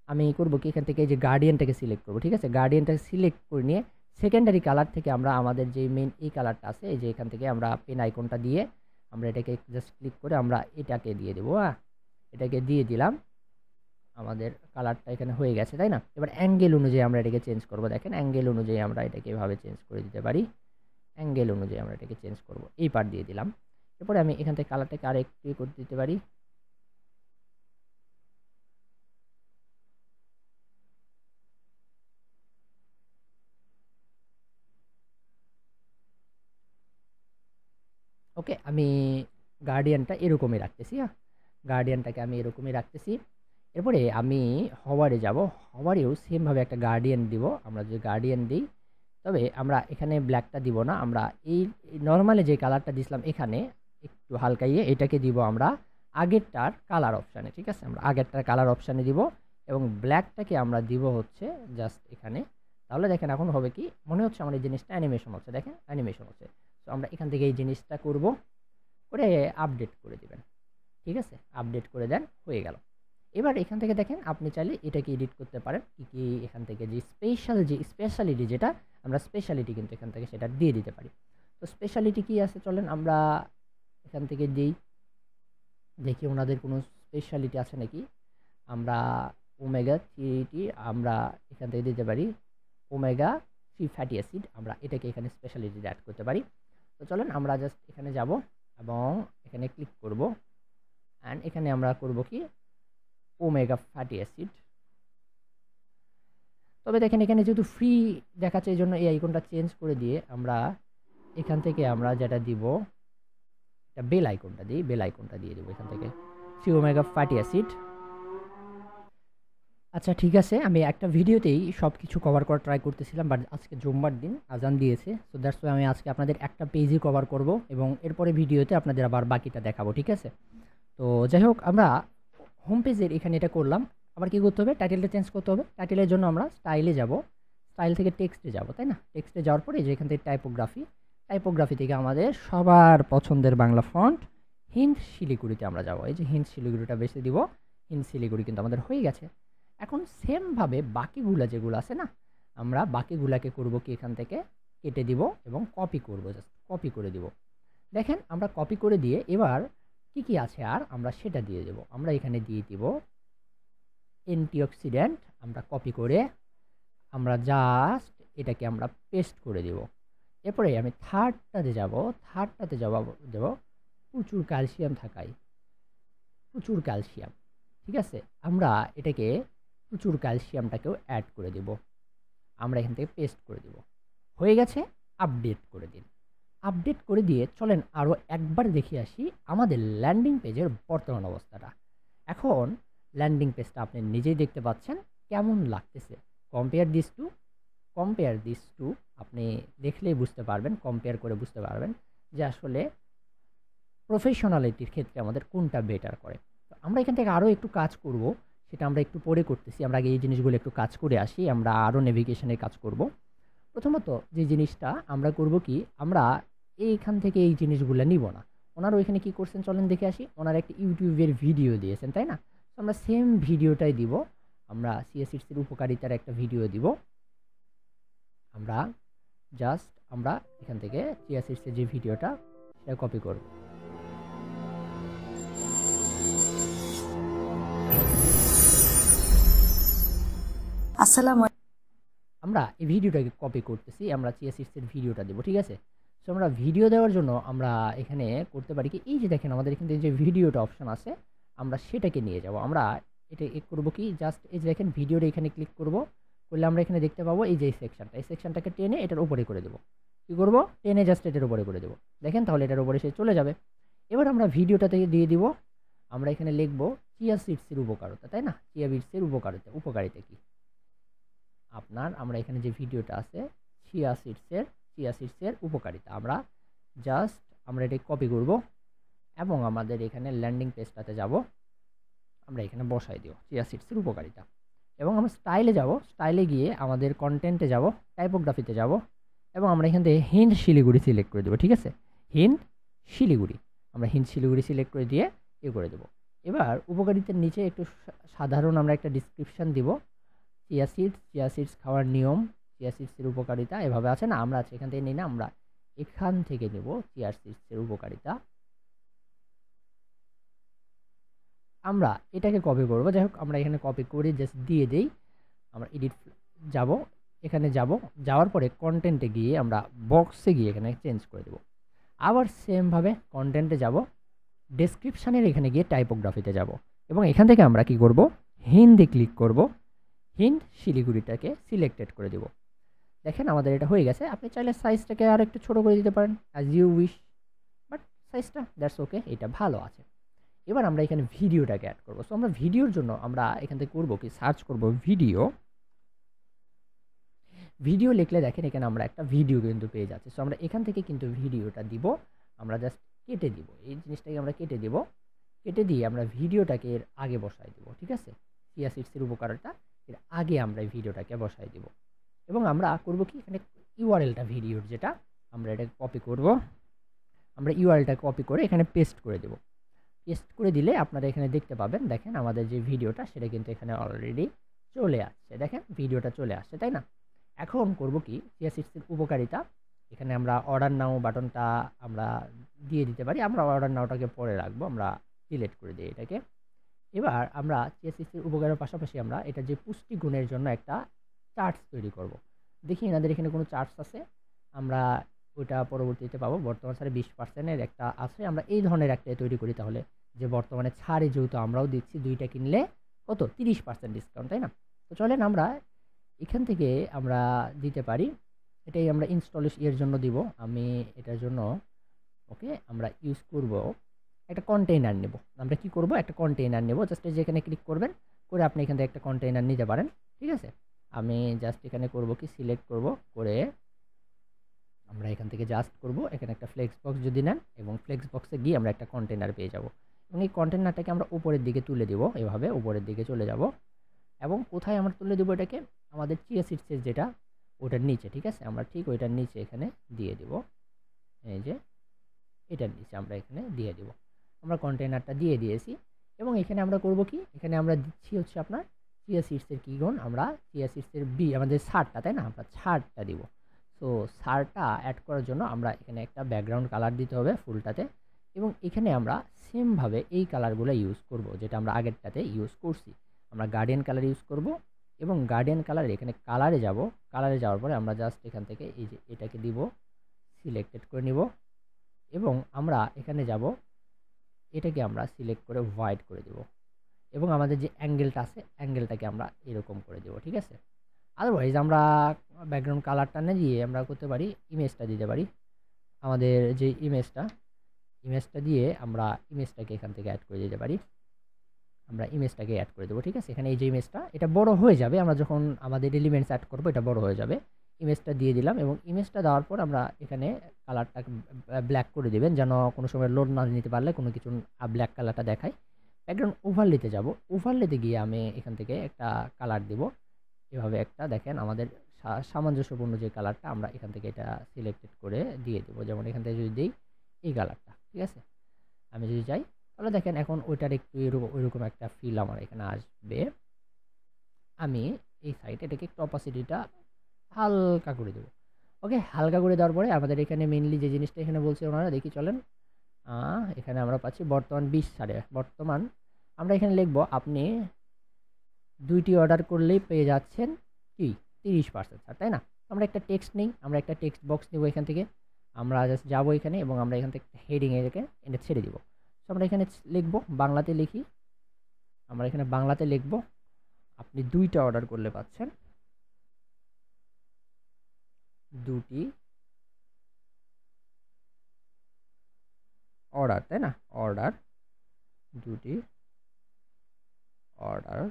আমি করব কি, এখান থেকে এই যে গার্ডিয়ানটাকে সিলেক্ট করব, ঠিক আছে? গার্ডিয়ানটাকে সিলেক্ট করে নিয়ে সেকেন্ডারি কালার থেকে আমরা আমাদের যে মেন এই কালারটা আছে, এই যে এখান থেকে আমরা পেন আইকনটা দিয়ে আমরা এটাকে জাস্ট ক্লিক করে আমরা এটাকে দিয়ে দেবো। এটাকে দিয়ে দিলাম, আমাদের কালারটা এখানে হয়ে গেছে, তাই না? এবার অ্যাঙ্গেল অনুযায়ী আমরা এটাকে চেঞ্জ করব। দেখেন অ্যাঙ্গেল অনুযায়ী আমরা এটাকে এভাবে চেঞ্জ করে দিতে পারি। অ্যাঙ্গেল অনুযায়ী আমরা এটাকে চেঞ্জ করব, এই পার্ট দিয়ে দিলাম। এরপরে আমি এখান থেকে কালারটাকে আর একটু করে দিতে পারি। ওকে, আমি গার্ডিয়ানটা এরকমই রাখতেছি। গার্ডিয়ানটাকে আমি এরকমই রাখতেছি। এরপরে আমি হওয়ারে যাব। হওয়ারেও সেমভাবে একটা গার্ডিয়ান দিব। আমরা যদি গার্ডিয়ান দিই, তবে আমরা এখানে ব্ল্যাকটা দিব না, আমরা এই নর্মালি যে কালারটা দিছিলাম এখানে একটু হালকা এটাকে দিব আমরা আগেরটার কালার অপশানে, ঠিক আছে? আমরা আগেরটার কালার অপশানে দিব এবং ব্ল্যাকটাকে আমরা দিব হচ্ছে জাস্ট এখানে। তাহলে দেখেন এখন হবে কি, মনে হচ্ছে আমার এই জিনিসটা অ্যানিমেশন হচ্ছে। দেখেন অ্যানিমেশন হচ্ছে। তো আমরা এখান থেকে এই জিনিসটা করব, করে আপডেট করে দিবেন, ঠিক আছে? আপডেট করে দেন, হয়ে গেল। এবার এখান থেকে দেখেন আপনি চাইলে এটাকে এডিট করতে পারেন। কি এখান থেকে যে স্পেশালিটি যেটা, আমরা স্পেশালিটি কিন্তু এখান থেকে সেটা দিয়ে দিতে পারি। তো স্পেশালিটি কি আছে চলেন আমরা এখান থেকে দেখি ওনাদের কোনো স্পেশালিটি আছে নাকি। আমরা ওমেগা 3 আমরা এখান থেকে দিতে পারি, ওমেগা 3 ফ্যাটি অ্যাসিড, আমরা এটাকে এখানে স্পেশালিটি অ্যাড করতে পারি। তো চলেন আমরা জাস্ট এখানে যাব এবং এখানে ক্লিক করব অ্যান্ড এখানে আমরা করব কি, ওমেগা ফ্যাটি অ্যাসিড। তবে দেখেন এখানে যেহেতু ফ্রি দেখাচ্ছে এই জন্য এই আইকনটা চেঞ্জ করে দিয়ে আমরা এখান থেকে আমরা যেটা দিব, এটা বেল আইকনটা দিই, বেল আইকনটা দিয়ে দেবো এখান থেকে 3 ওমেগা ফ্যাটি অ্যাসিড। আচ্ছা ঠিক আছে, আমি একটা ভিডিওতেই সব কিছু কভার করার ট্রাই করতেছিলাম, বাট আজকে জুম্মার দিন আজান দিয়েছে, সো দ্যাটস ওয়াই আমি আজকে আপনাদের একটা পেজই কভার করব এবং এরপরে ভিডিওতে আপনাদের আবার বাকিটা দেখাবো, ঠিক আছে? তো যাই হোক, আমরা হোম পেজের এখানে এটা করলাম। আবার কি করতে হবে? টাইটেলটা চেঞ্জ করতে হবে। টাইটেলের জন্য আমরা স্টাইলে যাব, স্টাইল থেকে টেক্সটে যাব, তাই না? টেক্সটে যাওয়ার পরে যে এখান থেকে টাইপোগ্রাফি থেকে আমাদের সবার পছন্দের বাংলা ফন্ট হিন্দ শিলিগুড়িতে আমরা যাব। এই যে হিন্দ শিলিগুড়িটা বেছে দিব। হিন্দ শিলিগুড়ি কিন্তু আমাদের হয়ে গেছে। এখন সেমভাবে বাকিগুলা যেগুলো আছে না, আমরা বাকিগুলাকে করব কি এখান থেকে কেটে দিব এবং কপি করব, জাস্ট কপি করে দিব। দেখেন আমরা কপি করে দিয়ে এবার কি আছে আর আমরা সেটা দিয়ে দেব। আমরা এখানে দিয়ে দিব অ্যান্টিঅক্সিডেন্ট। আমরা কপি করে আমরা জাস্ট এটাকে আমরা পেস্ট করে দেব। এরপরে আমি থার্ডটাতে যাব দেব প্রচুর ক্যালসিয়াম থাকায়, প্রচুর ক্যালসিয়াম। ঠিক আছে, আমরা এটাকে প্রচুর ক্যালসিয়ামটাকেও অ্যাড করে দেব। আমরা এখান থেকে পেস্ট করে দেব। হয়ে গেছে, আপডেট করে দিন। আপডেট করে দিয়ে চলেন আরও একবার দেখে আসি আমাদের ল্যান্ডিং পেজের বর্তমান অবস্থাটা। এখন ল্যান্ডিং পেজটা আপনি নিজেই দেখতে পাচ্ছেন কেমন লাগতেছে। কম্পেয়ার দিস টু আপনি দেখলেই বুঝতে পারবেন, কম্পেয়ার করে বুঝতে পারবেন যে আসলে প্রফেশনালিটির ক্ষেত্রে আমাদের কোনটা বেটার করে। তো আমরা এখান থেকে আরও একটু কাজ করব, সেটা আমরা একটু পরে করতেছি। আমরা আগে এই জিনিসগুলো একটু কাজ করে আসি, আমরা আরও নেভিগেশনের কাজ করব। প্রথমত যে জিনিসটা আমরা করব কি, আমরা এইখান থেকে এই জিনিসগুলো নিব না। ওনারা ওইখানে কি করছেন চলেন দেখে আসি। ওনারা একটা ইউটিউবের ভিডিও দিয়েছেন, তাই না? তো আমরা সেম ভিডিওটাই দিব। আমরা সিএসএসের উপকারিতার একটা ভিডিও দিব। আমরা আমরা এখান থেকে সিএসএসের যে ভিডিওটা সেটা কপি করব। আমরা এই ভিডিওটাকে কপি করতেছি, আমরা সিএসএসের ভিডিওটা দেবো, ঠিক আছে? সো আমরা ভিডিও দেওয়ার জন্য আমরা এখানে করতে পারি কি, এই যে দেখেন আমাদের এখান থেকে যে ভিডিওটা অপশন আছে, আমরা সেটাকে নিয়ে যাব। আমরা এটা করবো কি, জাস্ট এই যে দেখেন ভিডিওটা এখানে ক্লিক করব, করলে আমরা এখানে দেখতে পাবো এই যে এই সেকশনটাকে টেনে এটার উপরে করে দেবো। কী করবো? টেনে জাস্ট এটার উপরে করে দেবো। দেখেন তাহলে এটার উপরে সে চলে যাবে। এবার আমরা ভিডিওটা থেকে দিয়ে দিব। আমরা এখানে লিখবো চিয়া সিডসের উপকারিতা, তাই না? চিয়া সিডসের উপকারিতা কি আমরা এখানে যে ভিডিওটা আছে চিয়া সিডসের উপকারিতা, আমরা এটা কপি করব এবং আমাদের এখানে ল্যান্ডিং পেজটাতে যাব। আমরা এখানে বসাই দিব চিয়া সিডসের উপকারিতা এবং আমরা স্টাইলে গিয়ে আমাদের কন্টেন্টে যাব, টাইপোগ্রাফিতে যাব এবং আমরা এখান থেকে হিন্দ শিলিগুড়ি সিলেক্ট করে দেবো। ঠিক আছে, হিন্দ শিলিগুড়ি সিলেক্ট করে দিয়ে করে দেবো। এবার উপকারিতার নিচে একটু সাধারণ আমরা একটা ডিসক্রিপশান দিব। চিয়া সিডস খাওয়ার নিয়ম, চিয়া সিডসের উপকারিতা এভাবে আছে না, আমরা এখান থেকে নিই না, আমরা এখান থেকে নেব চিয়া সিডসের উপকারিতা। আমরা এটাকে কপি করব। যাই হোক, আমরা এখানে কপি করে জাস্ট দিয়ে দেই। আমরা এডিট এখানে যাওয়ার পরে কন্টেন্টে গিয়ে আমরা বক্সে গিয়ে এখানে চেঞ্জ করে দেব। আবার সেমভাবে কন্টেন্টে যাব, ডেসক্রিপশানের এখানে গিয়ে টাইপোগ্রাফিতে যাব এবং এখান থেকে আমরা কি করব, হিন্দি ক্লিক করব, হিন্দ শিলিগুড়িটাকে সিলেক্টেড করে দেব। দেখেন আমাদের এটা হয়ে গেছে। আপনি চাইলে সাইজটাকে আর একটু ছোটো করে দিতে পারেন, অ্যাজ ইউ উইশ, বাট সাইজটা দ্যাটস ওকে, এটা ভালো আছে। এবার আমরা এখানে ভিডিওটাকে অ্যাড করবো। সো আমরা ভিডিওর জন্য আমরা এখান থেকে করবো কি, সার্চ করব ভিডিও লিখলে দেখেন এখানে আমরা একটা ভিডিও কিন্তু পেয়ে যাচ্ছি। সো আমরা এখান থেকে কিন্তু ভিডিওটা দিব, আমরা জাস্ট কেটে দিব, এই জিনিসটাকে আমরা কেটে দিব। কেটে দিয়ে আমরা ভিডিওটাকে এর আগে বসাই দিব। ঠিক আছে, চিয়া সিডসের উপকারিতা এর আগে আমরা এই ভিডিওটাকে বসাই দিব এবং আমরা করব কি, এখানে ইউআরএলটা ভিডিওর যেটা, আমরা এটা কপি করব। আমরা ইউআরএলটা কপি করে এখানে পেস্ট করে দেব। পেস্ট করে দিলে আপনারা এখানে দেখতে পাবেন, দেখেন আমাদের যে ভিডিওটা সেটা কিন্তু এখানে অলরেডি চলে আসছে। দেখেন ভিডিওটা চলে আসছে, তাই না? এখন করব কি, চিয়া সিডসের উপকারিতা, এখানে আমরা অর্ডার নাও বাটনটা আমরা দিয়ে দিতে পারি। আমরা অর্ডার নাওটাকে পরে রাখবো, আমরা ডিলিট করে দিই এটাকে। এবার আমরা চিয়া সিডসের উপকারের পাশাপাশি আমরা এটা যে পুষ্টিগুণের জন্য একটা চার্টস তৈরি করব। দেখি এনাদের এখানে কোনো চার্টস আছে, আমরা ওইটা পরবর্তীতে পাবো। বর্তমান ছাড়ে 20% একটা আছে, আমরা এই ধরনের একটা তৈরি করি তাহলে, যে বর্তমানে ছাড়ে যেহেতু আমরাও দিচ্ছি, 2টা কিনলে কত 30% ডিসকাউন্ট, তাই না? তো চলেন আমরা এখান থেকে আমরা দিতে পারি। এটাই আমরা এর জন্য দিব। আমি এটার জন্য ওকে আমরা ইউজ করব একটা কন্টেইনার নেব। আমরা কি করব, একটা কন্টেইনার নেব। জাস্ট যেখানে ক্লিক করবেন, করে আপনি এখান থেকে একটা কন্টেইনার নিতে পারেন। ঠিক আছে, আমি জাস্ট এখানে করব কি, সিলেক্ট করব, করে আমরা এখান থেকে জাস্ট করব এখানে একটা ফ্লেক্স বক্স যদি নেন, এবং ফ্লেক্স বক্সে গিয়ে আমরা একটা কন্টেইনার পেয়ে যাব। এবং এই কন্টেনারটাকে আমরা উপরের দিকে তুলে দিব, এভাবে উপরের দিকে চলে যাব এবং কোথায় আমরা তুলে দেবো এটাকে, আমাদের চিয়া সিডসের যেটা ওটার নিচে, ঠিক আছে, আমরা ঠিক ওইটার নিচে এখানে দিয়ে দিব, এই যে এটার নিচে আমরা এখানে দিয়ে দিব। আমরা কন্টেনারটা দিয়ে দিয়েছি এবং এখানে আমরা করব কি, এখানে আমরা দিচ্ছি হচ্ছে আপনার চিয়া সিডসের কি গুণ, আমরা চিয়া সিডসের আমাদের ছাড়টা, তাই না, আমরা ছাড়টা দিব। সো ছাড়টা অ্যাড করার জন্য আমরা এখানে একটা ব্যাকগ্রাউন্ড কালার দিতে হবে ফুলটাতে এবং এখানে আমরা সেমভাবে এই কালারগুলো ইউজ করব যেটা আমরা আগেরটাতে ইউজ করছি। আমরা গার্ডিয়ান কালার ইউজ করব এবং গার্ডিয়ান কালারে এখানে কালারে যাব, কালারে যাওয়ার পরে আমরা জাস্ট এখান থেকে এই যে এটাকে দিব, সিলেক্টেড করে নিব এবং আমরা এখানে যাব, এটাকে আমরা সিলেক্ট করে হোয়াইট করে দেব এবং আমাদের যে অ্যাঙ্গেলটা আছে অ্যাঙ্গেলটাকে আমরা এরকম করে দেব, ঠিক আছে। আদারওয়াইজ আমরা ব্যাকগ্রাউন্ড কালারটা না দিয়ে আমরা করতে পারি ইমেজটা দিতে পারি, আমাদের যে ইমেজটা দিয়ে আমরা ইমেজটাকে এখান থেকে অ্যাড করে দিতে পারি, আমরা ইমেজটাকে অ্যাড করে দেবো, ঠিক আছে। এখানে এই যে ইমেজটা এটা বড় হয়ে যাবে, আমরা যখন আমাদের এলিমেন্টস অ্যাড করবো এটা বড় হয়ে যাবে। ইমেজটা দিয়ে দিলাম এবং ইমেজটা দেওয়ার পর আমরা এখানে কালারটা ব্ল্যাক করে দিবেন যেন কোনো সময় লোড না নিতে পারলে কোনো কিছু ব্ল্যাক কালারটা দেখায়। ব্যাকগ্রাউন্ড ওভারলেতে যাব, ওভারলেতে গিয়ে আমি এখান থেকে একটা কালার দেব, এভাবে একটা দেখেন আমাদের সামঞ্জস্যপূর্ণ যে কালারটা আমরা এখান থেকে এটা সিলেক্টেড করে দিয়ে দেবো, যেমন এখান থেকে যদি দিই এই কালারটা, ঠিক আছে। আমি যদি যাই তাহলে দেখেন এখন ওইটার একটু ওইরকম একটা ফিল আমার এখানে আসবে। আমি এই সাইডে এটাকে একটু অপাসিটিটা হালকা করে দেবো, ওকে। হালকা করে দেওয়ার পরে আমাদের এখানে মেইনলি যে জিনিসটা এখানে বলছে ওনারা, দেখি চলেন, এখানে আমরা পাচ্ছি বর্তমান 20 সালে, বর্তমান আমরা এখানে লিখবো আপনি 2টি অর্ডার করলেই পেয়ে যাচ্ছেন কি 30% ছাড়, তাই না। আমরা একটা টেক্সট নেই, আমরা একটা টেক্সট বক্স নেব এখান থেকে, আমরা জাস্ট যাবো এখানে এবং আমরা এখান থেকে হেডিং এটাকে এটা ছেড়ে দিব। তো আমরা এখানে লিখবো, বাংলাতে লিখি, আমরা এখানে বাংলাতে লিখবো আপনি 2টা অর্ডার করলে পাচ্ছেন 2টি অর্ডার, তাই না, অর্ডার 2টি অর্ডার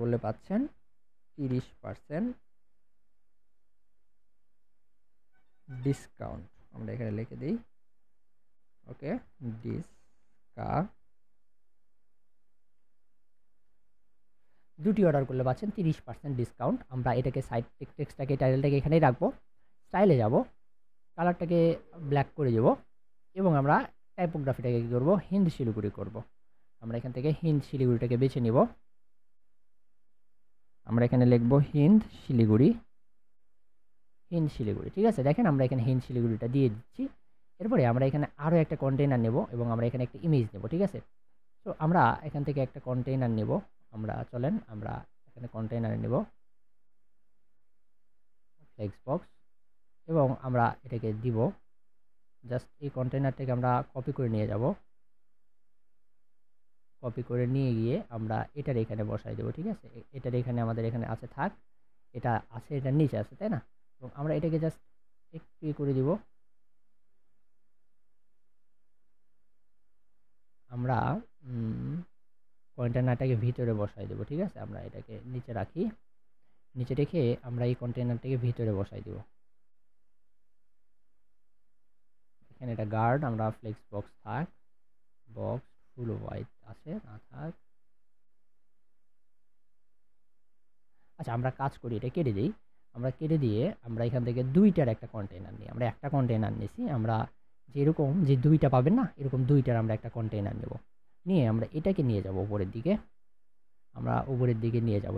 করলে পাচ্ছেন 30% ডিসকাউন্ট। আমরা এখানে লিখে দিই, ওকে, ডিসকাউন্ট, 2টি অর্ডার করলে পাচ্ছেন 30% ডিসকাউন্ট। আমরা এটাকে সাইড টেক্সটটাকে টাইটেলটাকে এখানেই রাখবো, স্টাইলে যাব, কালারটাকে ব্ল্যাক করে দেব এবং আমরা টাইপোগ্রাফিটাকে কী করবো, হিন্দ শিলিগুড়ি করব। আমরা এখান থেকে হিন্দ শিলিগুড়িটাকে বেছে নিব, আমরা এখানে লিখবো হিন্দ শিলিগুড়ি, ঠিক আছে। দেখেন আমরা এখানে হিন্দ শিলিগুড়িটা দিয়ে দিচ্ছি। এরপরে আমরা এখানে আরও একটা কন্টেইনার নেব এবং আমরা এখানে একটা ইমেজ নেব, ঠিক আছে। তো আমরা এখান থেকে একটা কন্টেইনার নেব, আমরা চলেন আমরা এখানে কন্টেইনার নেব ফ্লেক্স বক্স এবং আমরা এটাকে দিব, জাস্ট এই কন্টেইনারটাকে আমরা কপি করে নিয়ে যাব, কপি করে নিয়ে গিয়ে আমরা এটার এখানে বসাই দেবো, ঠিক আছে। এটার এখানে আমাদের এখানে আছে, থাক, এটা আছে, এটার নিচে আছে, তাই না। এবং আমরা এটাকে জাস্ট একটু করে দিব, আমরা কন্টেইনারটাকে ভিতরে বসাই দেবো, ঠিক আছে। আমরা এটাকে নিচে রাখি, নিচে রেখে আমরা এই কন্টেইনারটাকে ভিতরে বসাই দেব। এখানে এটা গার্ড, আমরা ফ্লেক্স বক্স থাক, বক্স ফুল হোয়াইট আছে না থাক, আচ্ছা আমরা কাজ করি, এটা কেটে দিই, আমরা কেটে দিয়ে আমরা এখান থেকে 2টার একটা কন্টেইনার নিই, আমরা একটা কন্টেইনার নিয়েছি, আমরা যেরকম যে 2টা পাবেন না এরকম 2টার আমরা একটা কন্টেইনার নেব, নিয়ে আমরা এটাকে নিয়ে যাব উপরের দিকে, আমরা উপরের দিকে নিয়ে যাব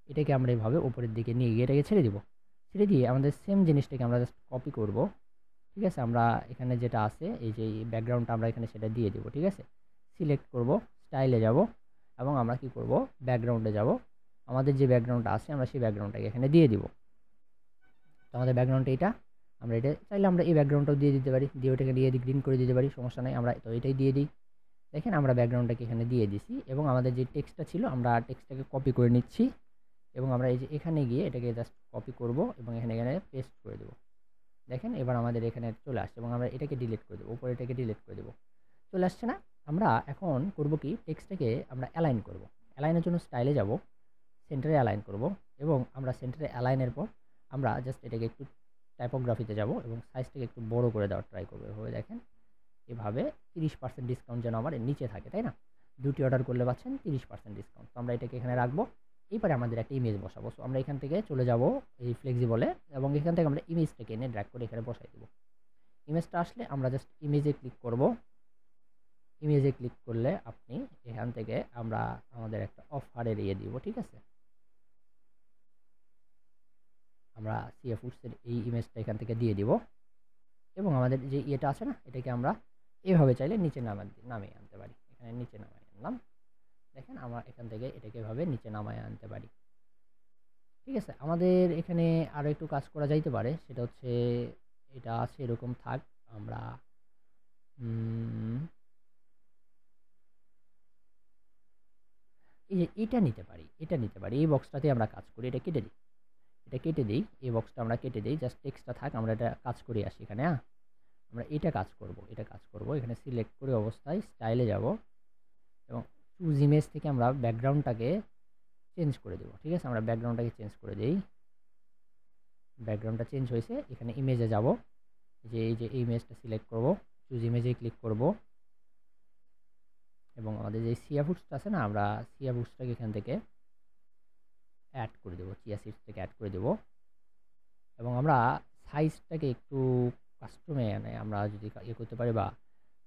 এটাকে আমরা এইভাবে উপরের দিকে নিয়ে গিয়ে এটাকে ছেড়ে দিব, ছেড়ে দিয়ে আমাদের সেম জিনিসটাকে আমরা জাস্ট কপি করব, ঠিক আছে। আমরা এখানে যেটা আছে এই যে ব্যাকগ্রাউন্ডটা আমরা এখানে সেটা দিয়ে দেব, ঠিক আছে। সিলেক্ট করব, স্টাইলে যাব এবং আমরা কি করব, ব্যাকগ্রাউন্ডে যাব, আমাদের যে ব্যাকগ্রাউন্ডটা আছে আমরা সেই ব্যাকগ্রাউন্ডটাকে এখানে দিয়ে দিব। তো আমাদের ব্যাকগ্রাউন্ডটা এটা, আমরা এটা চাইলে আমরা এই ব্যাকগ্রাউন্ডটাও দিয়ে দিতে পারি, দিয়ে ওটাকে দিয়ে গ্রিন করে দিতে পারি, সমস্যা নাই, আমরা তো এটাই দিয়ে দিই। দেখেন আমরা ব্যাকগ্রাউন্ডটাকে এখানে দিয়ে দিছি এবং আমাদের যে টেক্সটটা ছিল আমরা টেক্সটটাকে কপি করে নিচ্ছি এবং আমরা এই যে এখানে গিয়ে এটাকে জাস্ট কপি করব এবং এখানে পেস্ট করে দেব। দেখেন এবার আমাদের এখানে চলে আসছে এবং আমরা এটাকে ডিলিট করে দেবো, উপরে এটাকে ডিলিট করে দেবো, চলে আসছে না। আমরা এখন করব কি, টেক্সটটাকে আমরা অ্যালাইন করব। অ্যালাইনের জন্য স্টাইলে যাব, সেন্টারে অ্যালাইন করব এবং আমরা সেন্টারে অ্যালাইনের পর আমরা জাস্ট এটাকে একটু টাইপোগ্রাফিতে যাব এবং সাইজটাকে একটু বড় করে দেওয়ার ট্রাই করবো। এভাবে দেখেন, এভাবে 30% ডিসকাউন্ট যেন আমার এর নিচে থাকে, তাই না? দুটি অর্ডার করলে পাচ্ছেন 30% ডিসকাউন্ট। তো আমরা এটাকে এখানে রাখবো। এরপরে আমাদের একটা ইমেজ বসাবো। সো আমরা এখান থেকে চলে যাব এই ফ্লেক্সিবলে এবং এখান থেকে আমরা ইমেজটাকে এনে ড্র্যাগ করে এখানে বসাই দেবো। ইমেজটা আসলে আমরা জাস্ট ইমেজে ক্লিক করব। ইমেজে ক্লিক করলে আপনি এখান থেকে আমরা আমাদের একটা অফারের দিব, ঠিক আছে? আমরা সিএ ফুডসের এই ইমেজটা এখান থেকে দিয়ে দিব এবং আমাদের যে ইয়েটা আছে না, এটাকে আমরা এভাবে চাইলে নিচে নামিয়ে আনতে পারি। এখানে নিচে নামিয়ে আনলাম, দেখেন আমরা এখান থেকে এটাকে এভাবে নিচে নামিয়ে আনতে পারি, ঠিক আছে? আমাদের এখানে আরও একটু কাজ করা যাইতে পারে, সেটা হচ্ছে এটা আছে এরকম থাক, আমরা এই যে এটা নিতে পারি, এই বক্সটাতে আমরা কাজ করি। এটা কেটে দিই, এই বক্সটা আমরা কেটে দিই, জাস্ট টেক্সটটা থাক, আমরা এটা কাজ করে আসি এখানে। আমরা এটা কাজ করব, এখানে সিলেক্ট করে অবস্থায় স্টাইলে যাব এবং চুজ ইমেজ থেকে আমরা ব্যাকগ্রাউন্ডটাকে চেঞ্জ করে দেবো, ঠিক আছে? আমরা ব্যাকগ্রাউন্ডটাকে চেঞ্জ করে দিই। ব্যাকগ্রাউন্ডটা চেঞ্জ হয়েছে, এখানে ইমেজে যাব, এই যে ইমেজটা সিলেক্ট করব, চুজ ইমেজে ক্লিক করব এবং আমাদের যে চিয়া ফুডসটা আছে না, আমরা চিয়া ফুডসটাকে এখান থেকে অ্যাড করে দেবো, চিয়া সিডস থেকে অ্যাড করে দেবো এবং আমরা সাইজটাকে একটু কাস্টমে আমরা যদি ইয়ে করতে পারি বা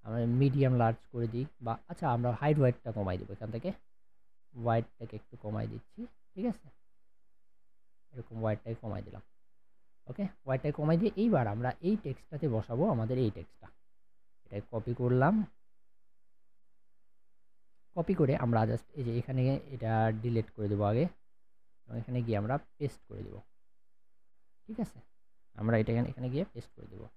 আমরা মিডিয়াম লার্জ করে দিই, বা আচ্ছা আমরা হাইট ওয়াইটটা কমাই দেবো, এখান থেকে ওয়াইটটাকে একটু কমাই দিচ্ছি, ঠিক আছে? এরকম ওয়াইটটাকে কমাই দিলাম, ওকে? ওয়াইটটাকে কমাই দিয়ে এইবার আমরা এই টেক্সটটাতে বসাবো আমাদের এই টেক্সটটা। এটাকে কপি করলাম, কপি করে আমরা জাস্ট এই যে এখানে এটা ডিলিট করে দেবো আগে এবং এখানে গিয়ে আমরা পেস্ট করে দেবো, ঠিক আছে? আমরা এটা এখানে গিয়ে পেস্ট করে দেবো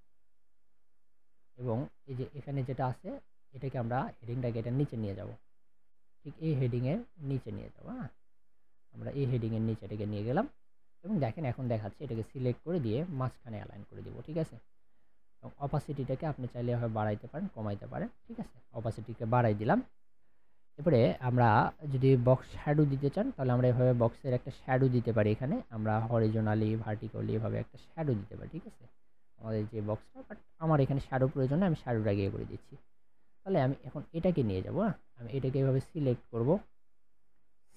এবং এই যে এখানে যেটা আছে এটাকে আমরা হেডিংটাকে এটার নিচে নিয়ে যাব, ঠিক এই হেডিংয়ের নিচে নিয়ে যাব। হ্যাঁ, আমরা এই হেডিংয়ের নিচে এটাকে নিয়ে গেলাম এবং দেখেন এখন দেখাচ্ছে, এটাকে সিলেক্ট করে দিয়ে মাঝখানে অ্যালাইন করে দেবো, ঠিক আছে? এবং অপাসিটিটাকে আপনি চাইলে এভাবে বাড়াইতে পারেন, কমাইতে পারেন, ঠিক আছে? অপাসিটিকে বাড়াই দিলাম। এরপরে আমরা যদি বক্স শ্যাডো দিতে চান তাহলে আমরা এভাবে বক্সের একটা শ্যাডো দিতে পারি। এখানে আমরা হরিজোনালি ভার্টিক্যালি এভাবে একটা শ্যাডো দিতে পারি, ঠিক আছে? আমাদের যে বক্সটা, বাট আমার এখানে শ্যাডো প্রয়োজন, আমি শ্যাডোটা গিয়ে করে দিচ্ছি। তাহলে আমি এখন এটাকে নিয়ে যাব। আমি এটাকে এভাবে সিলেক্ট করব,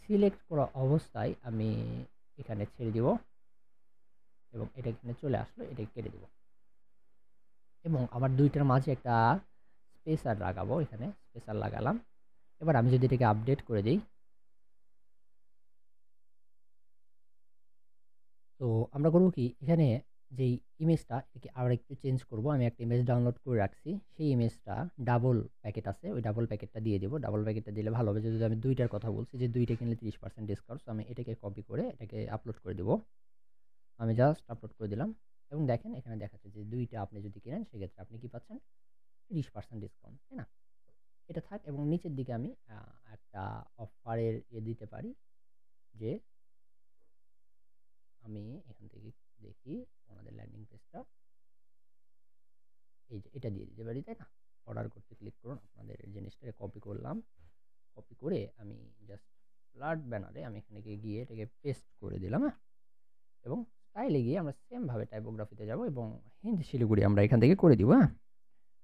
সিলেক্ট করা অবস্থায় আমি এখানে ছেড়ে দিব এবং এটা এখানে চলে আসলো, এটাকে কেটে দেব এবং আমার দুইটার মাঝে একটা স্পেসার লাগাবো, এখানে স্পেসার লাগালাম। এবার আমি যদি এটাকে আপডেট করে দিই, তো আমরা করব কি, এখানে যেই ইমেজটা এটাকে আবার একটু চেঞ্জ করব। আমি একটা ইমেজ ডাউনলোড করে রাখছি, সেই ইমেজটা ডাবল প্যাকেট আছে, ওই ডাবল প্যাকেটটা দিয়ে দেবো। ডাবল প্যাকেটটা দিলে ভালো হবে, যদি আমি দুইটার কথা বলছি যে দুইটা কিনলে 30% ডিসকাউন্ট। আমি এটাকে কপি করে এটাকে আপলোড করে দেবো। আমি জাস্ট আপলোড করে দিলাম এবং দেখেন এখানে দেখাচ্ছে যে দুইটা আপনি যদি কিনেন সেক্ষেত্রে আপনি কি পাচ্ছেন, 30% ডিসকাউন্ট, তাই না? এটা থাক এবং নিচের দিকে আমি একটা অফারের দিতে পারি, যে আমি এখান থেকে দেখি আমাদের ল্যান্ডিং পেজটা, এই যে এটা দিয়ে দিতে পারি, তাই না? অর্ডার করতে ক্লিক করুন, আপনাদের জিনিসটাকে কপি করলাম, কপি করে আমি জাস্ট ফ্ল্যাট ব্যানারে আমি এখানে গিয়ে এটাকে পেস্ট করে দিলাম। হ্যাঁ, এবং স্টাইলে গিয়ে আমরা সেমভাবে টাইপোগ্রাফিতে যাব এবং হিন্দ শিলিগুড়ি আমরা এখান থেকে করে দিব। হ্যাঁ,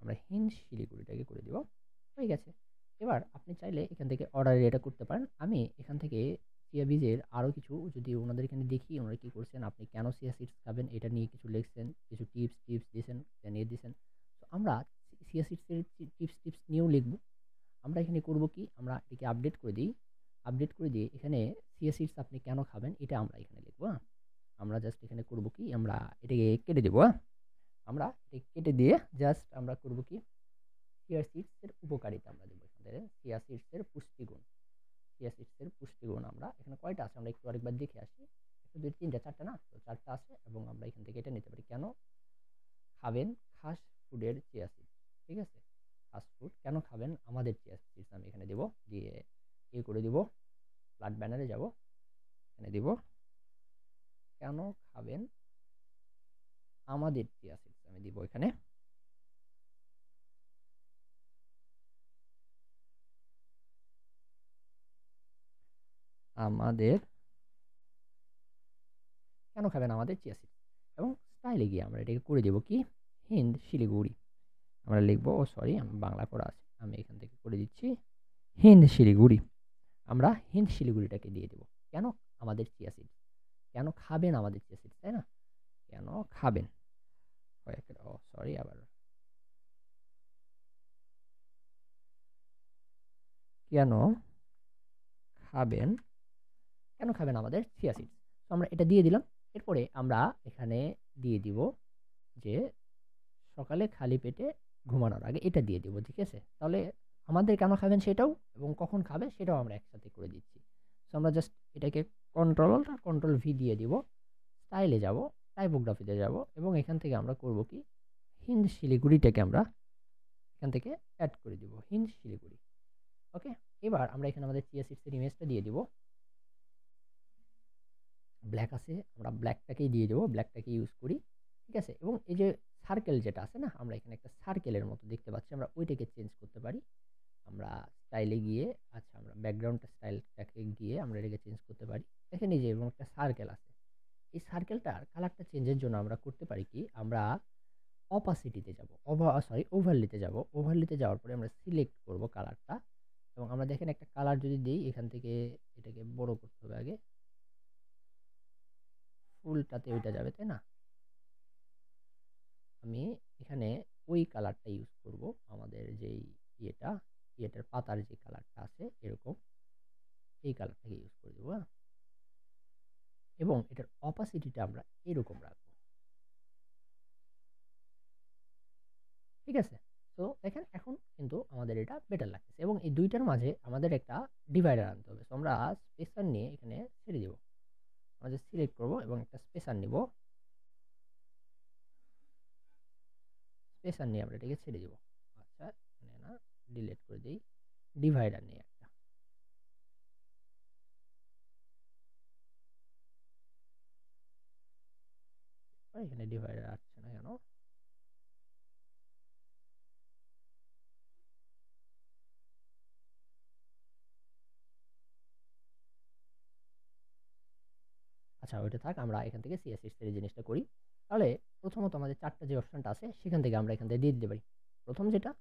আমরা হিন্দ শিলিগুড়িটাকে করে দিব, হয়ে গেছে। এবার আপনি চাইলে এখান থেকে অর্ডার এটা করতে পারেন। আমি এখান থেকে চিয়া বীজের আরও কিছু যদি ওনাদের এখানে দেখি ওনারা কী করছেন, আপনি কেন চিয়া সিডস খাবেন এটা নিয়ে কিছু লিখছেন, কিছু টিপস দিয়েছেন, জানিয়ে দিয়েছেন। তো আমরা চিয়া সিডসের টিপস নিয়েও লিখব। আমরা এখানে করব কি, আমরা এটাকে আপডেট করে দিই, আপডেট করে দিয়ে এখানে চিয়া সিডস আপনি কেন খাবেন এটা আমরা এখানে লিখবো। হ্যাঁ, আমরা জাস্ট এখানে করব কি, আমরা এটাকে কেটে দেবো। হ্যাঁ, আমরা এটা কেটে দিয়ে জাস্ট আমরা করব কি, চিয়া সিডসের উপকারিতা আমরা দেবো এখান থেকে, চিয়া সিডসের পুষ্টিগুণ। চিয়া সিডসের পুষ্টিগুণ আমরা এখানে কয়টা আছে আমরা একটু আরেকবার দেখে আসি। 1 2 3 4টা না, তো 4টা আছে এবং আমরা এখান থেকে এটা নিতে পারি। কেন খাবেন খাস ফুডের চিয়া সিড, ঠিক আছে? ফাস্ট ফুড কেন খাবেন আমাদের চিয়া সিডস আমি এখানে দেবো, দিয়ে এ করে দিব, ফ্ল্যাট ব্যানারে যাব, এখানে দিব কেন খাবেন আমাদের চিয়া সিডস আমি দিব এখানে। আমাদের কেন খাবেন আমাদের চিয়া সিড, এবং স্টাইলে গিয়ে আমরা এটাকে করে দেব কি হিন্দ শিলিগুড়ি আমরা লিখবো। সরি, আমি বাংলা করা আছে, আমি এখান থেকে করে দিচ্ছি হিন্দ শিলিগুড়ি। আমরা হিন্দ শিলিগুড়িটাকে দিয়ে দেব। কেন আমাদের চিয়া সিড, কেন খাবেন আমাদের চিয়া সিড, তাই না? কেন খাবেন, সরি, আবার কেন খাবেন, কেন খাবেন আমাদের চিয়া সিড। তো আমরা এটা দিয়ে দিলাম। এরপরে আমরা এখানে দিয়ে দিব যে সকালে খালি পেটে ঘুমানোর আগে, এটা দিয়ে দিব, ঠিক আছে? তাহলে আমাদের কেন খাবেন সেটাও এবং কখন খাবে সেটাও আমরা একসাথে করে দিচ্ছি। সো আমরা জাস্ট এটাকে কন্ট্রোল ভি দিয়ে দিব, স্টাইলে যাব, টাইপোগ্রাফিতে যাব, এবং এখান থেকে আমরা করব কি হিন্দ শিলিগুড়িটাকে আমরা এখান থেকে অ্যাড করে দিব, হিন্দ শিলিগুড়ি। ওকে, এবার আমরা এখানে আমাদের চিয়া সিডসের ইমেজটা দিয়ে দিব। ব্ল্যাক আছে, আমরা ব্ল্যাকটাকেই দিয়ে দেবো, ব্ল্যাকটাকে ইউজ করি, ঠিক আছে? এবং এই যে সার্কেল যেটা আছে না, আমরা এখানে একটা সার্কেলের মতো দেখতে পাচ্ছি, আমরা ওইটাকে চেঞ্জ করতে পারি। আমরা স্টাইলে গিয়ে, আচ্ছা, আমরা ব্যাকগ্রাউন্ডটা স্টাইলটাকে গিয়ে আমরা এটাকে চেঞ্জ করতে পারি। দেখেন এই যে এবং একটা সার্কেল আছে, এই সার্কেলটার কালারটা চেঞ্জের জন্য আমরা করতে পারি কি, আমরা অপাসিটিতে যাব, ওভারলিতে যাব। ওভারলিতে যাওয়ার পরে আমরা সিলেক্ট করব কালারটা, এবং আমরা দেখেন একটা কালার যদি দিই, এখান থেকে এটাকে বড় করতে হবে আগে, ফুলটাতে ওইটা যাবে, তাই না? আমি এখানে ওই কালারটা ইউজ করব, আমাদের যেই ইয়েটার পাতার যে কালারটা আছে এরকম, এই কালারটাকে ইউজ করে দেবো। এবং এটার অপাসিটিটা আমরা এরকম রাখবো, ঠিক আছে? তো দেখেন এখন কিন্তু আমাদের এটা বেটার লাগতেছে, এবং এই দুইটার মাঝে আমাদের একটা ডিভাইডার আনতে হবে। তো আমরা স্পেসার নিয়ে এখানে ছেড়ে দেবো, আমরা সিলেক্ট করবো এবং একটা স্পেসার নিব, স্পেসার নিয়ে আমরা এটাকে ছেড়ে দেবো। আচ্ছা, এখানে না, ডিলিট করে দিই, ডিভাইডার নিয়ে একটা, এখানে ডিভাইডার আসছে না কেন? আচ্ছা, ওইটা থাক, আমরা এখান থেকে সিএসএস এর জিনিসটা করি। তাহলে প্রথমত আমাদের চারটা যে অপশনটা আছে সেখান থেকে আমরা এখান থেকে দিয়ে দিতে পারি। প্রথম যেটা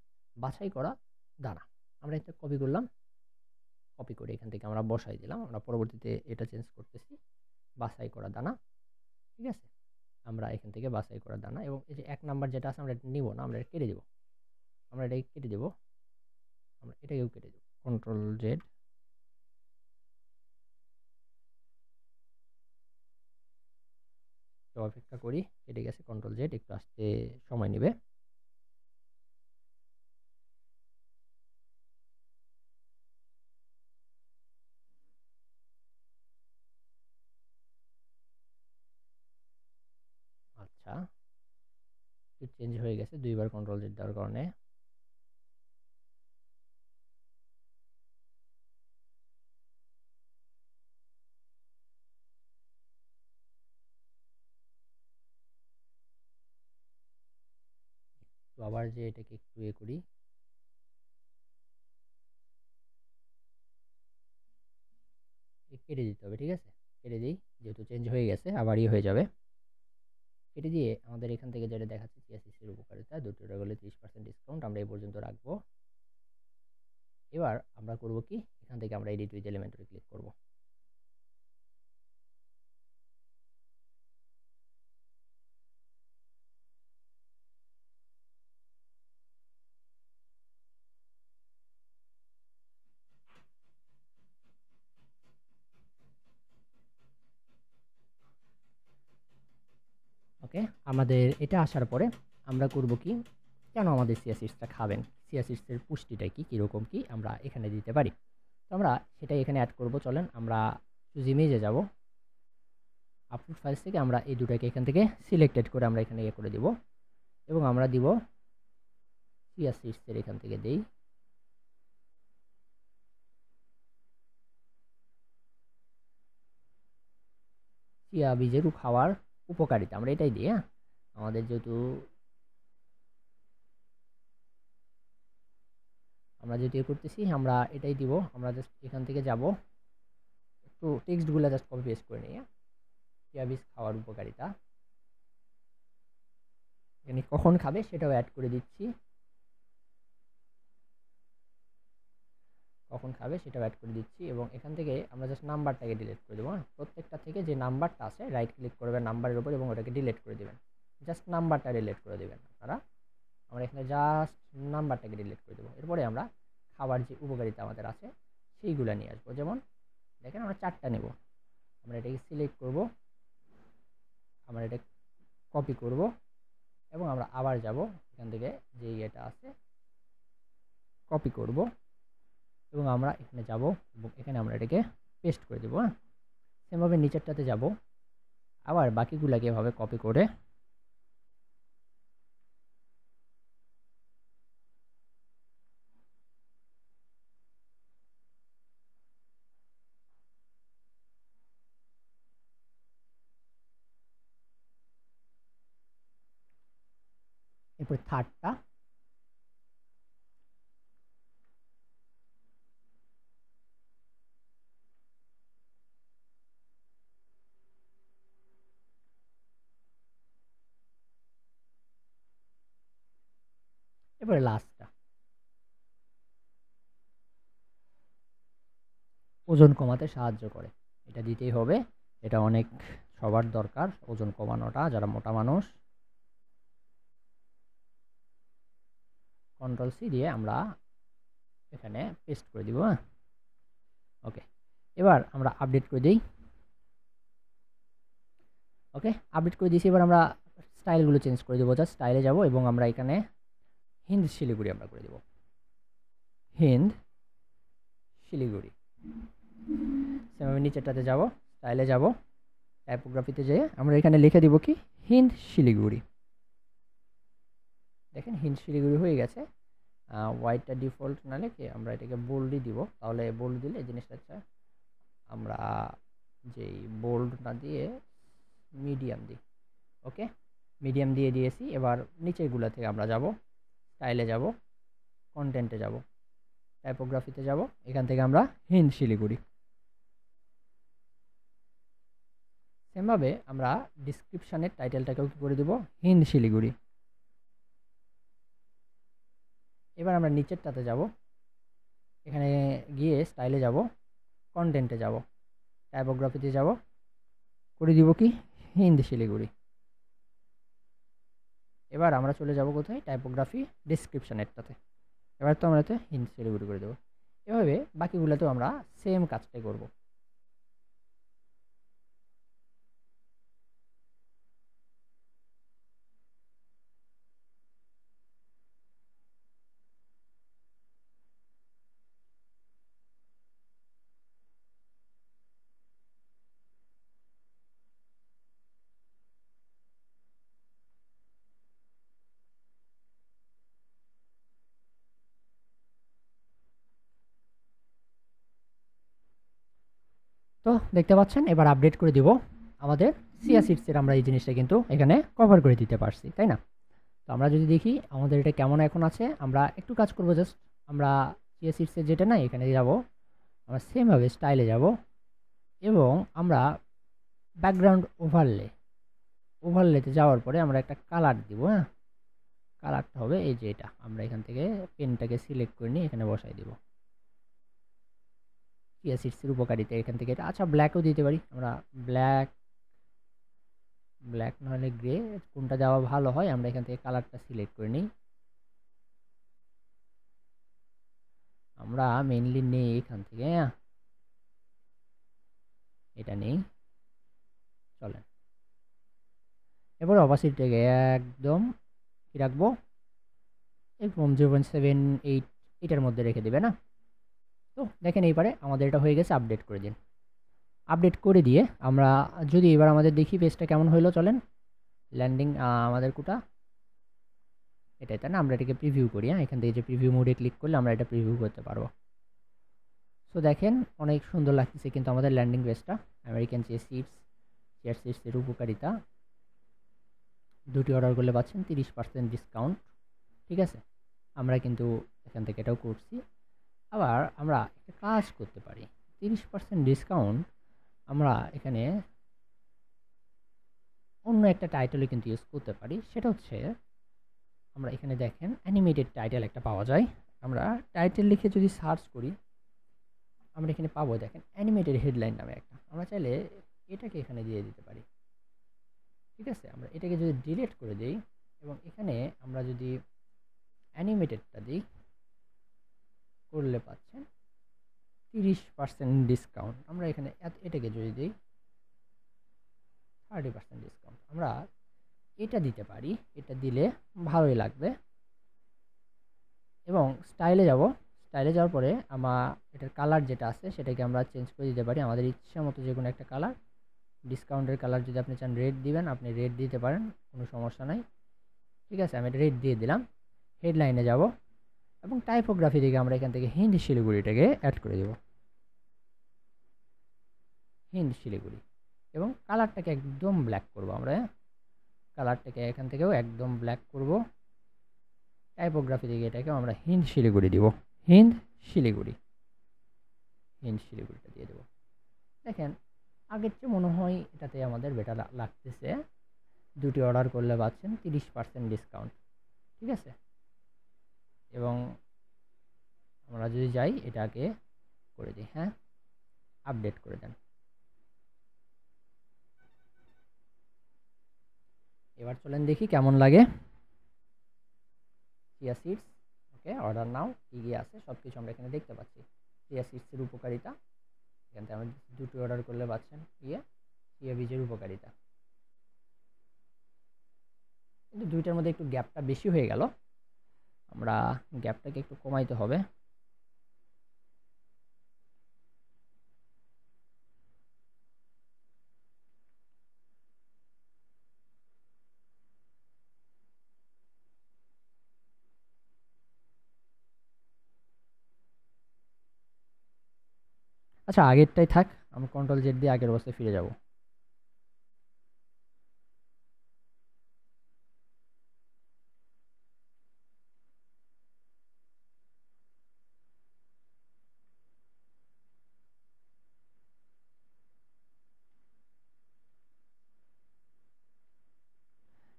বাছাই করা দানা, আমরা এটা কপি করলাম, কপি করে এখান থেকে আমরা বসাই দিলাম। আমরা পরবর্তীতে এটা চেঞ্জ করতেছি, বাছাই করা দানা, ঠিক আছে? আমরা এখান থেকে বাছাই করা দানা, এবং এই যে 1 নাম্বার যেটা আছে আমরা এটা নিব না, আমরা এটা কেটে দেবো, আমরা এটাকে কেটে দেবো, আমরা এটাকেও কেটে দেবো, কন্ট্রোল জেড, তো অপেক্ষা করি, কেটে গেছে, কন্ট্রোল জেড, একটু আসতে সময় নেবে। আচ্ছা, চেঞ্জ হয়ে গেছে দুইবার কন্ট্রোল জেড দেওয়ার কারণে। তো আবার যে এটাকে একটু করি, কেটে দিতে হবে, ঠিক আছে? কেটে দিই, যেহেতু চেঞ্জ হয়ে গেছে আবার হয়ে যাবে। কেটে দিয়ে আমাদের এখান থেকে যেটা দেখাচ্ছে সিএসএস এর উপকারিতা, 2টা হলে 30% ডিসকাউন্ট, আমরা এই পর্যন্ত রাখবো। এবার আমরা করব কি, এখান থেকে আমরা এডিট উইথ এলিমেন্টরে ক্লিক করব। ওকে, আমাদের এটা আসার পরে আমরা করব কি, কেন আমাদের সিএসএসটা খাবেন, সিএসএস এর পুষ্টিটা কি, কিরকম কি আমরা এখানে দিতে পারি। তো আমরা সেটাই এখানে অ্যাড করব। চলেন আমরা চুজ ইমেজে যাব, আপলোড ফাইলস থেকে আমরা এই দুটাকে এখান থেকে সিলেক্টেড করে আমরা এখানে করে দিব, এবং আমরা দিব সিএসএস এর এখান থেকে দেই চিয়া বীজের খাওয়ার উপকারিতা, আমরা এটাই দিই। হ্যাঁ, আমাদের যেহেতু করতেছি, আমরা এটাই দিব। আমরা জাস্ট এখান থেকে যাব, একটু টেক্সটগুলো জাস্ট কপি পেস্ট করে নিই। চিয়া বীজ খাওয়ার উপকারিতা, এখানে কখন খাবে সেটাও অ্যাড করে দিচ্ছি, কখন খাবে সেটাও অ্যাড করে দিচ্ছি। এবং এখান থেকে আমরা জাস্ট নাম্বারটাকে ডিলিট করে দেবো। প্রত্যেকটা থেকে যে নাম্বারটা আছে রাইট ক্লিক করবেন নাম্বারের উপর এবং ওটাকে ডিলিট করে দেবেন। জাস্ট নাম্বারটা ডিলিট করে দেবেন আপনারা। আমরা এখানে জাস্ট নাম্বারটাকে ডিলিট করে দেবো। এরপরে আমরা খাবার যে উপকারিতা আমাদের আছে সেইগুলো নিয়ে আসবো। যেমন দেখেন আমরা 4টা নেব, আমরা এটাকে সিলেক্ট করব, আমরা এটা কপি করব এবং আমরা আবার যাব এখান থেকে যে এটা আছে কপি করব এবং আমরা এখানে যাব এবং এখানে আমরা এটাকে পেস্ট করে দেবো। সেমভাবে নিচেরটাতে যাব, আবার বাকিগুলোকে এভাবে কপি করে এরপর থার্ডটা এরপরে লাস্টটা ওজন কমাতে সাহায্য করে, এটা দিতেই হবে। এটা অনেক সবার দরকার ওজন কমানোটা, যারা মোটা মানুষ। কন্ট্রোল সি দিয়ে আমরা এখানে পেস্ট করে দিব। ওকে, এবার আমরা আপডেট করে দিই। ওকে, আপডেট করে দিয়েছি। এবার আমরা স্টাইলগুলো চেঞ্জ করে দেবো। জাস্ট স্টাইলে যাব এবং আমরা এখানে হিন্দ শিলিগুড়ি আমরা করে দেব, হিন্দ শিলিগুড়ি। সেভাবে নিচেরটাতে যাব, স্টাইলে যাব, টাইপোগ্রাফিতে যেয়ে আমরা এখানে লিখে দিব কি হিন্দ শিলিগুড়ি। দেখেন হিন্দ শিলিগুড়ি হয়ে গেছে। হোয়াইটটা ডিফল্ট না লিখে আমরা এটাকে বোল্ডই দিব, তাহলে বোল্ড দিলে এই জিনিসটা আচ্ছা আমরা যেই বোল্ড না দিয়ে মিডিয়াম দিই। ওকে, মিডিয়াম দিয়ে দিয়েছি। এবার নিচেরগুলো থেকে আমরা যাব, স্টাইলে যাব, কন্টেন্টে যাব, টাইপোগ্রাফিতে যাব, এখান থেকে আমরা হিন্দ শিলিগুড়ি। সেমভাবে আমরা ডিসক্রিপশানের টাইটেলটাকেও কি করে দেব হিন্দ শিলিগুড়ি। এবার আমরা নিচেরটাতে যাব, এখানে গিয়ে স্টাইলে যাব, কন্টেন্টে যাব, টাইপোগ্রাফিতে যাব, করে দিব কি হিন্দ শিলিগুড়ি। এবার আমরা চলে যাব কোথায়, টাইপোগ্রাফি ডিসক্রিপশানেরটাতে। এবার তো আমরা এতে হিন্দ শিলিগুড়ি করে দেবো। এভাবে বাকিগুলোতেও আমরা সেম কাজটাই করব। তো দেখতে পাচ্ছেন এবার আপডেট করে দিব। আমাদের চিয়া সিডসের আমরা এই জিনিসটা কিন্তু এখানে কভার করে দিতে পারছি, তাই না? তো আমরা যদি দেখি আমাদের এটা কেমন এখন আছে, আমরা একটু কাজ করব। জাস্ট আমরা চিয়া সিডসের যেটা না এখানে যাব, আমরা সেমভাবে স্টাইলে যাব এবং আমরা ব্যাকগ্রাউন্ড ওভারলেতে যাওয়ার পরে আমরা একটা কালার দিব। হ্যাঁ, কালারটা হবে এই যে এটা। আমরা এখান থেকে পেনটাকে সিলেক্ট করে নিয়ে এখানে বসাই দিব। চিয়া সিডসের উপকারিতা এখান থেকে এটা, আচ্ছা ব্ল্যাকও দিতে পারি আমরা, ব্ল্যাক নাহলে গ্রে, কোনটা দেওয়া ভালো হয় আমরা এখান থেকে কালারটা সিলেক্ট করে নিই। আমরা মেইনলি নেই এখান থেকে, এটা নেই, চলেন। এবার অপাসিটিটাকে একদম কি রাখবো, এরকম 0.78 এটার মধ্যে রেখে দেবে না। তো দেখেন এইবারে আমাদের এটা হয়ে গেছে। আপডেট করে দিন। আপডেট করে দিয়ে আমরা যদি এবার আমাদের দেখি পেজটা কেমন হইলো, চলেন ল্যান্ডিং আমাদের কোটা এটাই, তাই না? আমরা এটাকে প্রিভিউ করি। এখান থেকে যে প্রিভিউ মোডে ক্লিক করলে আমরা এটা প্রিভিউ করতে পারবো। সো দেখেন অনেক সুন্দর লাগতেছে কিন্তু আমাদের ল্যান্ডিং পেজটা। আমেরিকান চিয়া সিডসের উপকারিতা, দুটি অর্ডার করলে পাচ্ছেন 30% ডিসকাউন্ট। ঠিক আছে, আমরা কিন্তু এখান থেকে এটাও করছি। আবার আমরা একটা কাজ করতে পারি, 30% ডিসকাউন্ট আমরা এখানে অন্য একটা টাইটেলও কিন্তু ইউজ করতে পারি, সেটা হচ্ছে আমরা এখানে দেখেন অ্যানিমেটেড টাইটেল একটা পাওয়া যায়। আমরা টাইটেল লিখে যদি সার্চ করি আমরা এখানে পাবো, দেখেন অ্যানিমেটেড হেডলাইন নামে একটা। আমরা চাইলে এটাকে এখানে দিয়ে দিতে পারি, ঠিক আছে। আমরা এটাকে যদি ডিলিট করে দিই এবং এখানে আমরা যদি অ্যানিমেটেডটা দিই, করলে পাচ্ছেন 30% ডিসকাউন্ট। আমরা এখানে এটাকে যদি দিই 30% ডিসকাউন্ট, আমরা এটা দিতে পারি। এটা দিলে ভালোই লাগবে। এবং স্টাইলে যাব, স্টাইলে যাওয়ার পরে আমার এটার কালার যেটা আছে সেটাকে আমরা চেঞ্জ করে দিতে পারি আমাদের ইচ্ছা মতো, যে কোনো একটা কালার। ডিসকাউন্টের কালার যদি আপনি চান রেড দিবেন, আপনি রেড দিতে পারেন, কোনো সমস্যা নাই, ঠিক আছে। আমি এটা রেড দিয়ে দিলাম। হেডলাইনে যাব এবং টাইপোগ্রাফি থেকে আমরা এখান থেকে হিন্দ শিলিগুড়িটাকে অ্যাড করে দেব, হিন্দ শিলিগুড়ি। এবং কালারটাকে একদম ব্ল্যাক করব আমরা, কালারটাকে এখান থেকেও একদম ব্ল্যাক করব। টাইপোগ্রাফি থেকে এটাকেও আমরা হিন্দ শিলিগুড়ি দিব, হিন্দ শিলিগুড়ি, হিন্দ শিলিগুড়িটা দিয়ে দেবো। দেখেন আগের চেয়ে মনে হয় এটাতে আমাদের বেটার লাগতেছে। দুটি অর্ডার করলে পাচ্ছেন 30% ডিসকাউন্ট, ঠিক আছে। এবং আমরা যদি যাই এটাকে করে দিই, হ্যাঁ আপডেট করে দেন। এবার চলেন দেখি কেমন লাগে। চিয়া সিডস, ওকে, অর্ডার নাও, কী কী আছে সব কিছু আমরা এখানে দেখতে পাচ্ছি। চিয়া সিডসের উপকারিতা, এখান থেকে আমরা দুটি অর্ডার করলে পাচ্ছেন চিয়া বীজের উপকারিতা। কিন্তু দুইটার মধ্যে একটু গ্যাপটা বেশি হয়ে গেল, আমরা গ্যাপটাকে একটু কমাইতে হবে। আচ্ছা আগেরটাই থাক, আমি কন্ট্রোল জেড দিয়ে আগের অবস্থায় ফিরে যাব।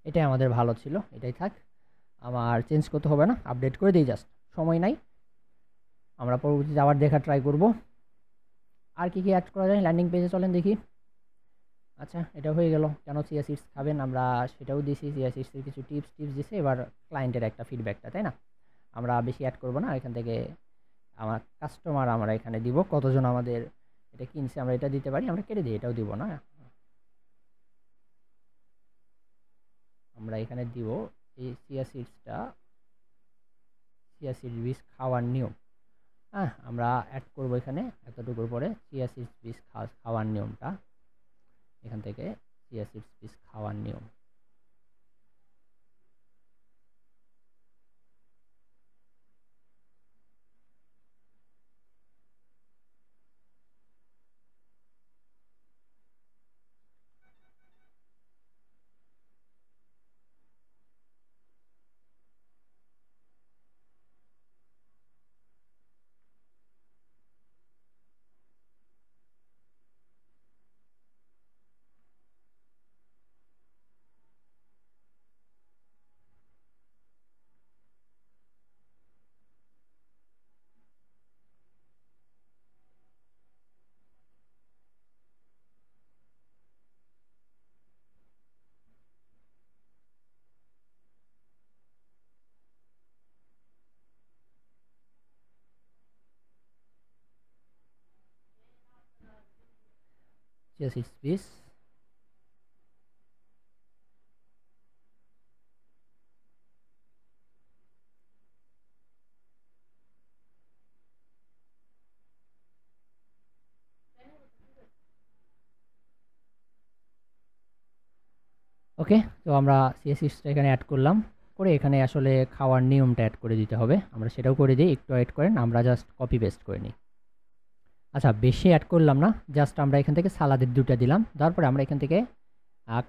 এটাই আমাদের ভালো ছিল, এটাই থাক, আমার চেঞ্জ করতে হবে না, আপডেট করে দিই জাস্ট, সময় নাই। আমরা পরবর্তীতে আবার দেখা ট্রাই করব। আর কি কি অ্যাড করা যায় ল্যান্ডিং পেজে, চলেন দেখি। আচ্ছা এটা হয়ে গেল, কেন চিয়া সিডস খাবেন আমরা সেটাও দিছি, চিয়া সিডসের কিছু টিপস দিছে। এবার ক্লায়েন্টের একটা ফিডব্যাকটা, তাই না? আমরা বেশি অ্যাড করব না, এখান থেকে আমার কাস্টমার আমরা এখানে দিব, কতজন আমাদের এটা কিনছে আমরা এটা দিতে পারি, আমরা কেটে দিই, এটাও দিব না। আমরা এখানে দিব এই চিয়া সিডসটা, চিয়া সিড বীজ খাওয়ার নিয়ম, হ্যাঁ আমরা অ্যাড করব এখানে এতটুকুর পরে চিয়া সিডস বীজ খাওয়ার নিয়মটা, এখান থেকে চিয়া সিডস বীজ খাওয়ার নিয়ম। চিয়া সিডস বীজ, ওকে। তো আমরা চিয়া সিডসটা এখানে অ্যাড করলাম, করে এখানে আসলে খাওয়ার নিয়মটা অ্যাড করে দিতে হবে, আমরা সেটাও করে দিই, একটু অ্যাড করেন, আমরা জাস্ট কপি পেস্ট করে নিই। আচ্ছা বেশি অ্যাড করলাম না, জাস্ট আমরা এখান থেকে সালাদের দুটা দিলাম, তারপরে আমরা এখান থেকে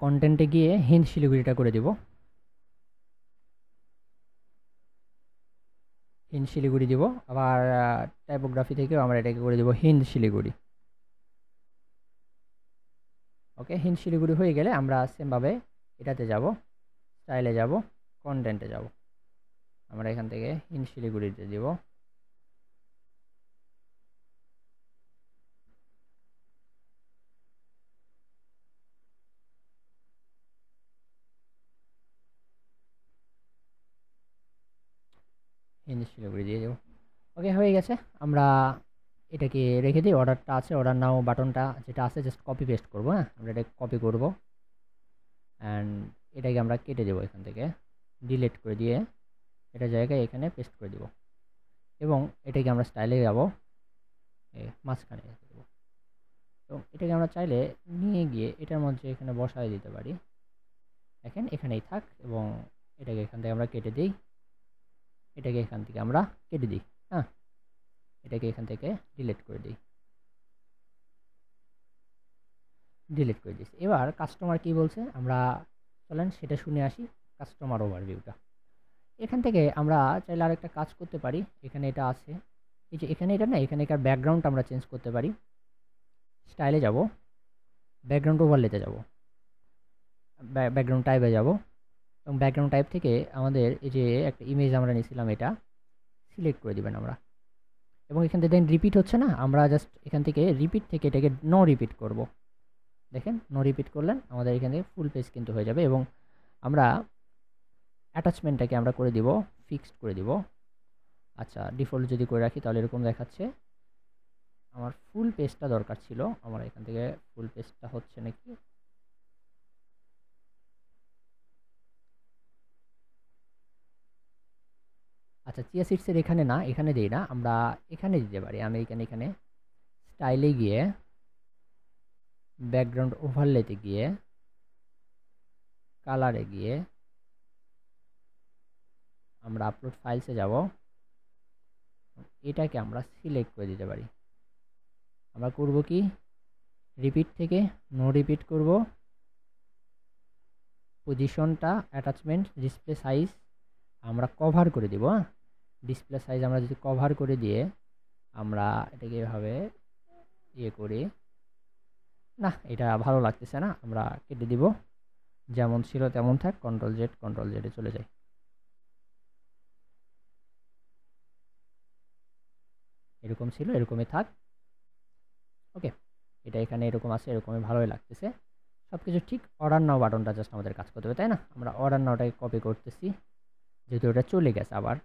কন্টেন্টে গিয়ে হিন্দ শিলিগুড়িটা করে দেব, হিন্দ শিলিগুড়ি দিব। আবার টাইপোগ্রাফি থেকেও আমরা এটাকে করে দেব হিন্দ শিলিগুড়ি। ওকে, হিন্দ শিলিগুড়ি হয়ে গেলে আমরা সেমভাবে এটাতে যাব, স্টাইলে যাব, কন্টেন্টে যাব। আমরা এখান থেকে হিন্দ শিলিগুড়িতে দিব। হিন্দ শিলিগুড়ি দিয়ে দেবো। ওকে, হয়ে গেছে। আমরা এটাকে রেখে দিই। অর্ডারটা আছে, অর্ডার নাও বাটনটা যেটা আছে জাস্ট কপি পেস্ট করবো। হ্যাঁ, আমরা এটা কপি করব অ্যান্ড এটাকে আমরা কেটে দেবো এখান থেকে, ডিলিট করে দিয়ে এটা জায়গায় এখানে পেস্ট করে দিব এবং এটাকে আমরা স্টাইলে যাব, মাঝখানে রেখে দেবো। তো এটাকে আমরা চাইলে নিয়ে গিয়ে এটার মধ্যে এখানে বসায় দিতে পারি। দেখেন এখানেই থাক এবং এটাকে এখান থেকে আমরা কেটে দিই, এটাকে এখান থেকে আমরা কেটে দিই। হ্যাঁ, এটাকে এখান থেকে ডিলিট করে দিই, ডিলিট করে দিচ্ছি। এবার কাস্টমার কি বলছে আমরা চলেন সেটা শুনে আসি। কাস্টমার ওভারভিউটা এখান থেকে আমরা চাইলে আরেকটা কাজ করতে পারি। এখানে এটা আছে, এই যে এখানে এটা না, এখানেকার ব্যাকগ্রাউন্ড আমরা চেঞ্জ করতে পারি। স্টাইলে যাব, ব্যাকগ্রাউন্ড ওভারলেতে যাব, ব্যাকগ্রাউন্ড টাইপে যাব এবং ব্যাকগ্রাউন্ড টাইপ থেকে আমাদের এই যে একটা ইমেজ আমরা নিয়েছিলাম এটা সিলেক্ট করে দিবেন আমরা। এবং এখান থেকে দেন রিপিট হচ্ছে না, আমরা জাস্ট এখান থেকে রিপিট থেকে এটাকে নো রিপিট করব। দেখেন নো রিপিট করলেন আমাদের এখানে ফুল পেজ কিন্তু হয়ে যাবে। এবং আমরা অ্যাটাচমেন্টটাকে আমরা করে দিব ফিক্সড করে দিব। আচ্ছা, ডিফল্ট যদি করে রাখি তাহলে এরকম দেখাচ্ছে। আমার ফুল পেজটা দরকার ছিল, আমার এখান থেকে ফুল পেজটা হচ্ছে নাকি। আচ্ছা, চিয়া সিডসের এখানে না, এখানে দিই না, আমরা এখানে দিতে পারি। আমি এখানে স্টাইলে গিয়ে ব্যাকগ্রাউন্ড ওভারলেতে গিয়ে কালারে গিয়ে আমরা আপলোড ফাইলসে যাব, এটাকে আমরা সিলেক্ট করে দিতে পারি। আমরা করব কি, রিপিট থেকে নো রিপিট করব, পজিশনটা অ্যাটাচমেন্ট ডিসপ্লে সাইজ আমরা কভার করে দিব। হ্যাঁ, ডিসপ্লে সাইজ আমরা যদি কভার করে দিয়ে আমরা এটাকে এভাবে ইয়ে করি, না এটা ভালো লাগতেছে না, আমরা কেটে দিব। যেমন ছিল তেমন থাক, কন্ট্রোল জেডে চলে যায়। এরকম ছিল, এরকমই থাক। ওকে, এটা এখানে এরকম আছে, এরকমই ভালোই লাগতেছে। সব কিছু ঠিক। অর্ডার নাও বাটনটা জাস্ট আমাদের কাজ করতে হবে, তাই না? আমরা অর্ডার নাওটাকে কপি করতেছি, যেহেতু ওটা চলে গেছে। আবার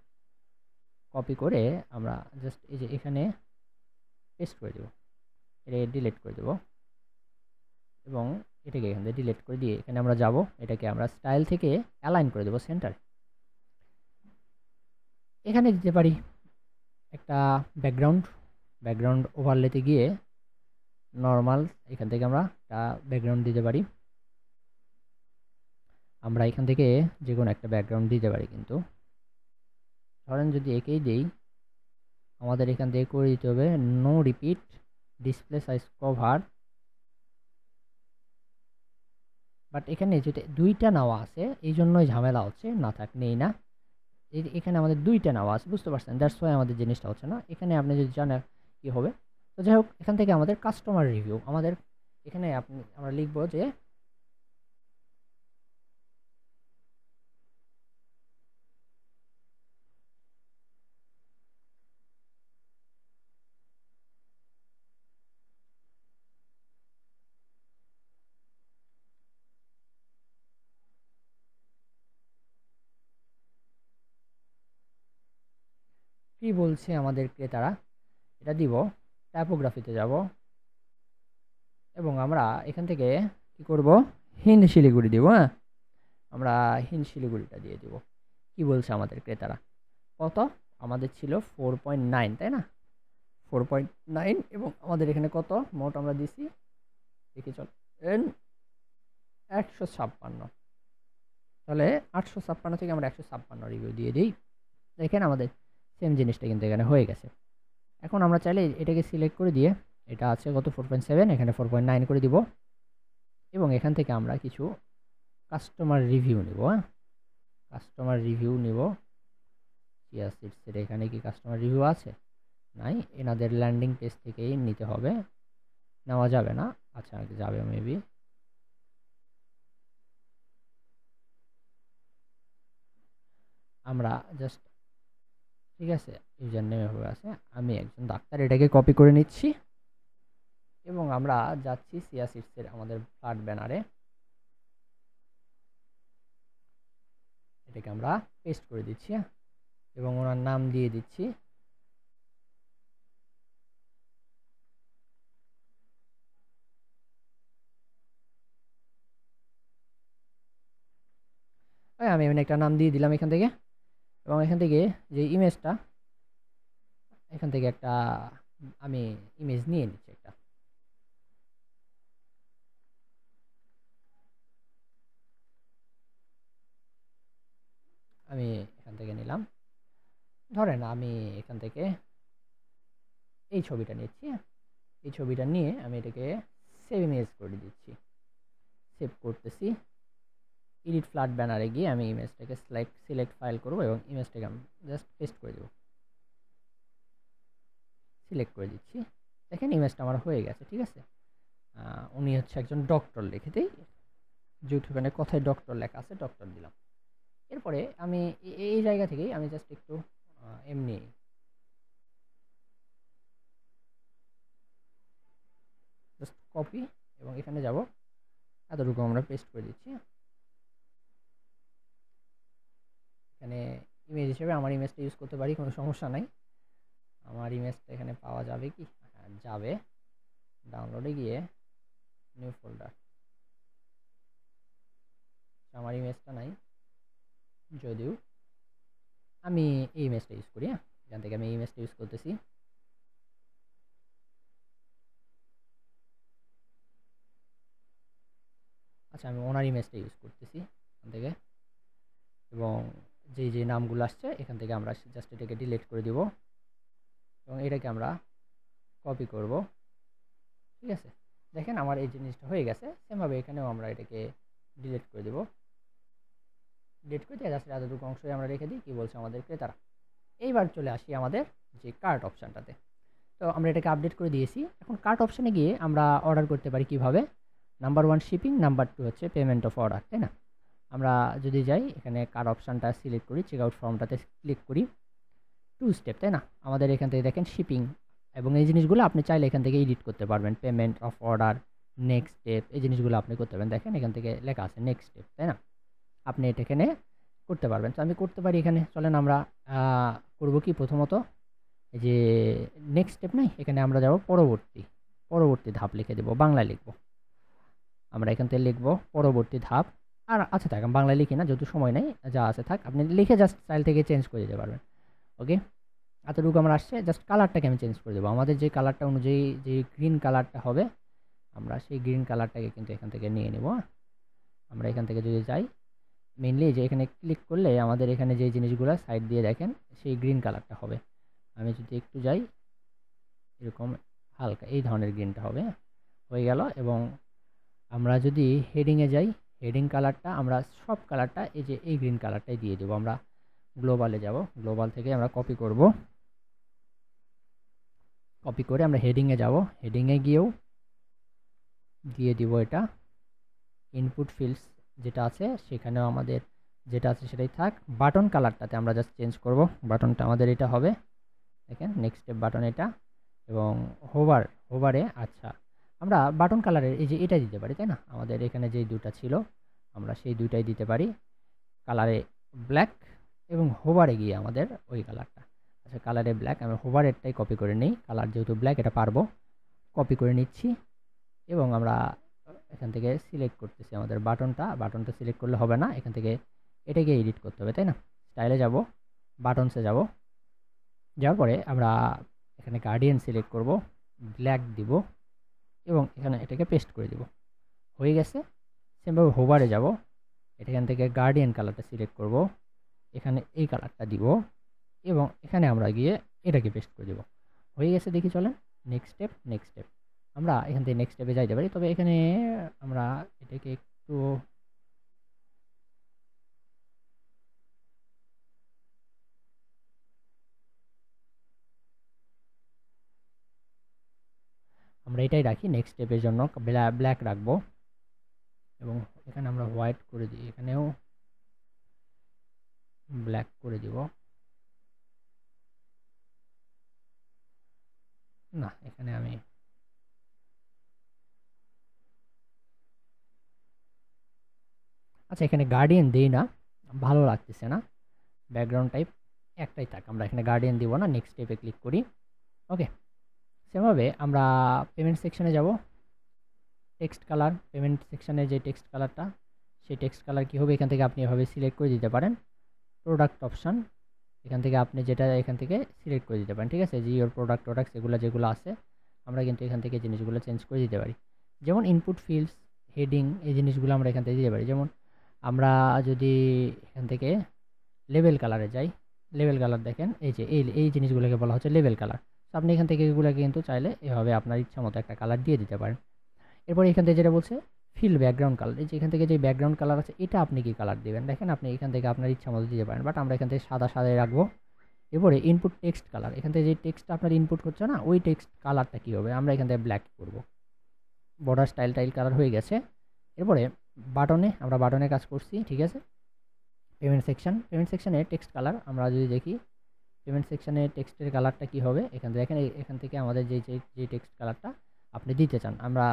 কপি করে আমরা জাস্ট এই যে এখানে পেস্ট করে দেবো, এটা ডিলিট করে দেবো এবং এটাকে এখান থেকে ডিলিট করে দিয়ে এখানে আমরা যাব, এটাকে আমরা স্টাইল থেকে অ্যালাইন করে দেবো সেন্টার। এখানে দিতে পারি একটা ব্যাকগ্রাউন্ড ওভারলেতে গিয়ে নর্মাল এখান থেকে আমরা একটা ব্যাকগ্রাউন্ড দিতে পারি। আমরা এখান থেকে যে কোনো একটা ব্যাকগ্রাউন্ড দিতে পারি, কিন্তু ধরেন যদি একেই দেই, আমাদের এখান থেকে করে দিতে হবে no repeat display size cover. But এখানে যেটা দুইটা নেওয়া আছে এই জন্যই ঝামেলা হচ্ছে, না থাক নেই না। এখানে আমাদের দুইটা নেওয়া আছে, বুঝতে পারছেন? দ্যাটস ওয়াই আমাদের জিনিসটা হচ্ছে না। এখানে আপনি যদি জানেন কি হবে। তো যাই হোক, এখান থেকে আমাদের কাস্টমার রিভিউ আমাদের এখানে আমরা লিখবো যে কি বলছে আমাদের ক্রেতারা, এটা দিব। টাইপোগ্রাফিতে যাব এবং আমরা এখান থেকে কি করব, হিন্দ শিলিগুড়ি দিব। হ্যাঁ, আমরা হিন্দ শিলিগুড়িটা দিয়ে দিব। কি বলছে আমাদের ক্রেতারা, কত আমাদের ছিল 4.9, তাই না? 4.9 এবং আমাদের এখানে কত মোট আমরা দিছি দেখি চল 156। তাহলে 856 থেকে আমরা 156 রিভিউ দিয়ে দিই। দেখেন আমাদের সেম জিনিসটা কিন্তু এখানে হয়ে গেছে। এখন আমরা চাইলে এটাকে সিলেক্ট করে দিয়ে, এটা আছে কত 4.7, এখানে 4.9 করে দিব এবং এখান থেকে আমরা কিছু কাস্টমার রিভিউ নিব। হ্যাঁ, কাস্টমার রিভিউ নিব। চিয়া সিডসের এখানে কি কাস্টমার রিভিউ আছে? নাই, এনাদের ল্যান্ডিং পেজ থেকেই নিতে হবে, নেওয়া যাবে না। আচ্ছা যাবে মেবি, আমরা জাস্ট, ঠিক আছে, ইউজার নেম এভাবে আছে, আমি একজন ডাক্তার, এটাকে কপি করে নিচ্ছি এবং আমরা যাচ্ছি সিয়া সিটসের আমাদের ফ্ল্যাট ব্যানারে, এটাকে আমরা পেস্ট করে দিচ্ছি এবং ওনার নাম দিয়ে দিচ্ছি। আমি এমনি একটা নাম দিয়ে দিলাম এখান থেকে, এবং এখান থেকে যে ইমেজটা, এখান থেকে একটা আমি ইমেজ নিয়ে নিচ্ছি একটা। আমি এখান থেকে নিলাম, ধরেন আমি এখান থেকে এই ছবিটা নিচ্ছি, এই ছবিটা নিয়ে আমি এটাকে সেভ ইমেজ করে দিচ্ছি, সেভ করতেছি। এডিট ফ্ল্যাট ব্যানারে গিয়ে আমি ইমেজটাকে সিলেক্ট ফাইল করব এবং ইমেজটাকে আমি জাস্ট পেস্ট করে দেবো, সিলেক্ট করে দিচ্ছি। দেখেন ইমেজটা আমার হয়ে গেছে, ঠিক আছে। উনি হচ্ছে একজন ডক্টর, লিখে দিই, যেহেতু এখানে কোথায় ডক্টর লেখা আছে ডক্টর দিলাম। এরপরে আমি এই জায়গা থেকেই আমি জাস্ট একটু এমনি জাস্ট কপি এবং এখানে যাব, এতটুকু আমরা পেস্ট করে দিচ্ছি। এখানে ইমেজ হিসেবে আমার ইমেজটা ইউজ করতে পারি, কোনো সমস্যা নাই। আমার ইমেজটা এখানে পাওয়া যাবে কি? যাবে। ডাউনলোডে গিয়ে নিউ ফোল্ডার, আমার ইমেজটা নাই, যদিও আমি এই ইমেজটা ইউজ করি। এখান থেকে আমি এই ইমেজটা ইউজ করতেছি। আচ্ছা, আমি ওনার ইমেজটা ইউজ করতেছি এখান থেকে, এবং যে নামগুলো আসছে এখান থেকে আমরা জাস্ট এটাকে ডিলিট করে দিব এবং এটাকে আমরা কপি করব, ঠিক আছে। দেখেন আমার এই জিনিসটা হয়ে গেছে। সেমভাবে এখানেও আমরা এটাকে ডিলিট করে দেব, ডিলিট করে দিয়ে জাস্ট এতটুকু অংশই আমরা রেখে দিই। কি বলছে আমাদের ক্রেতারা। এইবার চলে আসি আমাদের যে কার্ট অপশানটাতে। তো আমরা এটাকে আপডেট করে দিয়েছি। এখন কার্ট অপশানে গিয়ে আমরা অর্ডার করতে পারি কিভাবে। নাম্বার 1 শিপিং, নাম্বার 2 হচ্ছে পেমেন্ট অফ অর্ডার, তাই না। আমরা যদি যাই এখানে কার্ট অপশানটা সিলেক্ট করি, চেক আউট ফর্মটাতে ক্লিক করি, 2 স্টেপ, তাই না। আমাদের এখান থেকে দেখেন শিপিং, এবং এই জিনিসগুলো আপনি চাইলে এখান থেকে এডিট করতে পারবেন। Payment of order, next step, এই জিনিসগুলো আপনি করতে পারবেন। দেখেন এখান থেকে লেখা আছে নেক্সট স্টেপ, তাই না। আপনি এটা এখানে করতে পারবেন। তো আমি করতে পারি এখানে। চলেন আমরা করব কি, প্রথমত এই যে নেক্সট স্টেপ নাই, এখানে আমরা যাব পরবর্তী ধাপ লিখে দেব, বাংলায় লিখব। আমরা এখান থেকে লিখব পরবর্তী ধাপ। আর আচ্ছা থাক, আমি বাংলায় লিখি না, যেহেতু সময় নেই, যা আছে থাক। আপনি লিখে জাস্ট স্টাইল থেকে চেঞ্জ করে দিতে পারবেন। ওকে, এতটুকু আমার আসছে। জাস্ট কালারটাকে আমি চেঞ্জ করে দেবো। আমাদের যে কালারটা অনুযায়ী যে গ্রিন কালারটা হবে, আমরা সেই গ্রিন কালারটাকে কিন্তু এখান থেকে নিয়ে নেব। আমরা এখান থেকে যদি যাই, মেইনলি যে এখানে ক্লিক করলে আমাদের এখানে যে জিনিসগুলো সাইড দিয়ে দেখেন সেই গ্রিন কালারটা হবে। আমি যদি একটু যাই, এরকম হালকা এই ধরনের গ্রিনটা হবে, হয়ে গেল। এবং আমরা যদি হেডিংয়ে যাই, হেডিং কালারটা আমরা সব কালারটা এই যে এই গ্রিন কালারটাই দিয়ে দেবো। আমরা গ্লোবালে যাব, গ্লোবাল থেকে আমরা কপি করব, কপি করে আমরা হেডিংয়ে যাব, হেডিংয়ে গিয়েও দিয়ে দিব এটা। ইনপুট ফিল্ডস যেটা আছে সেখানেও আমাদের যেটা আছে সেটাই থাক। বাটন কালারটাতে আমরা জাস্ট চেঞ্জ করব, বাটনটা আমাদের এটা হবে। দেখেন নেক্সট স্টেপ বাটন এটা। এবং হোভারে আচ্ছা আমরা বাটন কালারের এই যে এটা দিতে পারি, তাই না। আমাদের এখানে যে দুটা ছিল আমরা সেই দুইটাই দিতে পারি, কালারে ব্ল্যাক এবং হোভারে গিয়ে আমাদের ওই কালারটা। আচ্ছা, কালারে ব্ল্যাক, আমি হোভারেরটাই কপি করে নিই, কালার যেহেতু ব্ল্যাক এটা পারবো, কপি করে নিচ্ছি। এবং আমরা এখান থেকে সিলেক্ট করতেছি আমাদের বাটনটা সিলেক্ট করলে হবে না, এখান থেকে এটাকে এডিট করতে হবে, তাই না। স্টাইলে যাব, বাটনসে যাব, যাওয়ার পরে আমরা এখানে গার্ডিয়ান সিলেক্ট করব, ব্ল্যাক দিব এবং এখানে এটাকে পেস্ট করে দিব, হয়ে গেছে। সেমভাবে হোভারে যাব, এখান থেকে গার্ডিয়ান কালারটা সিলেক্ট করব, এখানে এই কালারটা দিব এবং এখানে আমরা গিয়ে এটাকে পেস্ট করে দেব, হয়ে গেছে। দেখি চলেন নেক্সট স্টেপ আমরা এখান থেকে নেক্সট স্টেপে যাইতে পারি। তবে এখানে আমরা এটাকে একটু আমরা এটাই রাখি, নেক্সট স্টেপের জন্য ব্ল্যাক রাখবো এবং এখানে আমরা হোয়াইট করে দিই। এখানেও ব্ল্যাক করে দিব। না, এখানে আমি আচ্ছা এখানে গার্ডিয়ান দেই না, ভালো লাগতেছে না। ব্যাকগ্রাউন্ড টাইপ একটাই থাক, আমরা এখানে গার্ডিয়ান দিব না। নেক্সট স্টেপে ক্লিক করি। ওকে, সেভাবে আমরা পেমেন্ট সেকশনে যাব। টেক্সট কালার, পেমেন্ট সেকশনের যে টেক্সট কালারটা, সেই টেক্সট কালার কী হবে, এখান থেকে আপনি এভাবে সিলেক্ট করে দিতে পারেন। প্রোডাক্ট অপশান, এখান থেকে আপনি যেটা এখান থেকে সিলেক্ট করে দিতে পারেন। ঠিক আছে, যে ইওর প্রোডাক্ট এগুলো যেগুলো আছে আমরা কিন্তু এখান থেকে জিনিসগুলো চেঞ্জ করে দিতে পারি। যেমন ইনপুট ফিল্ডস, হেডিং, এই জিনিসগুলো আমরা এখান থেকে দিতে পারি। যেমন আমরা যদি এখান থেকে লেবেল কালারে যাই, লেবেল কালার দেখেন এই যে এই জিনিসগুলোকে বলা হচ্ছে লেবেল কালার। তো আপনি এখান থেকে এগুলোকে কিন্তু চাইলে এভাবে আপনার ইচ্ছা মতো একটা কালার দিয়ে দিতে পারেন। এরপরে এখান থেকে যেটা বলছে ফিল ব্যাকগ্রাউন্ড কালার, এই যে এখান থেকে যে ব্যাকগ্রাউন্ড কালার আছে এটা আপনি কি কালার দেবেন, দেখেন আপনি এখান থেকে আপনার ইচ্ছা মতো দিতে পারেন, বাট আমরা এখান থেকে সাদা সাদাই রাখবো। এরপরে ইনপুট টেক্সট কালার, এখান থেকে যে টেক্সটটা আপনার ইনপুট হচ্ছে না, ওই টেক্সট কালারটা কী হবে, আমরা এখান থেকে ব্ল্যাক করব। বর্ডার স্টাইল কালার হয়ে গেছে। এরপরে বাটনে, আমরা বাটনে কাজ করছি। ঠিক আছে, পেমেন্ট সেকশনে টেক্সট কালার আমরা যদি দেখি, পেমেন্ট সেকশনে টেক্সটের কালারটা কী হবে, এখান থেকে আমাদের যে টেক্সট কালারটা আপনি দিতে চান, আমরা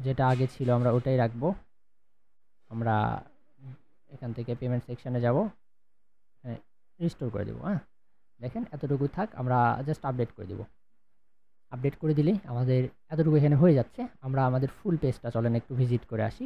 যেটা আগে ছিল আমরা ওটাই রাখবো। আমরা এখান থেকে পেমেন্ট সেকশনে যাব, রিস্টোর করে দেবো। হ্যাঁ, দেখেন এতটুকু থাক, আমরা জাস্ট আপডেট করে দেবো। আপডেট করে দিলেই আমাদের এতটুকু এখানে হয়ে যাচ্ছে। আমরা আমাদের ফুল পেজটা চলেন একটু ভিজিট করে আসি,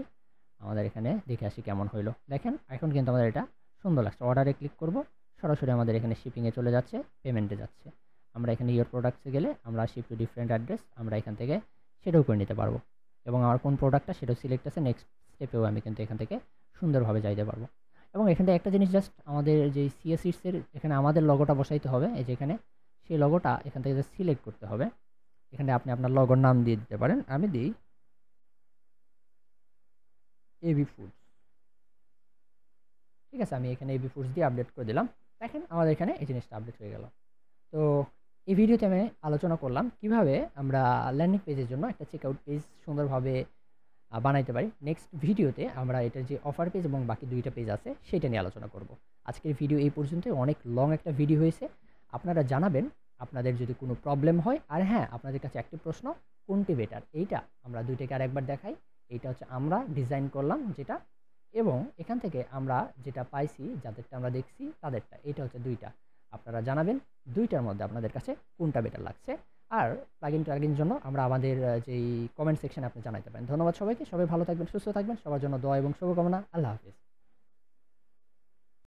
আমাদের এখানে দেখে আসি কেমন হইলো। দেখেন এখন কিন্তু আমাদের এটা সুন্দর লাগছে। অর্ডারে ক্লিক করব, সরাসরি আমাদের এখানে শিপিংয়ে চলে যাচ্ছে, পেমেন্টে যাচ্ছে। আমরা এখানে ইওর প্রোডাক্টসে গেলে আমরা শিপ টু ডিফারেন্ট অ্যাড্রেস আমরা এখান থেকে সেটাও করে নিতে পারবো, এবং আমার কোন প্রোডাক্টটা সেটাও সিলেক্ট আছে। নেক্সট স্টেপেও আমি কিন্তু এখান থেকে সুন্দরভাবে যাইতে পারবো। এবং এখান থেকে একটা জিনিস জাস্ট আমাদের যে সিএসিসের এখানে আমাদের লগোটা বসাইতে হবে, এই যে এখানে সেই লগোটা এখান থেকে জাস্ট সিলেক্ট করতে হবে। এখানে আপনি আপনার লগোর নাম দিয়ে দিতে পারেন, আমি দিই এবি ফুডস। ঠিক আছে, আমি এখানে এবি ফুডস দিয়ে আপডেট করে দিলাম। দেখেন আমাদের এখানে এই জিনিসটা আপডেট হয়ে গেল। তো এই ভিডিওতে আমি আলোচনা করলাম কিভাবে আমরা ল্যান্ডিং পেজের জন্য একটা চেকআউট পেজ সুন্দরভাবে বানাইতে পারি। নেক্সট ভিডিওতে আমরা এটার যে অফার পেজ এবং বাকি দুইটা পেজ আছে সেটা নিয়ে আলোচনা করব। আজকের ভিডিও এই পর্যন্তই, অনেক লং একটা ভিডিও হয়েছে। আপনারা জানাবেন আপনাদের যদি কোনো প্রবলেম হয়। আর হ্যাঁ, আপনাদের কাছে একটি প্রশ্ন, কোনটি বেটার, এইটা আমরা দুইটাকে আরেকবার দেখাই। এইটা হচ্ছে আমরা ডিজাইন করলাম যেটা, এবং এখান থেকে আমরা যেটা পাইছি, যাদেরটা আমরা দেখছি তাদেরটা, এটা হচ্ছে দুইটা। আপনারা জানাবেন দুইটার মধ্যে আপনাদের কাছে কোনটা বেটার লাগছে। আর প্লাগইন জন্য আমরা আমাদের যেই কমেন্ট সেকশনে আপনি জানাতে পারেন। ধন্যবাদ সবাইকে, সবাই ভালো থাকবেন, সুস্থ থাকবেন, সবার জন্য দোয়া এবং শুভকামনা। আল্লাহ হাফিজ।